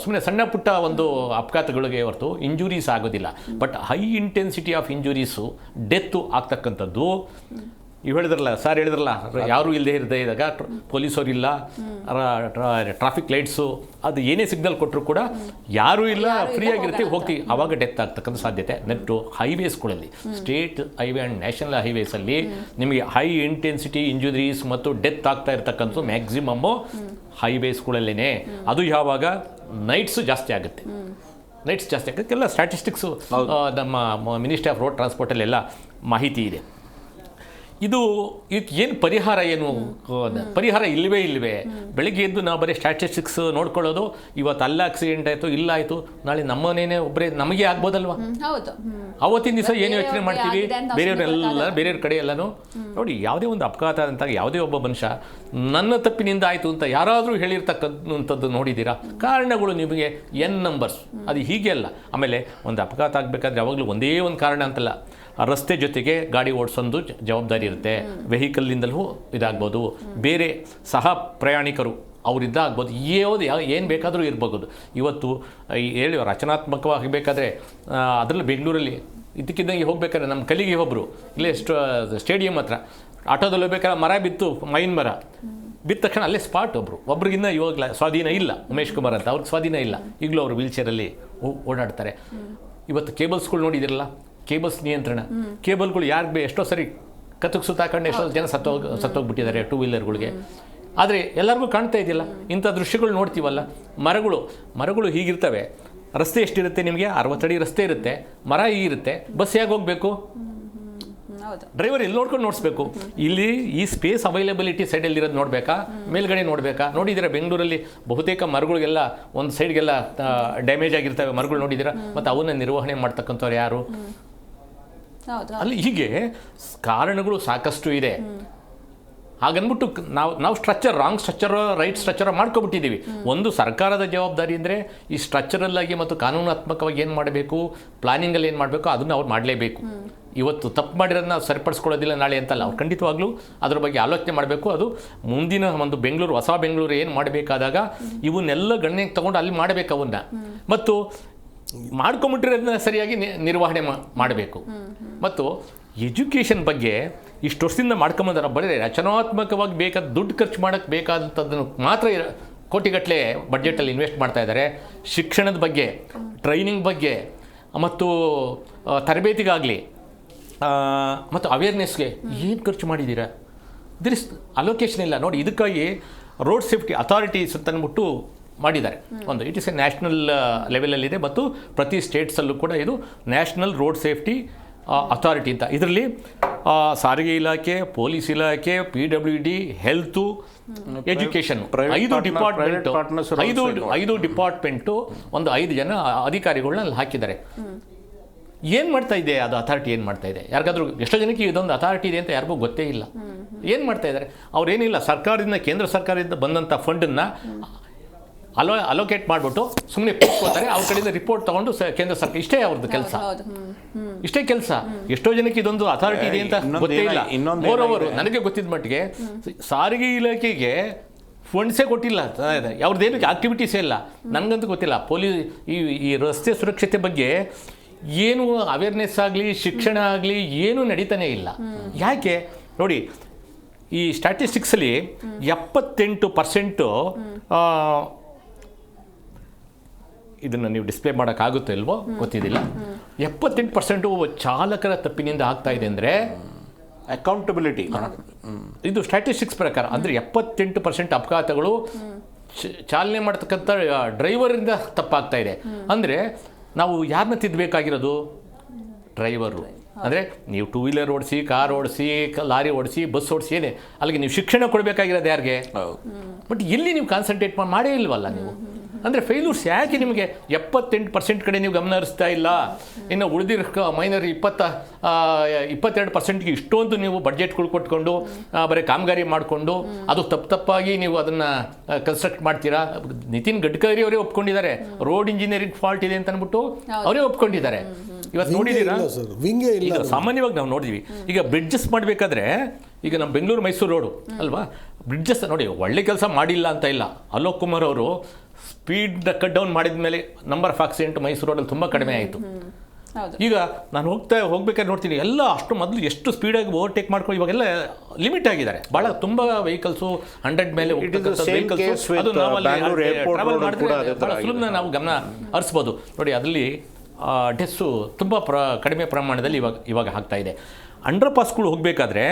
ಸುಮ್ಮನೆ ಸಣ್ಣ ಪುಟ್ಟ ಒಂದು ಅಪಘಾತಗಳಿಗೆ ಹೊರತು ಇಂಜುರೀಸ್ ಆಗೋದಿಲ್ಲ. But high intensity of injuries, death ಆಗ್ತಕ್ಕಂಥದ್ದು ಇವು ಹೇಳಿದ್ರಲ್ಲ ಸರ್ ಹೇಳಿದ್ರಲ್ಲ ಯಾರೂ ಇಲ್ಲದೆ ಇರದೆ ಇದ್ದಾಗ ಪೊಲೀಸರು ಇಲ್ಲ, ಟ್ರಾಫಿಕ್ ಲೈಟ್ಸು, ಅದು ಏನೇ ಸಿಗ್ನಲ್ ಕೊಟ್ಟರು ಕೂಡ ಯಾರೂ ಇಲ್ಲ, ಫ್ರೀ ಆಗಿರ್ತೀವಿ ಹೋಗ್ತೀವಿ, ಆವಾಗ ಡೆತ್ ಆಗ್ತಕ್ಕಂಥ ಸಾಧ್ಯತೆ. ನೆಟ್ಟು ಹೈವೇಸ್ಗಳಲ್ಲಿ, ಸ್ಟೇಟ್ ಹೈವೇ ಆ್ಯಂಡ್ ನ್ಯಾಷನಲ್ ಹೈವೇಸಲ್ಲಿ ನಿಮಗೆ ಹೈ ಇಂಟೆನ್ಸಿಟಿ ಇಂಜುರೀಸ್ ಮತ್ತು ಡೆತ್ ಆಗ್ತಾ ಇರ್ತಕ್ಕಂಥ ಮ್ಯಾಕ್ಸಿಮಮ್ಮು ಹೈವೇಸ್ಗಳಲ್ಲೇ. ಅದು ಯಾವಾಗ ನೈಟ್ಸು ಜಾಸ್ತಿ ಆಗುತ್ತೆ, ನೈಟ್ಸ್ ಜಾಸ್ತಿ ಆಗುತ್ತೆ. ಎಲ್ಲ ಸ್ಟ್ಯಾಟಿಸ್ಟಿಕ್ಸು ನಮ್ಮ ಮಿನಿಸ್ಟ್ರಿ ಆಫ್ ರೋಡ್ ಟ್ರಾನ್ಸ್ಪೋರ್ಟಲ್ಲೆಲ್ಲ ಮಾಹಿತಿ ಇದೆ. ಇದು ಏನು ಪರಿಹಾರ, ಏನು ಪರಿಹಾರ ಇಲ್ಲವೇ. ಬೆಳಿಗ್ಗೆ ಎದ್ದು ನಾವು ಬರೀ ಸ್ಟ್ಯಾಟಿಸ್ಟಿಕ್ಸ್ ನೋಡ್ಕೊಳ್ಳೋದು, ಇವತ್ತು ಅಲ್ಲ ಆಕ್ಸಿಡೆಂಟ್ ಆಯಿತು, ಇಲ್ಲ ಆಯಿತು, ನಾಳೆ ನಮ್ಮನೇನೆ ಒಬ್ಬರೇ ನಮಗೆ ಆಗ್ಬೋದಲ್ವಾ? ಅವತ್ತಿನ ದಿವಸ ಏನು ಯೋಚನೆ ಮಾಡ್ತೀವಿ, ಬೇರೆಯವರೆಲ್ಲ ಬೇರೆಯವ್ರ ಕಡೆ ಎಲ್ಲನೂ ನೋಡಿ. ಯಾವುದೇ ಒಂದು ಅಪಘಾತ ಅಂತ ಯಾವುದೇ ಒಬ್ಬ ಮನುಷ್ಯ ನನ್ನ ತಪ್ಪಿನಿಂದ ಆಯಿತು ಅಂತ ಯಾರಾದರೂ ಹೇಳಿರ್ತಕ್ಕಂಥದ್ದು ನೋಡಿದ್ದೀರಾ? ಕಾರಣಗಳು ನಿಮಗೆ ಎನ್ ನಂಬರ್ಸ್, ಅದು ಹೀಗೆ ಅಲ್ಲ. ಆಮೇಲೆ ಒಂದು ಅಪಘಾತ ಆಗಬೇಕಾದ್ರೆ ಯಾವಾಗಲೂ ಒಂದೇ ಒಂದು ಕಾರಣ ಅಂತಲ್ಲ, ರಸ್ತೆ ಜೊತೆಗೆ ಗಾಡಿ ಓಡಿಸೋದು ಜವಾಬ್ದಾರಿ ಇರುತ್ತೆ. ವೆಹಿಕಲ್ನಿಂದಲೂ ಇದಾಗ್ಬೋದು, ಬೇರೆ ಸಹ ಪ್ರಯಾಣಿಕರು ಅವರಿದ್ದ ಆಗ್ಬೋದು, ಏನು ಬೇಕಾದರೂ ಇರ್ಬೋದು. ಇವತ್ತು ಹೇಳಿ ರಚನಾತ್ಮಕವಾಗಿ ಬೇಕಾದರೆ ಅದರಲ್ಲಿ ಬೆಂಗಳೂರಲ್ಲಿ ಇದಕ್ಕಿದ್ದಂಗೆ ಹೋಗ್ಬೇಕಾದ್ರೆ ನಮ್ಮ ಕಲಿಗೆ ಒಬ್ಬರು ಇಲ್ಲೇ ಸ್ಟೇಡಿಯಂ ಹತ್ರ ಆಟೋದಲ್ಲಿ ಹೋಗ್ಬೇಕಾದ್ರೆ ಮರ ಬಿತ್ತು, ಮೈನ್ ಮರ ಬಿದ್ದ ತಕ್ಷಣ ಅಲ್ಲೇ ಸ್ಪಾಟ್ ಒಬ್ರಿಗಿನ್ನ ಇವಾಗ ಸ್ವಾಧೀನ ಇಲ್ಲ, ಉಮೇಶ್ ಕುಮಾರ್ ಅಂತ, ಅವ್ರಿಗೆ ಸ್ವಾಧೀನ ಇಲ್ಲ, ಈಗಲೂ ಅವರು ವೀಲ್ಚೇರಲ್ಲಿ ಓಡಾಡ್ತಾರೆ. ಇವತ್ತು ಕೇಬಲ್ಸ್ಗಳು ನೋಡಿದಿರಲ್ಲ, ಕೇಬಲ್ಸ್ ನಿಯಂತ್ರಣ, ಕೇಬಲ್ಗಳು ಯಾರಿಗೆ ಎಷ್ಟೋ ಸರಿ ಕತ್ತಕ್ಕೆ ಸುತ್ತಾಕೊಂಡು ಎಷ್ಟೋ ಜನ ಸತ್ತೋಗ್ಬಿಟ್ಟಿದ್ದಾರೆ ಟೂ ವೀಲರ್ಗಳಿಗೆ. ಆದರೆ ಎಲ್ಲರಿಗೂ ಕಾಣ್ತಾ ಇದೆಯಲ್ಲ, ಇಂಥ ದೃಶ್ಯಗಳು ನೋಡ್ತೀವಲ್ಲ. ಮರಗಳು ಹೀಗಿರ್ತವೆ, ರಸ್ತೆ ಎಷ್ಟಿರುತ್ತೆ ನಿಮಗೆ? 60 ಅಡಿ ರಸ್ತೆ ಇರುತ್ತೆ, ಮರ ಹೀಗಿರುತ್ತೆ, ಬಸ್ ಹೇಗೆ ಹೋಗಬೇಕು? ಡ್ರೈವರ್ ಎಲ್ಲಿ ನೋಡ್ಕೊಂಡು ನೋಡಿಸ್ಬೇಕು. ಇಲ್ಲಿ ಈ ಸ್ಪೇಸ್ ಅವೈಲಬಿಲಿಟಿ ಸೈಡಲ್ಲಿ ಇರೋದು ನೋಡಬೇಕಾ, ಮೇಲ್ಗಡೆ ನೋಡಬೇಕಾ? ನೋಡಿದ್ದೀರಾ ಬೆಂಗಳೂರಲ್ಲಿ ಬಹುತೇಕ ಮರಗಳಿಗೆಲ್ಲ ಒಂದು ಸೈಡ್ಗೆಲ್ಲ ಡ್ಯಾಮೇಜ್ ಆಗಿರ್ತವೆ ಮರಗಳು, ನೋಡಿದ್ದೀರಾ? ಮತ್ತು ಅವನ್ನ ನಿರ್ವಹಣೆ ಮಾಡ್ತಕ್ಕಂಥವ್ರು ಯಾರು? ಅಲ್ಲಿ ಹೀಗೆ ಕಾರಣಗಳು ಸಾಕಷ್ಟು ಇದೆ. ಹಾಗನ್ಬಿಟ್ಟು ನಾವು structure, wrong structure, right structure ಮಾಡ್ಕೊಬಿಟ್ಟಿದ್ದೀವಿ. ಒಂದು ಸರ್ಕಾರದ ಜವಾಬ್ದಾರಿ ಅಂದರೆ ಈ ಸ್ಟ್ರಕ್ಚರಲ್ಲಾಗಿ ಮತ್ತು ಕಾನೂನಾತ್ಮಕವಾಗಿ ಏನು ಮಾಡಬೇಕು, ಪ್ಲಾನಿಂಗಲ್ಲಿ ಏನು ಮಾಡಬೇಕು ಅದನ್ನು ಅವ್ರು ಮಾಡಲೇಬೇಕು. ಇವತ್ತು ತಪ್ಪು ಮಾಡಿರೋದನ್ನ ಸರಿಪಡಿಸ್ಕೊಳ್ಳೋದಿಲ್ಲ ನಾಳೆ ಅಂತಲ್ಲ, ಅವ್ರು ಖಂಡಿತವಾಗ್ಲೂ ಅದ್ರ ಬಗ್ಗೆ ಆಲೋಚನೆ ಮಾಡಬೇಕು. ಅದು ಮುಂದಿನ ಒಂದು ಬೆಂಗಳೂರು, ಹೊಸ ಬೆಂಗಳೂರು ಏನು ಮಾಡಬೇಕಾದಾಗ ಇವನ್ನೆಲ್ಲ ಗಣನೆಗೆ ತೊಗೊಂಡು ಅಲ್ಲಿ ಮಾಡಬೇಕು ಅವನ್ನ, ಮತ್ತು ಮಾಡ್ಕೊಂಬಿಟ್ಟಿರೋದನ್ನ ಸರಿಯಾಗಿ ನಿರ್ವಹಣೆ ಮಾಡಬೇಕು. ಮತ್ತು ಎಜುಕೇಷನ್ ಬಗ್ಗೆ ಇಷ್ಟು ವರ್ಷದಿಂದ ಮಾಡ್ಕೊಂಬಂದಾರ, ಬರೀ ರಚನಾತ್ಮಕವಾಗಿ ಬೇಕಾದ ದುಡ್ಡು ಖರ್ಚು ಮಾಡೋಕ್ಕೆ ಬೇಕಾದಂಥದ್ದನ್ನು ಮಾತ್ರ ಕೋಟಿಗಟ್ಟಲೆ ಬಡ್ಜೆಟಲ್ಲಿ ಇನ್ವೆಸ್ಟ್ ಮಾಡ್ತಾ ಇದ್ದಾರೆ. ಶಿಕ್ಷಣದ ಬಗ್ಗೆ, ಟ್ರೈನಿಂಗ್ ಬಗ್ಗೆ ಮತ್ತು ತರಬೇತಿಗಾಗಲಿ ಮತ್ತು ಅವೇರ್ನೆಸ್ಗೆ ಏನು ಖರ್ಚು ಮಾಡಿದ್ದೀರಾ? ದಿರ್ ಇಸ್ ಅಲೋಕೇಶನ್ ಇಲ್ಲ ನೋಡಿ. ಇದಕ್ಕಾಗಿ ರೋಡ್ ಸೇಫ್ಟಿ ಅಥಾರಿಟೀಸ್ ಅಂತ ಅಂದ್ಬಿಟ್ಟು ಮಾಡಿದ್ದಾರೆ. ಒಂದು ಇಟ್ ಇಸ್ ಎ ನ್ಯಾಷನಲ್ ಲೆವೆಲಲ್ಲಿದೆ, ಮತ್ತು ಪ್ರತಿ ಸ್ಟೇಟ್ಸಲ್ಲೂ ಕೂಡ ಇದು ನ್ಯಾಷನಲ್ ರೋಡ್ ಸೇಫ್ಟಿ ಅಥಾರಿಟಿ ಅಂತ. ಇದರಲ್ಲಿ ಸಾರಿಗೆ ಇಲಾಖೆ, ಪೊಲೀಸ್ ಇಲಾಖೆ, PWD, ಹೆಲ್ತು, ಎಜುಕೇಷನ್, 5 ಡಿಪಾರ್ಟ್ಮೆಂಟು ಒಂದು 5 ಜನ ಅಧಿಕಾರಿಗಳನ್ನ ಅಲ್ಲಿ ಹಾಕಿದ್ದಾರೆ. ಏನು ಮಾಡ್ತಾ ಇದೆ ಅದು ಅಥಾರಿಟಿ? ಏನು ಮಾಡ್ತಾ ಇದೆ? ಯಾರಿಗಾದ್ರೂ ಎಷ್ಟೋ ಜನಕ್ಕೆ ಇದೊಂದು ಅಥಾರಿಟಿ ಇದೆ ಅಂತ ಯಾರಿಗೂ ಗೊತ್ತೇ ಇಲ್ಲ. ಏನು ಮಾಡ್ತಾ ಇದ್ದಾರೆ? ಅವ್ರೇನಿಲ್ಲ, ಸರ್ಕಾರದಿಂದ, ಕೇಂದ್ರ ಸರ್ಕಾರದಿಂದ ಬಂದಂಥ ಫಂಡನ್ನು ಅಲೋಕೇಟ್ ಮಾಡಿಬಿಟ್ಟು ಸುಮ್ಮನೆ ಕೂತ್ಕೋತಾರೆ. ಅವ್ರ ಕಡೆಯಿಂದ ರಿಪೋರ್ಟ್ ತೊಗೊಂಡು ಕೇಂದ್ರ ಸರ್ಕಾರ, ಇಷ್ಟೇ ಅವ್ರದ್ದು ಕೆಲಸ, ಇಷ್ಟೇ ಕೆಲಸ. ಎಷ್ಟೋ ಜನಕ್ಕೆ ಇದೊಂದು ಅಥಾರಿಟಿ ಇದೆ ಅಂತ ಗೊತ್ತೇ ಇಲ್ಲ. ಮೋರೋವರು ನನಗೆ ಗೊತ್ತಿದ್ದ ಮಟ್ಟಿಗೆ ಸಾರಿಗೆ ಇಲಾಖೆಗೆ ಫಂಡ್ಸೇ ಕೊಟ್ಟಿಲ್ಲ, ಅವ್ರದ್ದೇನು ಆಕ್ಟಿವಿಟೀಸೇ ಇಲ್ಲ. ನನಗಂತೂ ಗೊತ್ತಿಲ್ಲ. ಈ ರಸ್ತೆ ಸುರಕ್ಷತೆ ಬಗ್ಗೆ ಏನು ಅವೇರ್ನೆಸ್ ಆಗಲಿ, ಶಿಕ್ಷಣ ಆಗಲಿ ಏನೂ ನಡೀತಾನೆ ಇಲ್ಲ. ಯಾಕೆ ನೋಡಿ, ಈ ಸ್ಟ್ಯಾಟಿಸ್ಟಿಕ್ಸಲ್ಲಿ 78% ಇದನ್ನು ನೀವು ಡಿಸ್ಪ್ಲೇ ಮಾಡೋಕ್ಕಾಗುತ್ತೋ ಇಲ್ವೋ ಗೊತ್ತಿದ್ದಿಲ್ಲ, 78% ಚಾಲಕರ ತಪ್ಪಿನಿಂದ ಆಗ್ತಾ ಇದೆ ಅಂದರೆ ಅಕೌಂಟಬಿಲಿಟಿ. ಇದು ಸ್ಟ್ಯಾಟಿಸ್ಟಿಕ್ಸ್ ಪ್ರಕಾರ. ಅಂದರೆ 78% ಅಪಘಾತಗಳು ಚಾಲನೆ ಮಾಡ್ತಕ್ಕಂಥ ಡ್ರೈವರಿಂದ ತಪ್ಪಾಗ್ತಾ ಇದೆ. ಅಂದರೆ ನಾವು ಯಾರನ್ನ ತಿದ್ದಬೇಕಾಗಿರೋದು? ಡ್ರೈವರು. ಅಂದರೆ ನೀವು 2 ವೀಲರ್ ಓಡಿಸಿ, ಕಾರ್ ಓಡಿಸಿ, ಲಾರಿ ಓಡಿಸಿ, ಬಸ್ ಓಡಿಸಿ, ಏನೇ ಅಲ್ಲಿಗೆ ನೀವು ಶಿಕ್ಷಣ ಕೊಡಬೇಕಾಗಿರೋದು ಯಾರಿಗೆ? ಬಟ್ ಇಲ್ಲಿ ನೀವು ಕಾನ್ಸಂಟ್ರೇಟ್ ಮಾಡೇ ಇಲ್ವಲ್ಲ ನೀವು. ಅಂದರೆ ಫೇಲ್ಯೂರ್ಸ್ ಯಾಕೆ ನಿಮಗೆ 78% ಕಡೆ ನೀವು ಗಮನ ಹರಿಸ್ತಾ ಇಲ್ಲ? ಇನ್ನು ಉಳಿದಿರೋ ಮೈನರ್ 22%ಗೆ ಇಷ್ಟೊಂದು ನೀವು ಬಡ್ಜೆಟ್ಗಳು ಕೊಟ್ಕೊಂಡು ಬರೀ ಕಾಮಗಾರಿ ಮಾಡಿಕೊಂಡು ಅದು ತಪ್ಪಾಗಿ ನೀವು ಅದನ್ನು ಕನ್ಸ್ಟ್ರಕ್ಟ್ ಮಾಡ್ತೀರಾ. ನಿತಿನ್ ಗಡ್ಕರಿ ಅವರೇ ಒಪ್ಕೊಂಡಿದ್ದಾರೆ, ರೋಡ್ ಇಂಜಿನಿಯರಿಂಗ್ ಫಾಲ್ಟ್ ಇದೆ ಅಂತ ಅಂದ್ಬಿಟ್ಟು ಅವರೇ ಒಪ್ಕೊಂಡಿದ್ದಾರೆ. ಇವತ್ತು ನೋಡಿದ್ದೀರಾ, ಈಗ ಸಾಮಾನ್ಯವಾಗಿ ನಾವು ನೋಡಿದ್ವಿ. ಈಗ ಬ್ರಿಡ್ಜಸ್ ಮಾಡಬೇಕಾದ್ರೆ, ಈಗ ನಮ್ಮ ಬೆಂಗಳೂರು ಮೈಸೂರು ರೋಡು ಅಲ್ವಾ, ಬ್ರಿಡ್ಜಸ್ ನೋಡಿ ಒಳ್ಳೆ ಕೆಲಸ ಮಾಡಿಲ್ಲ ಅಂತ ಇಲ್ಲ. ಅಲೋಕ್ ಕುಮಾರ್ ಅವರು ಸ್ಪೀಡ್ ಕಟ್ ಡೌನ್ ಮಾಡಿದ ಮೇಲೆ ನಂಬರ್ ಆಫ್ ಆಕ್ಸಿಡೆಂಟ್ ಮೈಸೂರು ರೋಡಲ್ಲಿ ತುಂಬ ಕಡಿಮೆ ಆಯಿತು. ಹೌದು. ಈಗ ನಾನು ಹೋಗ್ಬೇಕಾದ್ರೆ ನೋಡ್ತೀನಿ ಎಲ್ಲ ಅಷ್ಟು ಮೊದಲು ಎಷ್ಟು ಸ್ಪೀಡಾಗಿ ಓವರ್ಟೇಕ್ ಮಾಡ್ಕೊಂಡು ಇವಾಗೆಲ್ಲ ಲಿಮಿಟ್ ಆಗಿದ್ದಾರೆ. ಭಾಳ ತುಂಬ ವೆಹಿಕಲ್ಸು 100 ಮೇಲೆ ಟ್ರಾವೆಲ್ ಮಾಡಿದ್ರೆ ಭಾಳ ಸುಲಭ ನಾವು ಗಮನ ಹರಿಸ್ಬೋದು. ನೋಡಿ ಅದರಲ್ಲಿ ಡೆಸ್ಸು ತುಂಬ ಕಡಿಮೆ ಪ್ರಮಾಣದಲ್ಲಿ ಇವಾಗ ಆಗ್ತಾ ಇದೆ. ಅಂಡರ್ ಪಾಸ್ಗಳು ಹೋಗಬೇಕಾದ್ರೆ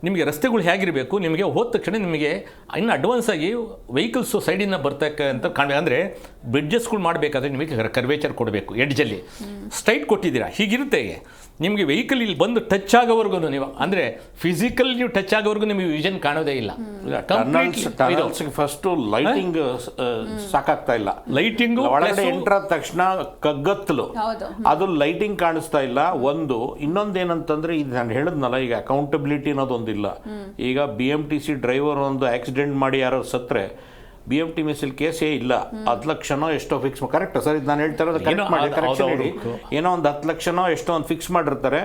ನಿಮಗೆ ರಸ್ತೆಗಳು ಹೇಗಿರಬೇಕು, ನಿಮಗೆ ಹೋದ ತಕ್ಷಣ ನಿಮಗೆ ಇನ್ನು ಅಡ್ವಾನ್ಸ್ ಆಗಿ ವೆಹಿಕಲ್ಸು ಸೈಡಿಂದ ಬರ್ತಕ್ಕಂಥ ಅಂದರೆ ಬ್ರಿಡ್ಜಸ್ಗಳು ಮಾಡಬೇಕಾದ್ರೆ ನಿಮಗೆ ಕರ್ವೇಚರ್ ಕೊಡಬೇಕು. ಎಡ್ಜಲ್ಲಿ ಸ್ಟ್ರೈಟ್ ಕೊಟ್ಟಿದ್ದೀರಾ ಹೀಗಿರುತ್ತೆ. ನಿಮಗೆ ವೆಹಿಕಲ್ ಇಲ್ಲಿ ಬಂದು ಟಚ್ ಆಗೋವರೆಗೂ ನೀವು ಅಂದರೆ ಫಿಸಿಕಲ್ ನೀವು ಟಚ್ ಆಗೋವರೆಗೂ ನಿಮಗೆ ವಿಷನ್ ಕಾಣೋದೇ ಇಲ್ಲ. ಫಸ್ಟ್ ಲೈಟಿಂಗ್ ಸಾಕಾಗ್ತಾ ಇಲ್ಲ. ಲೈಟಿಂಗು ಒಳಗಡೆ ಎಂಟರ್ ಆದ ತಕ್ಷಣ ಕಗ್ಗತ್ತಲು, ಅದು ಲೈಟಿಂಗ್ ಕಾಣಿಸ್ತಾ ಇಲ್ಲ. ಇನ್ನೊಂದೇನಂತಂದ್ರೆ ಇದು ನಾನು ಹೇಳಿದ್ನಲ್ಲ, ಈಗ ಅಕೌಂಟಬಿಲಿಟಿ ಅನ್ನೋದೊಂದಿಲ್ಲ. ಈಗ BMTC ಡ್ರೈವರ್ ಒಂದು ಆಕ್ಸಿಡೆಂಟ್ ಮಾಡಿ ಯಾರೋ ಸತ್ರೆ BMTC ಕೇಸೇ ಇಲ್ಲ. 10 ಲಕ್ಷನೋ ಎಷ್ಟೋ ಫಿಕ್ಸ್, ಕರೆಕ್ಟ್ ಸರ್ ಇದು ನಾನು ಹೇಳ್ತಾ ಇರೋದು ಕರೆಕ್ಟ್ ಮಾಡಿ, ಕರೆಕ್ಷನ್ ಹೇಳಿ. ಏನೋ ಒಂದು 10 ಲಕ್ಷನೋ ಎಷ್ಟೋ ಒಂದು ಫಿಕ್ಸ್ ಮಾಡಿರ್ತಾರೆ,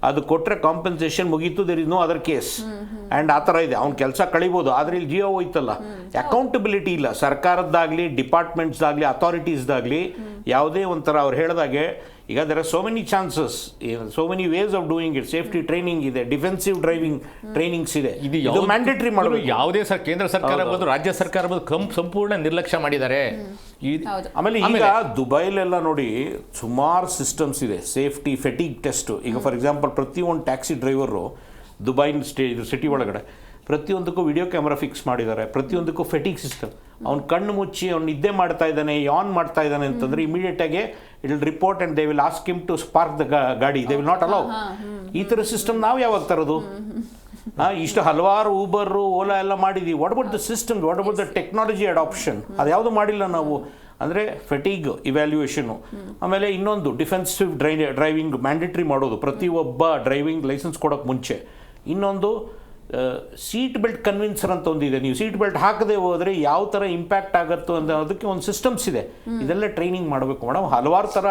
ಅದು ಕೊಟ್ಟರೆ ಕಾಂಪನ್ಸೇಷನ್ ಮುಗೀತು, there is no other case. And ಆ ಥರ ಇದೆ, ಅವ್ನ ಕೆಲಸ ಕಳಿಬೋದು. ಆದರೆ ಇಲ್ಲಿ ಜಿಯೋ ಹೋಯ್ತಲ್ಲ, ಅಕೌಂಟಬಿಲಿಟಿ ಇಲ್ಲ. ಸರ್ಕಾರದ್ದಾಗಲಿ ಡಿಪಾರ್ಟ್ಮೆಂಟ್ಸ್ದಾಗಲಿ ಅಥಾರಿಟೀಸ್ದಾಗಲಿ ಯಾವುದೇ ಒಂಥರ ಅವ್ರು ಹೇಳಿದಾಗೆ ಈಗ there are so many chances, so many ways of doing it. Safety training ಇದೆ, ಡಿಫೆನ್ಸಿವ್ ಡ್ರೈವಿಂಗ್ ಟ್ರೈನಿಂಗ್ಸ್ ಇದೆ, ಇದು ಮ್ಯಾಂಡೇಟರಿ ಮಾಡಬೇಕು. ಯಾವುದೇ ಕೇಂದ್ರ ಸರ್ಕಾರ ಬಂದು ರಾಜ್ಯ ಸರ್ಕಾರ ಬಂದು ಸಂಪೂರ್ಣ ನಿರ್ಲಕ್ಷ್ಯ ಮಾಡಿದ್ದಾರೆ. ಆಮೇಲೆ ಈಗ ದುಬೈಲೆಲ್ಲ ನೋಡಿ ಸುಮಾರು ಸಿಸ್ಟಮ್ಸ್ ಇದೆ, ಸೇಫ್ಟಿ ಫೆಟಿಗ್ ಟೆಸ್ಟ್. ಈಗ ಫಾರ್ ಎಕ್ಸಾಂಪಲ್ ಪ್ರತಿಯೊಂದು ಟ್ಯಾಕ್ಸಿ ಡ್ರೈವರು ದುಬೈನ ಸಿಟಿ ಒಳಗಡೆ ಪ್ರತಿಯೊಂದಕ್ಕೂ ವಿಡಿಯೋ ಕ್ಯಾಮ್ರಾ ಫಿಕ್ಸ್ ಮಾಡಿದ್ದಾರೆ, ಪ್ರತಿಯೊಂದಕ್ಕೂ ಫೆಟಿಗ್ ಸಿಸ್ಟಮ್. ಅವ್ನು ಕಣ್ಣು ಮುಚ್ಚಿ ಅವ್ನು ನಿದ್ದೆ ಮಾಡ್ತಾ ಇದ್ದಾನೆ, ಯಾನ್ ಮಾಡ್ತಾ ಇದ್ದಾನೆ ಅಂತಂದ್ರೆ ಇಮಿಡಿಯೇಟಾಗಿ it will report and they will ask him to spark the ಗಾಡಿ, ದೇ ವಿಲ್ ನಾಟ್ ಅಲೌ. ಈ ಥರ ಸಿಸ್ಟಮ್ ನಾವು ಯಾವಾಗ ತರೋದು? ಇಷ್ಟು ಹಲವಾರು ಊಬರು ಓಲಾ ಎಲ್ಲ ಮಾಡಿದ್ದೀವಿ. What about the system, what about the technology adoption? ಅದು ಯಾವುದು ಮಾಡಿಲ್ಲ ನಾವು. ಅಂದರೆ ಫೆಟಿಗ್ ಇವ್ಯಾಲ್ಯೂಯೇಷನು, ಆಮೇಲೆ ಇನ್ನೊಂದು ಡಿಫೆನ್ಸಿವ್ ಡ್ರೈವಿಂಗ್ ಮ್ಯಾಂಡೇಟ್ರಿ ಮಾಡೋದು ಪ್ರತಿಯೊಬ್ಬ ಡ್ರೈವಿಂಗ್ ಲೈಸೆನ್ಸ್ ಕೊಡೋಕ್ಕೆ ಮುಂಚೆ. ಇನ್ನೊಂದು ಸೀಟ್ ಬೆಲ್ಟ್ ಕನ್ವಿನ್ಸರ್ ಅಂತ ಒಂದಿದೆ. ನೀವು ಸೀಟ್ ಬೆಲ್ಟ್ ಹಾಕದೆ ಹೋದರೆ ಯಾವ ಥರ ಇಂಪ್ಯಾಕ್ಟ್ ಆಗುತ್ತೋ ಅಂತ ಅದಕ್ಕೆ ಒಂದು ಸಿಸ್ಟಮ್ಸ್ ಇದೆ. ಇದೆಲ್ಲ ಟ್ರೈನಿಂಗ್ ಮಾಡಬೇಕು ಮೇಡಮ್. ಹಲವಾರು ಥರ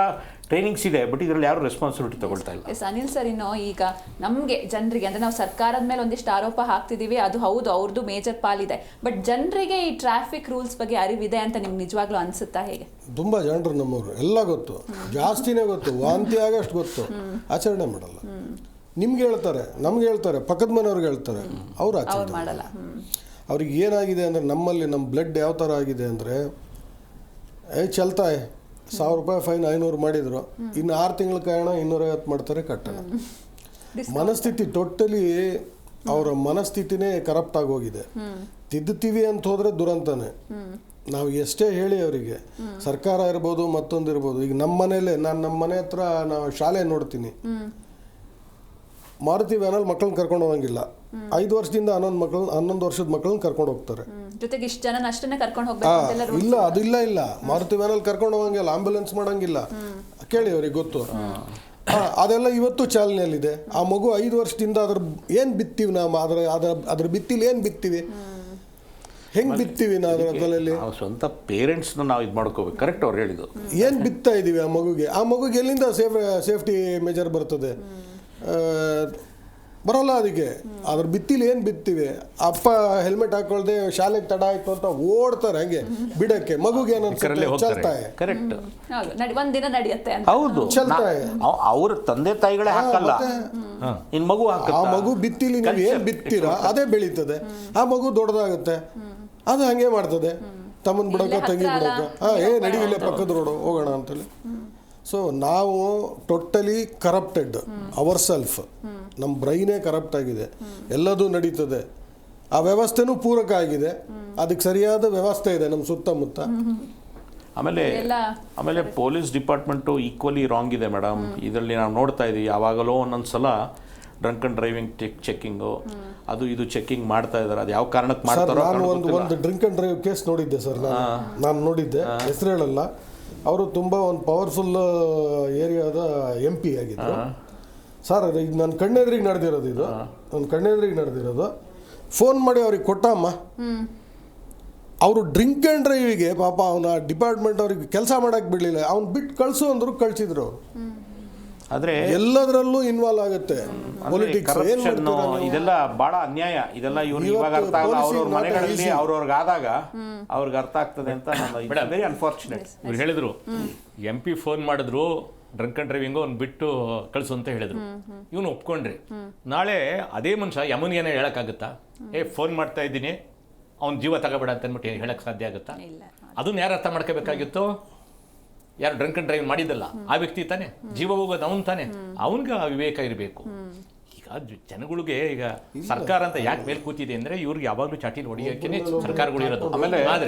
ಟ್ರೈನಿಂಗ್ಸ್ ಇದೆ, ಬಟ್ ಇದರಲ್ಲಿ ಯಾರು ರೆಸ್ಪಾನ್ಸಿಬಿಲಿಟಿ ತಗೊಳ್ತಾ ಇಲ್ಲ. ಅನಿಲ್ ಸರ್, ಇನ್ನು ಈಗ ನಮಗೆ ಜನರಿಗೆ ಅಂದರೆ ನಾವು ಸರ್ಕಾರದ ಮೇಲೆ ಒಂದಿಷ್ಟು ಆರೋಪ ಹಾಕ್ತಿದ್ದೀವಿ, ಅದು ಹೌದು, ಅವ್ರದ್ದು ಮೇಜರ್ ಪಾಲಿದೆ. ಬಟ್ ಜನರಿಗೆ ಈ ಟ್ರಾಫಿಕ್ ರೂಲ್ಸ್ ಬಗ್ಗೆ ಅರಿವಿದೆ ಅಂತ ನಿಮ್ಗೆ ನಿಜವಾಗ್ಲೂ ಅನಿಸುತ್ತಾ? ಹೇಗೆ? ತುಂಬ ಜನರು ನಮ್ಮವರು ಎಲ್ಲ ಗೊತ್ತು, ಜಾಸ್ತಿನೇ ಗೊತ್ತು, ವಾಂತಿ ಆಗಷ್ಟು ಗೊತ್ತು, ಆಚರಣೆ ಮಾಡಲ್ಲ. ನಿಮ್ಗೆ ಹೇಳ್ತಾರೆ, ನಮ್ಗೆ ಹೇಳ್ತಾರೆ, ಪಕ್ಕದ ಮನೆಯವ್ರಿಗೆ ಹೇಳ್ತಾರೆ, ಅವ್ರು ಆಚರಣೆ ಮಾಡಲ್ಲ. ಅವ್ರಿಗೆ ಏನಾಗಿದೆ ಅಂದರೆ ನಮ್ಮಲ್ಲಿ ನಮ್ಮ ಬ್ಲಡ್ ಯಾವ ಥರ ಆಗಿದೆ ಅಂದರೆ ಚಲ್ತಾ 1000 ರೂಪಾಯಿ ಫೈನ್ 500 ಮಾಡಿದ್ರು, ಇನ್ನು 6 ತಿಂಗಳ ಕಾರಣ 250 ಮಾಡ್ತಾರೆ, ಕಟ್ಟಣ. ಮನಸ್ಥಿತಿ ಟೋಟಲಿ ಅವರ ಮನಸ್ಥಿತಿನೇ ಕರಪ್ಟ್ ಆಗೋಗಿದೆ. ತಿದ್ದುತ್ತೀವಿ ಅಂತ ಹೋದ್ರೆ ದುರಂತನೇ. ನಾವು ಎಷ್ಟೇ ಹೇಳಿ ಅವರಿಗೆ, ಸರ್ಕಾರ ಇರ್ಬೋದು ಮತ್ತೊಂದು ಇರ್ಬೋದು. ಈಗ ನಮ್ಮ ಮನೇಲೆ ನಮ್ಮ ಮನೆ ಹತ್ರ ನಾವು ಶಾಲೆ ನೋಡ್ತೀನಿ, ಮಾರುತಿ ವ್ಯಾನಲ್ಲಿ ಮಕ್ಕಳನ್ನ ಕರ್ಕೊಂಡು ಹೋಗಂಗಿಲ್ಲ. 5 ವರ್ಷದಿಂದ 11 ವರ್ಷದ ಮಕ್ಕಳನ್ನ ಕರ್ಕೊಂಡು ಹೋಗ್ತಾರೆ. ಜೊತೆಗೆ ಇಷ್ಟು ಜನ ಅಷ್ಟನ್ನೇ ಕರ್ಕೊಂಡು ಹೋಗ್ಬೇಕು ಇಲ್ಲ, ಅದು ಇಲ್ಲ ಮಾರುತಿ ವ್ಯಾನಲ್ಲಿ ಕರ್ಕೊಂಡು ಹೋಗಂಗಿಲ್ಲ, ಆಂಬ್ಯುಲೆನ್ಸ್ ಮಾಡಂಗಿಲ್ಲ. ಕೇಳಿ ಅವ್ರಿಗೆ ಗೊತ್ತು. ಅದೆಲ್ಲ ಇವತ್ತು ಚಾಲನೆಯಲ್ಲಿದೆ. ಆ ಮಗು 5 ವರ್ಷದಿಂದ ಅದ್ರ ಏನು ಬಿತ್ತೀವಿ ನಾವು, ಅದ್ರ ಬಿತ್ತಿಲಿ ಏನು ಬಿತ್ತೀವಿ, ಹೆಂಗೆ ಬಿತ್ತೀವಿ ನಾವು ಅದರಲ್ಲಿ? ಸ್ವಂತ ಪೇರೆಂಟ್ಸ್ನ ನಾವು ಇದು ಮಾಡ್ಕೋಬೇಕು. ಕರೆಕ್ಟ್ ಅವ್ರು ಹೇಳಿದ್ದು. ಏನು ಬಿತ್ತಾ ಇದ್ದೀವಿ ಆ ಮಗುಗೆ ಎಲ್ಲಿಂದ ಸೇಫ್ಟಿ ಮೆಜರ್ ಬರ್ತದೆ? ಬರೋಲ್ಲ. ಅದಕ್ಕೆ ಅದ್ರ ಬಿತ್ತಿಲಿ ಏನು ಬಿತ್ತೀವಿ? ಅಪ್ಪ ಹೆಲ್ಮೆಟ್ ಹಾಕೊಳ್ದೆ ಶಾಲೆಗೆ ತಡ ಆಯ್ತು ಅಂತ ಓಡ್ತಾರೆ, ಹಂಗೆ ಬಿಡಕ್ಕೆ. ಮಗುಗೆ ಏನಂತಾರೆ, ಚಲ್ತಾಯ. ಕರೆಕ್ಟ್, ಒಂದಿನ ನಡೆಯುತ್ತೆ, ಹೌದು, ಚಲ್ತಾಯ. ಅವ್ರ ತಂದೆ ತಾಯಿಗಳೇ ಹಾಕಲ್ಲ, ಇನ್ ಮಗು ಹಾಕ. ಆ ಮಗು ಬಿತ್ತಿಲಿ ನೀವು ಏನು ಬಿತ್ತೀರಾ ಅದೇ ಬೆಳೀತದೆ. ಆ ಮಗು ದೊಡ್ಡದಾಗುತ್ತೆ, ಅದು ಹಂಗೆ ಮಾಡ್ತದೆ. ತಮ್ಮನ್ ಬಿಡೋಕ, ತಂಗಿ ಬಿಡೋಕ, ನಡಿಗಿಲ್ಲ ಪಕ್ಕದ ರೋಡು ಹೋಗೋಣ ಅಂತೇಳಿ. ಸೊ ನಾವು ಟೋಟಲಿ ಕರಪ್ಟೆಡ್ ಅವರ್ ಸೆಲ್ಫ್. ನಮ್ಮ ಬ್ರೈನೇ ಕರಪ್ಟ್ ಆಗಿದೆ. ಎಲ್ಲದೂ ನಡೀತದೆ, ಆ ವ್ಯವಸ್ಥೆನೂ ಪೂರಕ ಆಗಿದೆ, ಅದಕ್ಕೆ ಸರಿಯಾದ ವ್ಯವಸ್ಥೆ ಇದೆ ನಮ್ಮ ಸುತ್ತಮುತ್ತ. ಆಮೇಲೆ ಪೊಲೀಸ್ ಡಿಪಾರ್ಟ್ಮೆಂಟು ಈಕ್ವಲಿ ರಾಂಗ್ ಇದೆ ಮೇಡಮ್. ಇದರಲ್ಲಿ ನಾವು ನೋಡ್ತಾ ಇದ್ದೀವಿ, ಯಾವಾಗಲೂ ಒಂದೊಂದು ಸಲ ಡ್ರಂಕ್ ಅಂಡ್ ಡ್ರೈವಿಂಗ್ ಚೆಕ್ಕಿಂಗು, ಅದು ಇದು ಚೆಕ್ಕಿಂಗ್ ಮಾಡ್ತಾ ಇದ್ದಾರೆ. ಅದು ಯಾವ ಕಾರಣಕ್ಕೆ ಮಾಡ್ತಾರೋ. ನಾನು ಒಂದು ಡ್ರಿಂಕ್ ಅಂಡ್ ಡ್ರೈವ್ ಕೇಸ್ ನೋಡಿದ್ದೆ ಸರ್, ನಾನು ನೋಡಿದ್ದೆ, ಹೆಸರು ಹೇಳಲ್ಲ. ಅವರು ತುಂಬ ಒಂದು ಪವರ್ಫುಲ್ ಏರಿಯಾದ MP ಆಗಿದ್ರು ಸರ್. ಇದು ನನ್ನ ಕಣ್ಣೆದ್ರಿಗೆ ನಡೆದಿರೋದು. ಫೋನ್ ಮಾಡಿ ಅವ್ರಿಗೆ ಕೊಟ್ಟಮ್ಮ. ಅವರು ಡ್ರಿಂಕ್ ಆ್ಯಂಡ್ ಡ್ರೈವಿಗೆ ಪಾಪ ಅವನ ಡಿಪಾರ್ಟ್ಮೆಂಟ್ ಅವ್ರಿಗೆ ಕೆಲಸ ಮಾಡೋಕ್ಕೆ ಬಿಡಲಿಲ್ಲ. ಅವ್ನು ಬಿಟ್ಟು ಕಳಿಸು ಅಂದರು, ಕಳಿಸಿದ್ರು ಅವರು. ಆದರೆ ಎಲ್ಲದರಲ್ಲೂ ಇನ್ವಾಲ್ವ್ ಆಗುತ್ತೆ ಪೊಲಿಟಿಕ್ಸ್. ಕರಪ್ಷನ್ ಇದೆಲ್ಲ ಬಹಳ ಅನ್ಯಾಯ. ಇದೆಲ್ಲ ಇವ್ರಿಗೆ ಇವಾಗ ಅರ್ಥ ಆಗಲ್ಲ, ಅವ್ರವ್ರ ಮನೆಗಳಲ್ಲಿ ಅವ್ರವ್ರಿಗೆ ಆದಾಗ ಅವ್ರಿಗೆ ಅರ್ಥ ಆಗ್ತದೆ ಅಂತ. Very unfortunate. ಇವ್ರು ಹೇಳಿದ್ರು MP ಫೋನ್ ಮಾಡಿದ್ರು ಡ್ರಂಕ್ ಅಂಡ್ ಡ್ರೈವಿಂಗು ಅವ್ನು ಬಿಟ್ಟು ಕಳಿಸು ಅಂತ ಹೇಳಿದ್ರು. ಇವನು ಒಪ್ಕೊಂಡ್ರಿ. ನಾಳೆ ಅದೇ ಮನುಷ್ಯ ಯಮುನಿಗೇನೆ ಹೇಳಕ್ಕಾಗುತ್ತಾ? ಫೋನ್ ಮಾಡ್ತಾ ಇದ್ದೀನಿ ಅವ್ನ ಜೀವ ತಗೋಬೇಡ ಅಂತ ಅಂದ್ಬಿಟ್ಟು ಹೇಳಕ್ ಸಾಧ್ಯ ಆಗುತ್ತಾ? ಅದನ್ನ ಯಾರು ಅರ್ಥ ಮಾಡ್ಕೋಬೇಕಾಗಿತ್ತು? ಯಾರು ಡ್ರಂಕ್ ಅಂಡ್ ಡ್ರೈವ್ ಮಾಡಿದ್ದಲ್ಲ ಆ ವ್ಯಕ್ತಿ ತಾನೆ, ಜೀವ ಹೋಗೋದು ಅವನು ತಾನೆ. ಅವನ್ಗೆ ಆ ವಿವೇಕ ಇರಬೇಕು. ಈಗ ಜನಗಳಿಗೆ ಈಗ ಸರ್ಕಾರ ಅಂತ ಯಾಕೆ ಮೇಲೆ ಕೂತಿದೆ ಅಂದ್ರೆ ಇವ್ರಿಗೆ ಯಾವಾಗಲೂ ಚಾಟಿಲ್ ಹೊಡಿಯೋಕೆ ಸರ್ಕಾರಗಳು ಇರೋದು.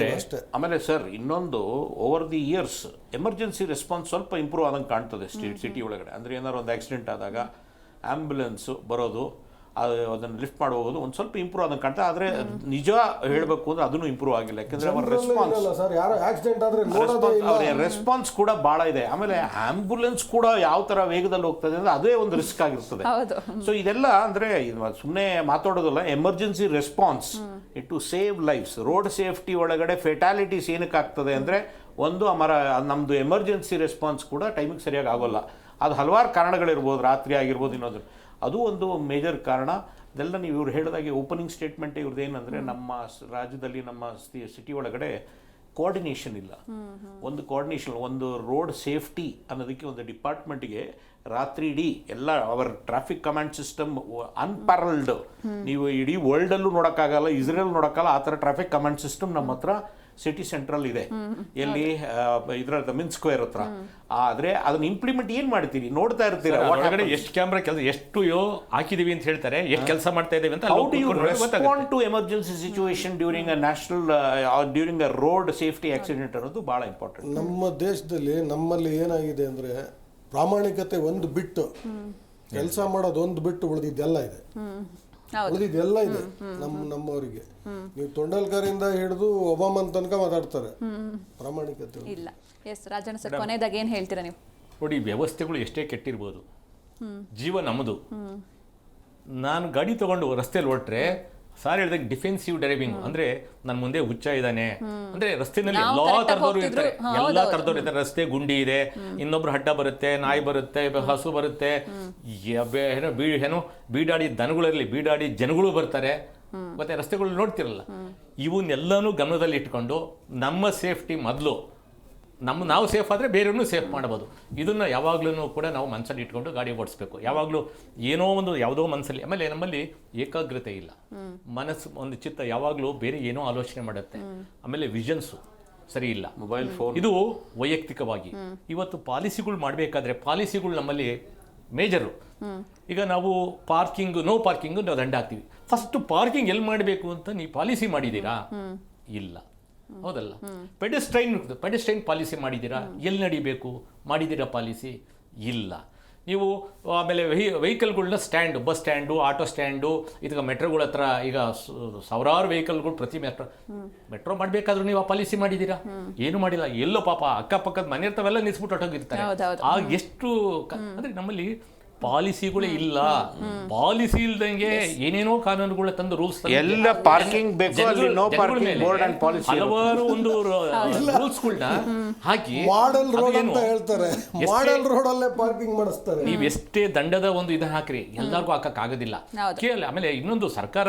ಆಮೇಲೆ ಸರ್ ಇನ್ನೊಂದು, over the years emergency response ಸ್ವಲ್ಪ ಇಂಪ್ರೂವ್ ಆದಂಗೆ ಕಾಣ್ತದೆ ಸಿಟಿ ಒಳಗಡೆ. ಅಂದರೆ ಏನಾದ್ರು ಒಂದು ಆಕ್ಸಿಡೆಂಟ್ ಆದಾಗ ಆ್ಯಂಬುಲೆನ್ಸು ಬರೋದು, ಅದನ್ನು ಲಿಫ್ಟ್ ಮಾಡಿ ಹೋಗೋದು ಒಂದು ಸ್ವಲ್ಪ ಇಂಪ್ರೂವ್ ಆದಂಗೆ ಕಾಣ್ತದೆ. ಆದರೆ ನಿಜ ಹೇಳಬೇಕು ಅಂದ್ರೆ ಅದನ್ನು ಇಂಪ್ರೂವ್ ಆಗಿಲ್ಲ. ಯಾಕಂದ್ರೆ ಅವರ ರೆಸ್ಪಾನ್ಸ್ ಕೂಡ ಭಾಳ ಇದೆ. ಆಮೇಲೆ ಆಂಬ್ಯುಲೆನ್ಸ್ ಕೂಡ ಯಾವ ಥರ ವೇಗದಲ್ಲಿ ಹೋಗ್ತದೆ ಅಂದರೆ ಅದೇ ಒಂದು ರಿಸ್ಕ್ ಆಗಿರ್ತದೆ. ಸೊ ಇದೆಲ್ಲ ಅಂದರೆ ಸುಮ್ಮನೆ ಮಾತಾಡೋದಲ್ಲ, emergency response to save lives. Road safety ಒಳಗಡೆ ಫೆಟಾಲಿಟೀಸ್ ಏನಕ್ಕೆ ಆಗ್ತದೆ ಅಂದರೆ ಒಂದು ನಮ್ಮದು ಎಮರ್ಜೆನ್ಸಿ ರೆಸ್ಪಾನ್ಸ್ ಕೂಡ ಟೈಮಿಗೆ ಸರಿಯಾಗಿ ಆಗೋಲ್ಲ. ಅದು ಹಲವಾರು ಕಾರಣಗಳಿರ್ಬೋದು, ರಾತ್ರಿ ಆಗಿರ್ಬೋದು, ಇನ್ನೊಂದು ಅದು ಒಂದು ಮೇಜರ್ ಕಾರಣ. ಇದೆಲ್ಲ ನೀವು ಇವ್ರು ಹೇಳಿದಾಗೆ ಓಪನಿಂಗ್ ಸ್ಟೇಟ್ಮೆಂಟ್ ಇವ್ರದ್ದು ಏನಂದರೆ ನಮ್ಮ ರಾಜ್ಯದಲ್ಲಿ ನಮ್ಮ ಸಿಟಿ ಒಳಗಡೆ ಕೋಆರ್ಡಿನೇಷನ್ ಇಲ್ಲ. ಒಂದು ಕೋಆರ್ಡಿನೇಷನ್, ಒಂದು ರೋಡ್ ಸೇಫ್ಟಿ ಅನ್ನೋದಕ್ಕೆ ಒಂದು ಡಿಪಾರ್ಟ್ಮೆಂಟ್ಗೆ ರಾತ್ರಿ ಇಡೀ ಎಲ್ಲ ಅವರ ಟ್ರಾಫಿಕ್ ಕಮಾಂಡ್ ಸಿಸ್ಟಮ್ ಅನ್ಪ್ಯಾರಲ್ಡ್. ನೀವು ಇಡೀ ವರ್ಲ್ಡಲ್ಲೂ ನೋಡೋಕ್ಕಾಗಲ್ಲ, ಇಸ್ರೇಲ್ ನೋಡೋಕ್ಕಲ್ಲ, ಆ ಥರ ಟ್ರಾಫಿಕ್ ಕಮಾಂಡ್ ಸಿಸ್ಟಮ್ ನಮ್ಮ ಹತ್ರ ಸಿಟಿ ಸೆಂಟ್ರಲ್ ಇದೆ. ಎಲ್ಲಿ ಇದ್ರ ಮಿನ್ ಸ್ಕ್ವೇರ್ ಹತ್ರ. ಆದ್ರೆ ಅದನ್ನ ಇಂಪ್ಲಿಮೆಂಟ್ ಏನ್ ಮಾಡ್ತೀವಿ ನೋಡ್ತಾ ಇರ್ತೀರಾ, ಹೊರಗಡೆ ಎಷ್ಟು ಕ್ಯಾಮ್ರಾ ಕೆಲಸ ಎಷ್ಟು ಹಾಕಿದೀವಿ ಅಂತ ಹೇಳ್ತಾರೆ, ಎಷ್ಟು ಕೆಲಸ ಮಾಡ್ತಾ ಇದ್ದೀವಿ ಅಂತ. How do you respond to emergency situation during a national during a road safety accident ಅನ್ನೋದು ಬಹಳ ಇಂಪಾರ್ಟೆಂಟ್. ನಮ್ಮ ದೇಶದಲ್ಲಿ ನಮ್ಮಲ್ಲಿ ಏನಾಗಿದೆ ಅಂದ್ರೆ ಪ್ರಾಮಾಣಿಕತೆ ಒಂದು ಬಿಟ್ಟು ಕೆಲಸ ಮಾಡೋದು ಒಂದು ಬಿಟ್ಟು ಉಳಿದಿದ್ದೆಲ್ಲ ಇದೆ. ಉಳಿದಿದ್ದೆಲ್ಲ ಇದೆ ನಮ್ಮವರಿಗೆ. ನೀವು ತೊಂಡಲ್ಕರಿಂದ ಹಿಡಿದು ಒಬಾಮನ್ ತನಕ ಮಾತಾಡ್ತಾರೆ, ಪ್ರಾಮಾಣಿಕತೆ ಇಲ್ಲ. ಎಸ್ ರಾಜಣ್ಣ ಸರ್, ಕೊನೆಯದಾಗ ಏನು ಹೇಳ್ತೀರಾ ನೀವು? ನೋಡಿ, ವ್ಯವಸ್ಥೆಗಳು ಎಷ್ಟೇ ಕೆಟ್ಟಿರ್ಬೋದು, ಜೀವ ನಮ್ಮದು. ನಾನು ಗಾಡಿ ತಗೊಂಡು ರಸ್ತೆಯಲ್ಲಿ ಹೊರಟ್ರೆ ಸಾರ್ ಹೇಳಿದಾಗ ಡಿಫೆನ್ಸಿವ್ ಡ್ರೈವಿಂಗ್ ಅಂದ್ರೆ ನನ್ನ ಮುಂದೆ ಹುಚ್ಚ ಇದ್ದಾನೆ ಅಂದ್ರೆ ರಸ್ತೆನಲ್ಲಿ ಎಲ್ಲಾ ತರದವರು ಇರ್ತಾರೆ, ಎಲ್ಲಾ ತರದವ್ರು ಇರ್ತಾರೆ. ರಸ್ತೆ ಗುಂಡಿ ಇದೆ, ಇನ್ನೊಬ್ರು ಅಡ್ಡ ಬರುತ್ತೆ, ನಾಯಿ ಬರುತ್ತೆ, ಹಸು ಬರುತ್ತೆ, ಏನೋ ಬೀಡಾಡಿ ದನಗಳಿರಲಿ, ಬೀಡಾಡಿ ಜನಗಳು ಬರ್ತಾರೆ. ಮತ್ತೆ ರಸ್ತೆಗಳು ನೋಡ್ತಿರಲ್ಲ. ಇವನ್ನೆಲ್ಲನೂ ಗಮನದಲ್ಲಿ ಇಟ್ಕೊಂಡು ನಮ್ಮ ಸೇಫ್ಟಿ ಮೊದಲು, ನಾವು ಸೇಫ್ ಆದರೆ ಬೇರೆಯವ್ರನ್ನೂ ಸೇಫ್ ಮಾಡ್ಬೋದು. ಇದನ್ನು ಯಾವಾಗಲೂ ಕೂಡ ನಾವು ಮನಸ್ಸಲ್ಲಿ ಇಟ್ಕೊಂಡು ಗಾಡಿ ಓಡಿಸ್ಬೇಕು. ಯಾವಾಗಲೂ ಏನೋ ಒಂದು ಯಾವುದೋ ಮನಸ್ಸಲ್ಲಿ. ಆಮೇಲೆ ನಮ್ಮಲ್ಲಿ ಏಕಾಗ್ರತೆ ಇಲ್ಲ, ಮನಸ್ಸು ಒಂದು ಚಿತ್ತ ಯಾವಾಗಲೂ ಬೇರೆ ಏನೋ ಆಲೋಚನೆ ಮಾಡುತ್ತೆ. ಆಮೇಲೆ ವಿಷನ್ಸು ಸರಿ ಇಲ್ಲ, ಮೊಬೈಲ್ ಫೋನ್. ಇದು ವೈಯಕ್ತಿಕವಾಗಿ. ಇವತ್ತು ಪಾಲಿಸಿಗಳು ಮಾಡಬೇಕಾದ್ರೆ ಪಾಲಿಸಿಗಳು ನಮ್ಮಲ್ಲಿ ಮೇಜರು. ಈಗ ನಾವು ನೋ ಪಾರ್ಕಿಂಗ್ ನಾವು ದಂಡ ಹಾಕ್ತೀವಿ. ಫಸ್ಟ್ ಪಾರ್ಕಿಂಗ್ ಎಲ್ಲಿ ಮಾಡಬೇಕು ಅಂತ ನೀವು ಪಾಲಿಸಿ ಮಾಡಿದ್ದೀರಾ? ಇಲ್ಲ, ಹೌದಲ್ಲ. ಪೆಡೆಸ್ಟ್ರೈನ್ ಪಾಲಿಸಿ ಮಾಡಿದ್ದೀರಾ? ಎಲ್ಲಿ ನಡಿಬೇಕು ಮಾಡಿದ್ದೀರಾ ಪಾಲಿಸಿ? ಇಲ್ಲ. ನೀವು ಆಮೇಲೆ ವೆಹಿಕಲ್ಗಳನ್ನ ಬಸ್ ಸ್ಟ್ಯಾಂಡು, ಆಟೋ ಸ್ಟ್ಯಾಂಡು, ಇದೀಗ ಮೆಟ್ರೋಗಳ ಹತ್ರ ಈಗ ಸಾವಿರಾರು ವೆಹಿಕಲ್ಗಳು ಪ್ರತಿ ಮೆಟ್ರೋ ಮಾಡಬೇಕಾದ್ರೂ ನೀವು ಆ ಪಾಲಿಸಿ ಮಾಡಿದ್ದೀರಾ? ಏನು ಮಾಡಿಲ್ಲ. ಎಲ್ಲೋ ಪಾಪ ಅಕ್ಕಪಕ್ಕದ ಮನೆ ಇರ್ತಾವೆಲ್ಲ ನಿಲ್ಸ್ಬಿಟ್ಟು ಹೊಟ್ಟೋಗಿರ್ತಾರೆ. ಆಗ ಎಷ್ಟು ಅಂದರೆ ನಮ್ಮಲ್ಲಿ ಪಾಲಿಸಿಗಳೇ ಇಲ್ಲ. ಪಾಲಿಸಿ ಇಲ್ದಂಗೆ ಏನೇನೋ ಕಾನೂನುಗಳ ತಂದು ರೂಲ್ಸ್ ಎಲ್ಲ ಪಾರ್ಕಿಂಗ್ ಬೇಕು, ಹಲವಾರು ಒಂದು ರೂಲ್ಸ್ಗಳನ್ನ ಹಾಕಿ ಮಾಡೆಲ್ ರೋಡ್ ಅಂತ ಹೇಳ್ತಾರೆ. ಮಾಡೆಲ್ ರೋಡ್ ಅಲ್ಲೇ ಪಾರ್ಕಿಂಗ್ ಮಾಡಿಸ್ತಾರೆ. ನೀವು ಎಷ್ಟೇ ದಂಡದ ಒಂದು ಇದನ್ನ ಹಾಕ್ರಿ, ಎಲ್ಲರಿಗೂ ಹಾಕಕ್ ಆಗೋದಿಲ್ಲ. ಆಮೇಲೆ ಇನ್ನೊಂದು, ಸರ್ಕಾರ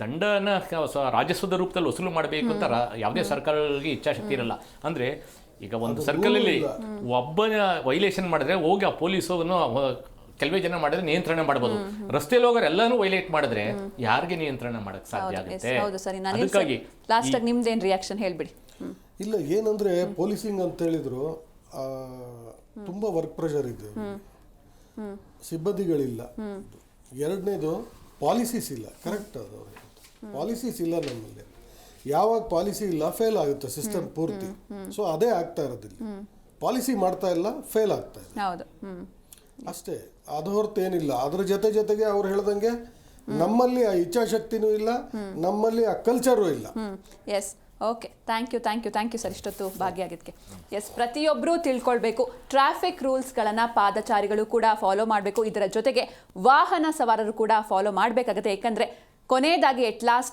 ದಂಡನ ರಾಜಸ್ವದ ರೂಪದಲ್ಲಿ ವಸೂಲು ಮಾಡಬೇಕು ಅಂತ ಯಾವುದೇ ಸರ್ಕಾರಗಳಿಗೆ ಇಚ್ಛಾಶಕ್ತಿ ಇರಲ್ಲ. ಅಂದ್ರೆ ಈಗ ಒಂದು ಸರ್ಕಲಲ್ಲಿ ಒಬ್ಬನ ವೈಲೇಷನ್ ಮಾಡಿದ್ರೆ ಹೋಗಿ ಆ ಪೊಲೀಸನ್ನು ಕೆಲವೇ ಜನ ಮಾಡಿದ್ರೆ ನಿಯಂತ್ರಣ ಮಾಡಬಹುದು. ರಸ್ತೆಯಲ್ಲಿ ಹೋಗೋರು ಎಲ್ಲಾನು ವೈಲೇಟ್ ಮಾಡಿದ್ರೆ ಯಾರಿಗೆ ನಿಯಂತ್ರಣ ಮಾಡಕ್ ಸಾಧ್ಯ ಆಗುತ್ತೆ? ಅದಕ್ಕಾಗಿ ಲಾಸ್ಟ್ ಆಗಿ ನಿಮ್ದೇನ್ ರಿಯಾಕ್ಷನ್ ಹೇಳ್ಬಿಡಿ. ಇಲ್ಲ, ಏನಂದ್ರೆ ಪೊಲೀಸಿಂಗ್ ಅಂತ ಹೇಳಿದ್ರು ತುಂಬಾ ವರ್ಕ್ ಪ್ರೆಷರ್ ಇದೆ, ಸಿಬ್ಬಂದಿಗಳಿಲ್ಲ. ಎರಡನೇದು ಪಾಲಿಸೀಸ್ ಇಲ್ಲ, ಕರೆಕ್ಟ್ ಅದು ಪಾಲಿಸೀಸ್ ಇಲ್ಲ ನಮ್ಮಲ್ಲಿ. ಯಾವಾಗ ಪಾಲಿಸಿ ಇಲ್ಲ ಫೇಲ್ ಆಗುತ್ತೆ ಸಿಸ್ಟಮ್ ಪೂರ್ತಿ. ಸೊ ಅದೇ ಆಗ್ತಾ ಇರೋದಿಲ್ಲ, ಪಾಲಿಸಿ ಮಾಡ್ತಾ ಇಲ್ಲ, ಫೇಲ್ ಆಗ್ತಾ ಇದೆ ಅಷ್ಟೇ. ಅದು ಹೊರತು ಏನಿಲ್ಲ. ಅದ್ರ ಜೊತೆಗೆ ಅವ್ರು ಹೇಳ್ದಂಗೆ ನಮ್ಮಲ್ಲಿ ಆ ಇಚ್ಛಾಶಕ್ತಿನೂ ಇಲ್ಲ, ನಮ್ಮಲ್ಲಿ ಆ ಕಲ್ಚರು ಇಲ್ಲ. Yes, okay, thank you sir ಇಷ್ಟೊತ್ತು ಭಾಗಿಯಾಗಿದ್ದಕ್ಕೆ. ಎಸ್, ಪ್ರತಿಯೊಬ್ಬರೂ ತಿಳ್ಕೊಳ್ಬೇಕು, ಟ್ರಾಫಿಕ್ ರೂಲ್ಸ್ಗಳನ್ನು ಪಾದಚಾರಿಗಳು ಕೂಡ ಫಾಲೋ ಮಾಡಬೇಕು. ಇದರ ಜೊತೆಗೆ ವಾಹನ ಸವಾರರು ಕೂಡ ಫಾಲೋ ಮಾಡಬೇಕಾಗುತ್ತೆ. ಯಾಕಂದರೆ ಕೊನೆಯದಾಗಿ ಎಟ್ ಲಾಸ್ಟ್